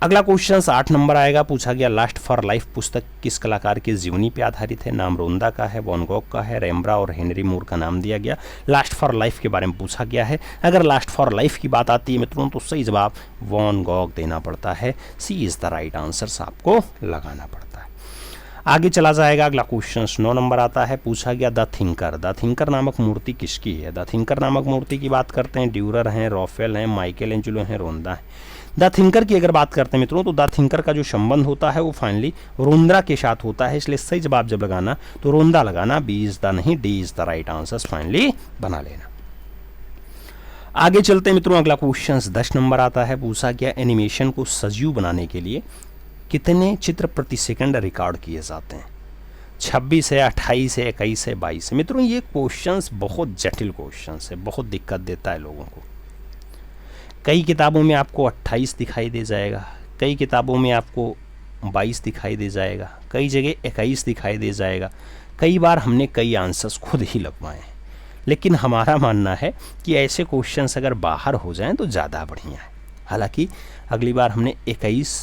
अगला क्वेश्चन 8 नंबर आएगा, पूछा गया लास्ट फॉर लाइफ पुस्तक किस कलाकार की जीवनी पे आधारित है। नाम रोंदा का है, वॉन गॉग का है, रेम्ब्रा और हेनरी मूर का नाम दिया गया। लास्ट फॉर लाइफ के बारे में पूछा गया है। अगर लास्ट फॉर लाइफ की बात आती है मित्रों तो सही जवाब वॉन गॉग देना पड़ता है, C is the right answer आपको लगाना पड़ता है। आगे चला जाएगा, अगला क्वेश्चन 9 नंबर आता है, पूछा गया द थिंकर नामक मूर्ति किसकी है। द थिंकर नामक मूर्ति की बात करते हैं, ड्यूरर हैं, रॉफेल हैं, माइकल एंजेलो हैं, रोंदा है। द थिंकर की अगर बात करते हैं मित्रों तो द थिंकर का जो संबंध होता है वो फाइनली रोंदा के साथ होता है, इसलिए सही जवाब जब लगाना तो रोंदा लगाना, बी इज द नहीं, D is the right answer finally बना लेना। आगे चलते हैं मित्रों, अगला क्वेश्चन 10 नंबर आता है, पूछा गया एनिमेशन को सजीव बनाने के लिए कितने चित्र प्रति सेकंड रिकॉर्ड किए जाते हैं। 26 है, 28 है, 21 है, 22 है। मित्रों ये क्वेश्चंस बहुत जटिल क्वेश्चंस है, बहुत दिक्कत देता है लोगों को। कई किताबों में आपको 28 दिखाई दे जाएगा, कई किताबों में आपको 22 दिखाई दे जाएगा, कई जगह 21 दिखाई दे जाएगा। कई बार हमने कई आंसर्स खुद ही लगवाए हैं, लेकिन हमारा मानना है कि ऐसे क्वेश्चंस अगर बाहर हो जाएं तो ज़्यादा बढ़िया है। हालांकि अगली बार हमने 21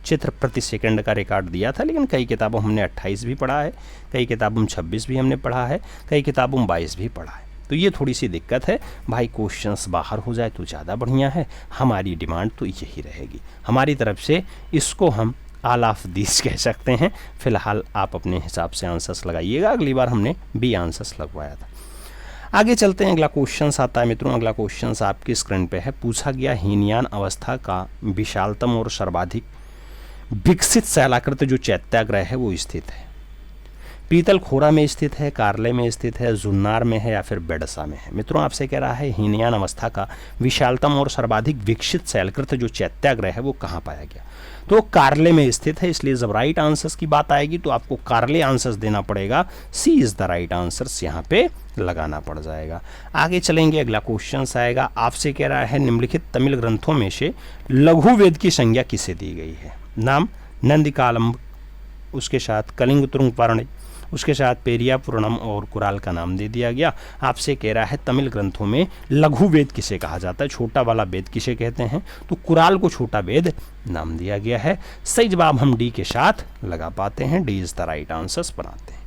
चित्र प्रति सेकंड का रिकॉर्ड दिया था, लेकिन कई किताबों हमने 28 भी पढ़ा है, कई किताबों में 26 भी हमने पढ़ा है, कई किताबों में 22 भी पढ़ा है। तो ये थोड़ी सी दिक्कत है भाई, क्वेश्चंस बाहर हो जाए तो ज़्यादा बढ़िया है। हमारी डिमांड तो यही रहेगी, हमारी तरफ से इसको हम ऑल ऑफ दिस कह सकते हैं। फिलहाल आप अपने हिसाब से आंसर्स लगाइएगा, अगली बार हमने बी आंसर्स लगवाया था। आगे चलते हैं, अगला क्वेश्चन आता है मित्रों। अगला क्वेश्चन आपकी स्क्रीन पे है। पूछा गया हीनयान अवस्था का विशालतम और सर्वाधिक विकसित शैलाकृत जो चैत्याग्रह है वो स्थित है। पीतलखोरा में स्थित है, कारले में स्थित है, जुन्नार में है या फिर बेडसा में है। मित्रों आपसे कह रहा है हीनयान अवस्था का विशालतम और सर्वाधिक विकसित शैलकृत जो चैत्याग्रह है वो कहाँ पाया गया। तो कारले में स्थित है, इसलिए जब राइट आंसर्स की बात आएगी तो आपको कारले आंसर्स देना पड़ेगा। सी इज द राइट आंसर्स यहाँ पे लगाना पड़ जाएगा। आगे चलेंगे, अगला क्वेश्चन आएगा। आपसे कह रहा है निम्नलिखित तमिल ग्रंथों में से लघु वेद की संज्ञा किसे दी गई है। नाम नंदिकालम, उसके साथ कलिंग तुरुंग पारणे, उसके साथ पेरिया पुराणम और कुराल का नाम दे दिया गया। आपसे कह रहा है तमिल ग्रंथों में लघु वेद किसे कहा जाता है, छोटा वाला वेद किसे कहते हैं। तो कुराल को छोटा वेद नाम दिया गया है। सही जवाब हम डी के साथ लगा पाते हैं, D is the right answers बनाते हैं।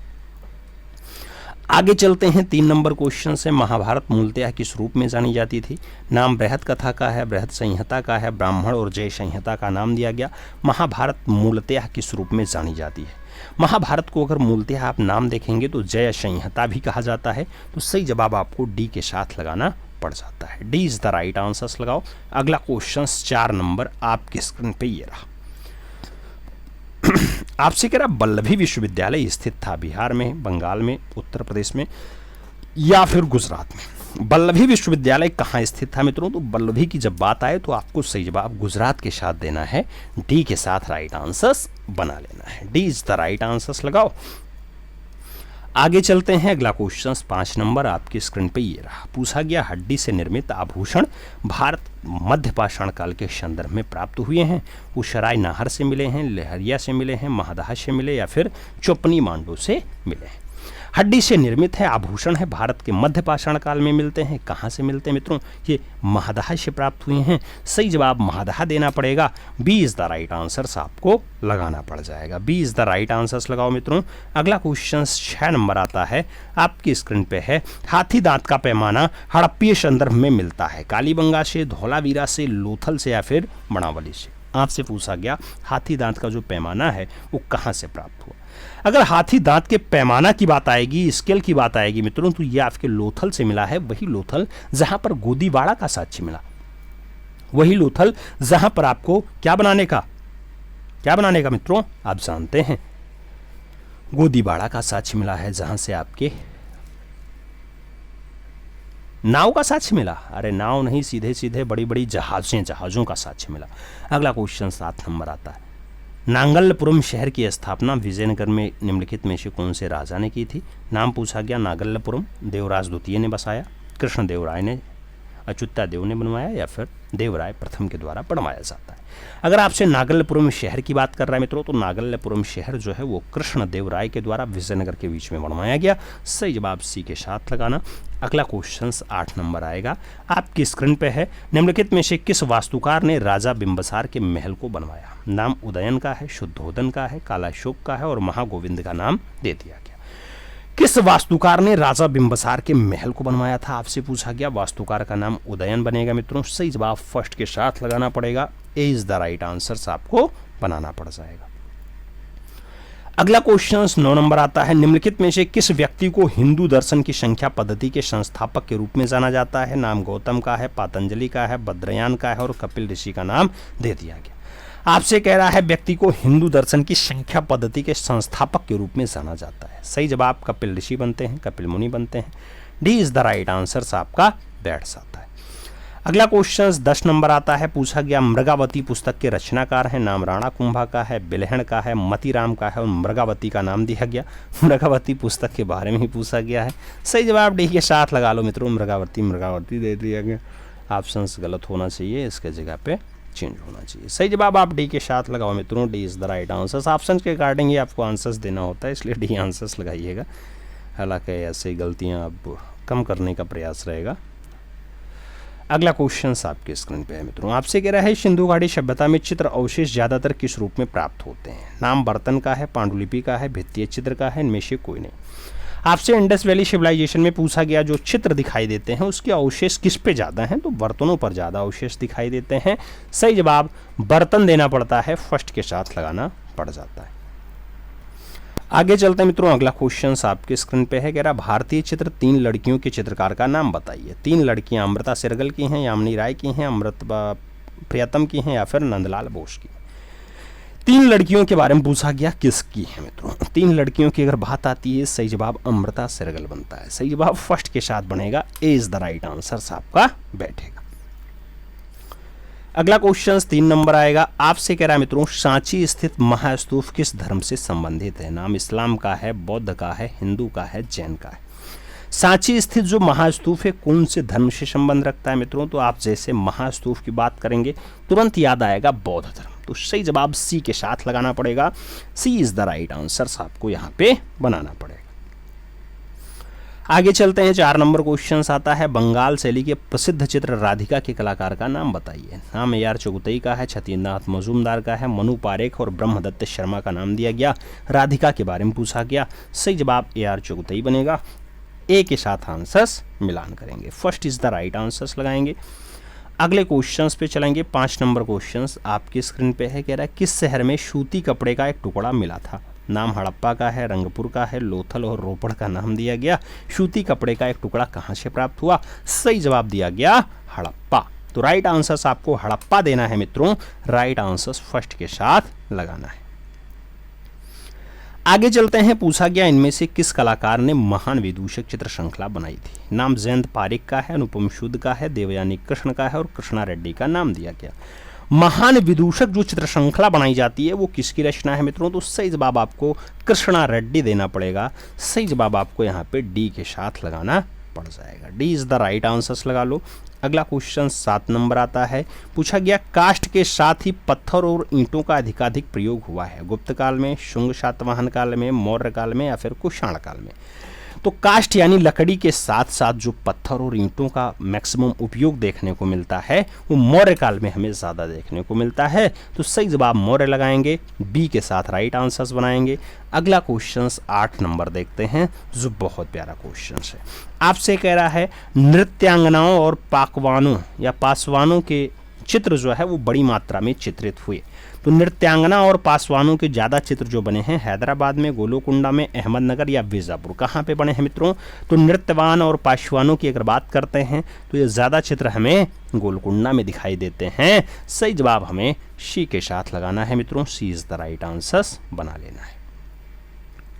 आगे चलते हैं, 3 नंबर क्वेश्चन से। महाभारत मूलतः किस रूप में जानी जाती थी। नाम बृहद कथा का है, बृहद संहिता का है, ब्राह्मण और जय संहिता का नाम दिया गया। महाभारत मूलतः किस रूप में जानी जाती है। महाभारत को अगर मूलतः आप नाम देखेंगे तो जय संहिता भी कहा जाता है। तो सही जवाब आपको डी के साथ लगाना पड़ जाता है, D is the right answers लगाओ। अगला क्वेश्चन 4 नंबर आपके स्क्रीन पे ये रहा। आपसे कह रहा वल्लभी विश्वविद्यालय स्थित था बिहार में, बंगाल में, उत्तर प्रदेश में या फिर गुजरात में। वल्लभी विश्वविद्यालय कहाँ स्थित था मित्रों। तो वल्लभी की जब बात आए तो आपको सही जवाब गुजरात के साथ देना है, डी के साथ राइट आंसर्स बना लेना है, D is the right answers लगाओ। आगे चलते हैं, अगला क्वेश्चन 5 नंबर आपकी स्क्रीन पे ये रहा। पूछा गया हड्डी से निर्मित आभूषण भारत मध्य पाषाण काल के संदर्भ में प्राप्त हुए हैं। वो शराय नाहर से मिले हैं, लहरिया से मिले हैं, महदाह से मिले या फिर चोपनी मांडू से मिले हैं। हड्डी से निर्मित है, आभूषण है, भारत के मध्य पाषाण काल में मिलते हैं। कहाँ से मिलते हैं मित्रों, ये महदाह से प्राप्त हुए हैं। सही जवाब महदाह देना पड़ेगा, B is the right answers आपको लगाना पड़ जाएगा, B is the right answers लगाओ मित्रों। अगला क्वेश्चन 6 नंबर आता है आपकी स्क्रीन पे है। हाथी दांत का पैमाना हड़प्पीय संदर्भ में मिलता है। कालीबंगा से, धौलावीरा से, लोथल से या फिर बनावली से। आपसे पूछा गया हाथी दांत का जो पैमाना है वो कहाँ से प्राप्त हुआ। अगर हाथी दांत के पैमाना की बात आएगी, स्केल की बात आएगी मित्रों, तो ये आपके लोथल से मिला है। वही लोथल जहां पर गोदीवाड़ा का साक्ष्य मिला, वही लोथल जहां पर आपको क्या बनाने का मित्रों आप जानते हैं, गोदीवाड़ा का साक्ष्य मिला है, जहां से आपके नाव का साक्ष्य मिला। अरे नाव नहीं, सीधे सीधे बड़ी बड़ी जहाजों का साक्ष्य मिला। अगला क्वेश्चन 7 नंबर आता है। नागल्लपुरम शहर की स्थापना विजयनगर में निम्नलिखित में से कौन से राजा ने की थी। नाम पूछा गया नागल्लपुरम देवराज द्वितीय ने बसाया, कृष्णदेवराय ने, अच्युतादेव ने बनवाया या फिर देवराय प्रथम के द्वारा बनवाया जाता है। अगर आपसे नागल्लपुरम शहर की बात कर रहा है मित्रों, तो नागल्लपुरम शहर जो है वो कृष्णदेवराय के द्वारा विजयनगर के बीच में बनवाया गया। सही जवाब सी के साथ लगाना। अगला क्वेश्चन 8 नंबर आएगा आपकी स्क्रीन पे है। निम्नलिखित में से किस वास्तुकार ने राजा बिंबसार के महल को बनवाया। नाम उदयन का है, शुद्धोदन का है, कालाशोक का है और महागोविंद का नाम दे दिया गया। किस वास्तुकार ने राजा बिंबसार के महल को बनवाया था। आपसे पूछा गया, वास्तुकार का नाम उदयन बनेगा मित्रों। सही जवाब फर्स्ट के साथ लगाना पड़ेगा, ए इज द राइट आंसर आपको बनाना पड़ जाएगा। अगला क्वेश्चन 9 नंबर आता है। निम्नलिखित में से किस व्यक्ति को हिंदू दर्शन की संख्या पद्धति के संस्थापक के रूप में जाना जाता है। नाम गौतम का है, पातंजलि का है, बद्रयान का है और कपिल ऋषि का नाम दे दिया गया। आपसे कह रहा है व्यक्ति को हिंदू दर्शन की संख्या पद्धति के संस्थापक के रूप में जाना जाता है। सही जवाब कपिल ऋषि बनते हैं, कपिल मुनि बनते हैं। D is the right answer आपका बैठ जाता है। अगला क्वेश्चन 10 नंबर आता है। पूछा गया मृगावती पुस्तक के रचनाकार हैं। नाम राणा कुंभा का है, बिलहण का है, मतीराम का है और मृगावती का नाम दिया गया। मृगावती पुस्तक के बारे में ही पूछा गया है। सही जवाब डी के साथ लगा लो मित्रों, मृगावती दे दिया गया। ऑप्शन गलत होना चाहिए, इसके जगह पे चेंज होना चाहिए। सही जवाब आप डी के साथ लगाओ मित्रों, D is the right answer. Option के अकॉर्डिंग ही आपको आंसर्स देना होता है, इसलिए डी आंसर्स लगाइएगा। हालांकि ऐसे गलतियां अब कम करने का प्रयास रहेगा। अगला क्वेश्चन आपके स्क्रीन पे है मित्रों, आपसे कह रहा है सिंधु घाटी सभ्यता में चित्र अवशेष ज़्यादातर किस रूप में प्राप्त होते हैं? नाम बर्तन का है, पांडुलिपि का है, भित्तीय चित्र का है, इनमें से कोई नहीं। आपसे इंडस वैली सिविलाइजेशन में पूछा गया जो चित्र दिखाई देते हैं उसके अवशेष किस पे ज़्यादा हैं? तो बर्तनों पर ज़्यादा अवशेष दिखाई देते हैं। सही जवाब बर्तन देना पड़ता है, फर्स्ट के साथ लगाना पड़ जाता है। आगे चलते हैं मित्रों, अगला क्वेश्चन आपके स्क्रीन पे है, कह रहा भारतीय चित्र 3 लड़कियों के चित्रकार का नाम बताइए। 3 लड़कियां अमृता शेरगिल की हैं, यामिनी राय की हैं, अमृत प्रियतम की हैं या फिर नंदलाल बोस की। 3 लड़कियों के बारे में पूछा गया, किसकी है मित्रों? 3 लड़कियों की अगर बात आती है, सही जवाब अमृता शेरगिल बनता है। सही जवाब फर्स्ट के साथ बनेगा, ए इज द राइट आंसर आपका बैठेगा। अगला क्वेश्चन 3 नंबर आएगा, आपसे कह रहा है मित्रों सांची स्थित महास्तूप किस धर्म से संबंधित है? नाम इस्लाम का है, बौद्ध का है, हिंदू का है, जैन का है। सांची स्थित जो महास्तूप है कौन से धर्म से संबंध रखता है मित्रों? तो आप जैसे महास्तूप की बात करेंगे तुरंत याद आएगा बौद्ध धर्म, तो सही जवाब सी के साथ लगाना पड़ेगा। सी इज द राइट आंसर आपको यहाँ पे बनाना पड़ेगा। आगे चलते हैं, 4 नंबर क्वेश्चन आता है, बंगाल शैली के प्रसिद्ध चित्र राधिका के कलाकार का नाम बताइए। नाम ए आर चुगतई का है, छतीन्द्रनाथ मजूमदार का है, मनु पारेख और ब्रह्मदत्त शर्मा का नाम दिया गया। राधिका के बारे में पूछा गया, सही जवाब ए आर चुगतई बनेगा। ए के साथ आंसर्स मिलान करेंगे, first is the right answers लगाएंगे। अगले क्वेश्चंस पे चलेंगे, 5 नंबर क्वेश्चंस आपकी स्क्रीन पे है, कह रहा है किस शहर में सूती कपड़े का एक टुकड़ा मिला था? नाम हड़प्पा का है, रंगपुर का है, लोथल और रोपड़ का नाम दिया गया। सूती कपड़े का एक टुकड़ा कहाँ से प्राप्त हुआ? सही जवाब दिया गया हड़प्पा। तो राइट आंसर्स आपको हड़प्पा देना है मित्रों, राइट आंसर्स फर्स्ट के साथ लगाना है। आगे चलते हैं, पूछा गया इनमें से किस कलाकार ने महान विदूषक चित्र श्रृंखला बनाई थी? नाम जयंत पारिक का है, अनुपम सूद का है, देवयानी कृष्ण का है और कृष्णा रेड्डी का नाम दिया गया। महान विदूषक जो चित्र श्रृंखला बनाई जाती है वो किसकी रचना है मित्रों? तो सही जवाब आपको कृष्णा रेड्डी देना पड़ेगा। सही जवाब आपको यहाँ पे डी के साथ लगाना पड़ जाएगा, D is the right answers लगा लो। अगला क्वेश्चन 7 नंबर आता है, पूछा गया काष्ठ के साथ ही पत्थर और ईंटों का अधिकाधिक प्रयोग हुआ है? गुप्त काल में, शुंग सातवाहन काल में, मौर्य काल में या फिर कुषाण काल में? तो काष्ठ यानी लकड़ी के साथ साथ जो पत्थर और ईंटों का मैक्सिमम उपयोग देखने को मिलता है वो मौर्य काल में हमें ज़्यादा देखने को मिलता है। तो सही जवाब मौर्य लगाएंगे, बी के साथ राइट आंसर्स बनाएंगे। अगला क्वेश्चन 8 नंबर देखते हैं, जो बहुत प्यारा क्वेश्चन है। आपसे कह रहा है नृत्यांगनाओं और पाकवानों या पासवानों के चित्र जो है वो बड़ी मात्रा में चित्रित हुए। तो नृत्यांगना और पासवानों के ज़्यादा चित्र जो बने हैं हैदराबाद में, गोलोकुंडा में, अहमदनगर या बीजापुर, कहाँ पे बने हैं मित्रों? तो नृत्यवान और पासवानों की अगर बात करते हैं तो ये ज़्यादा चित्र हमें गोलकुंडा में दिखाई देते हैं। सही जवाब हमें सी के साथ लगाना है मित्रों, C is the right answers बना लेना है।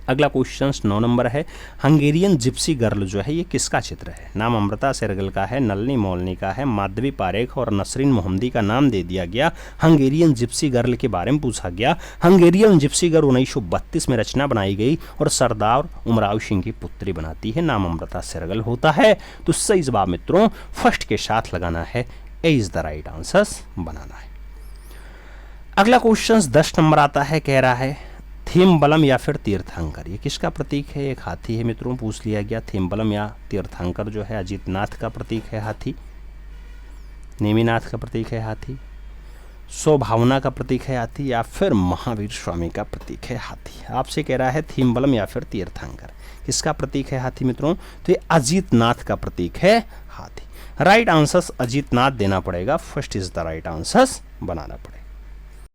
अगला क्वेश्चन 9 नंबर है, हंगेरियन जिप्सी गर्ल जो है ये किसका चित्र है? नाम अमृता शेरगिल का है, नलिनी मौलनी का है, माधवी पारेख और नसरीन मोहम्मदी का नाम दे दिया गया। हंगेरियन जिप्सी गर्ल के बारे में पूछा गया। हंगेरियन जिप्सी गर्ल 1932 में रचना बनाई गई और सरदार उमराव सिंह की पुत्री बनाती है। नाम अमृता शेरगिल होता है। तो सही जवाब मित्रों फर्स्ट के साथ लगाना है, A is the right answers बनाना है। अगला क्वेश्चन 10 नंबर आता है, कह रहा है थेम्बलम या फिर तीर्थंकर ये किसका प्रतीक है? एक हाथी है मित्रों, पूछ लिया गया। थेम्बलम या तीर्थंकर जो है अजीतनाथ का प्रतीक है हाथी, नेमिनाथ का प्रतीक है हाथी, स्वभावना का प्रतीक है हाथी या फिर महावीर स्वामी का प्रतीक है हाथी। आपसे कह रहा है थेम्बलम या फिर तीर्थंकर किसका प्रतीक है हाथी मित्रों? तो ये अजीतनाथ का प्रतीक है हाथी। राइट आंसर्स अजीतनाथ देना पड़ेगा, first is the right answers बनाना पड़ेगा।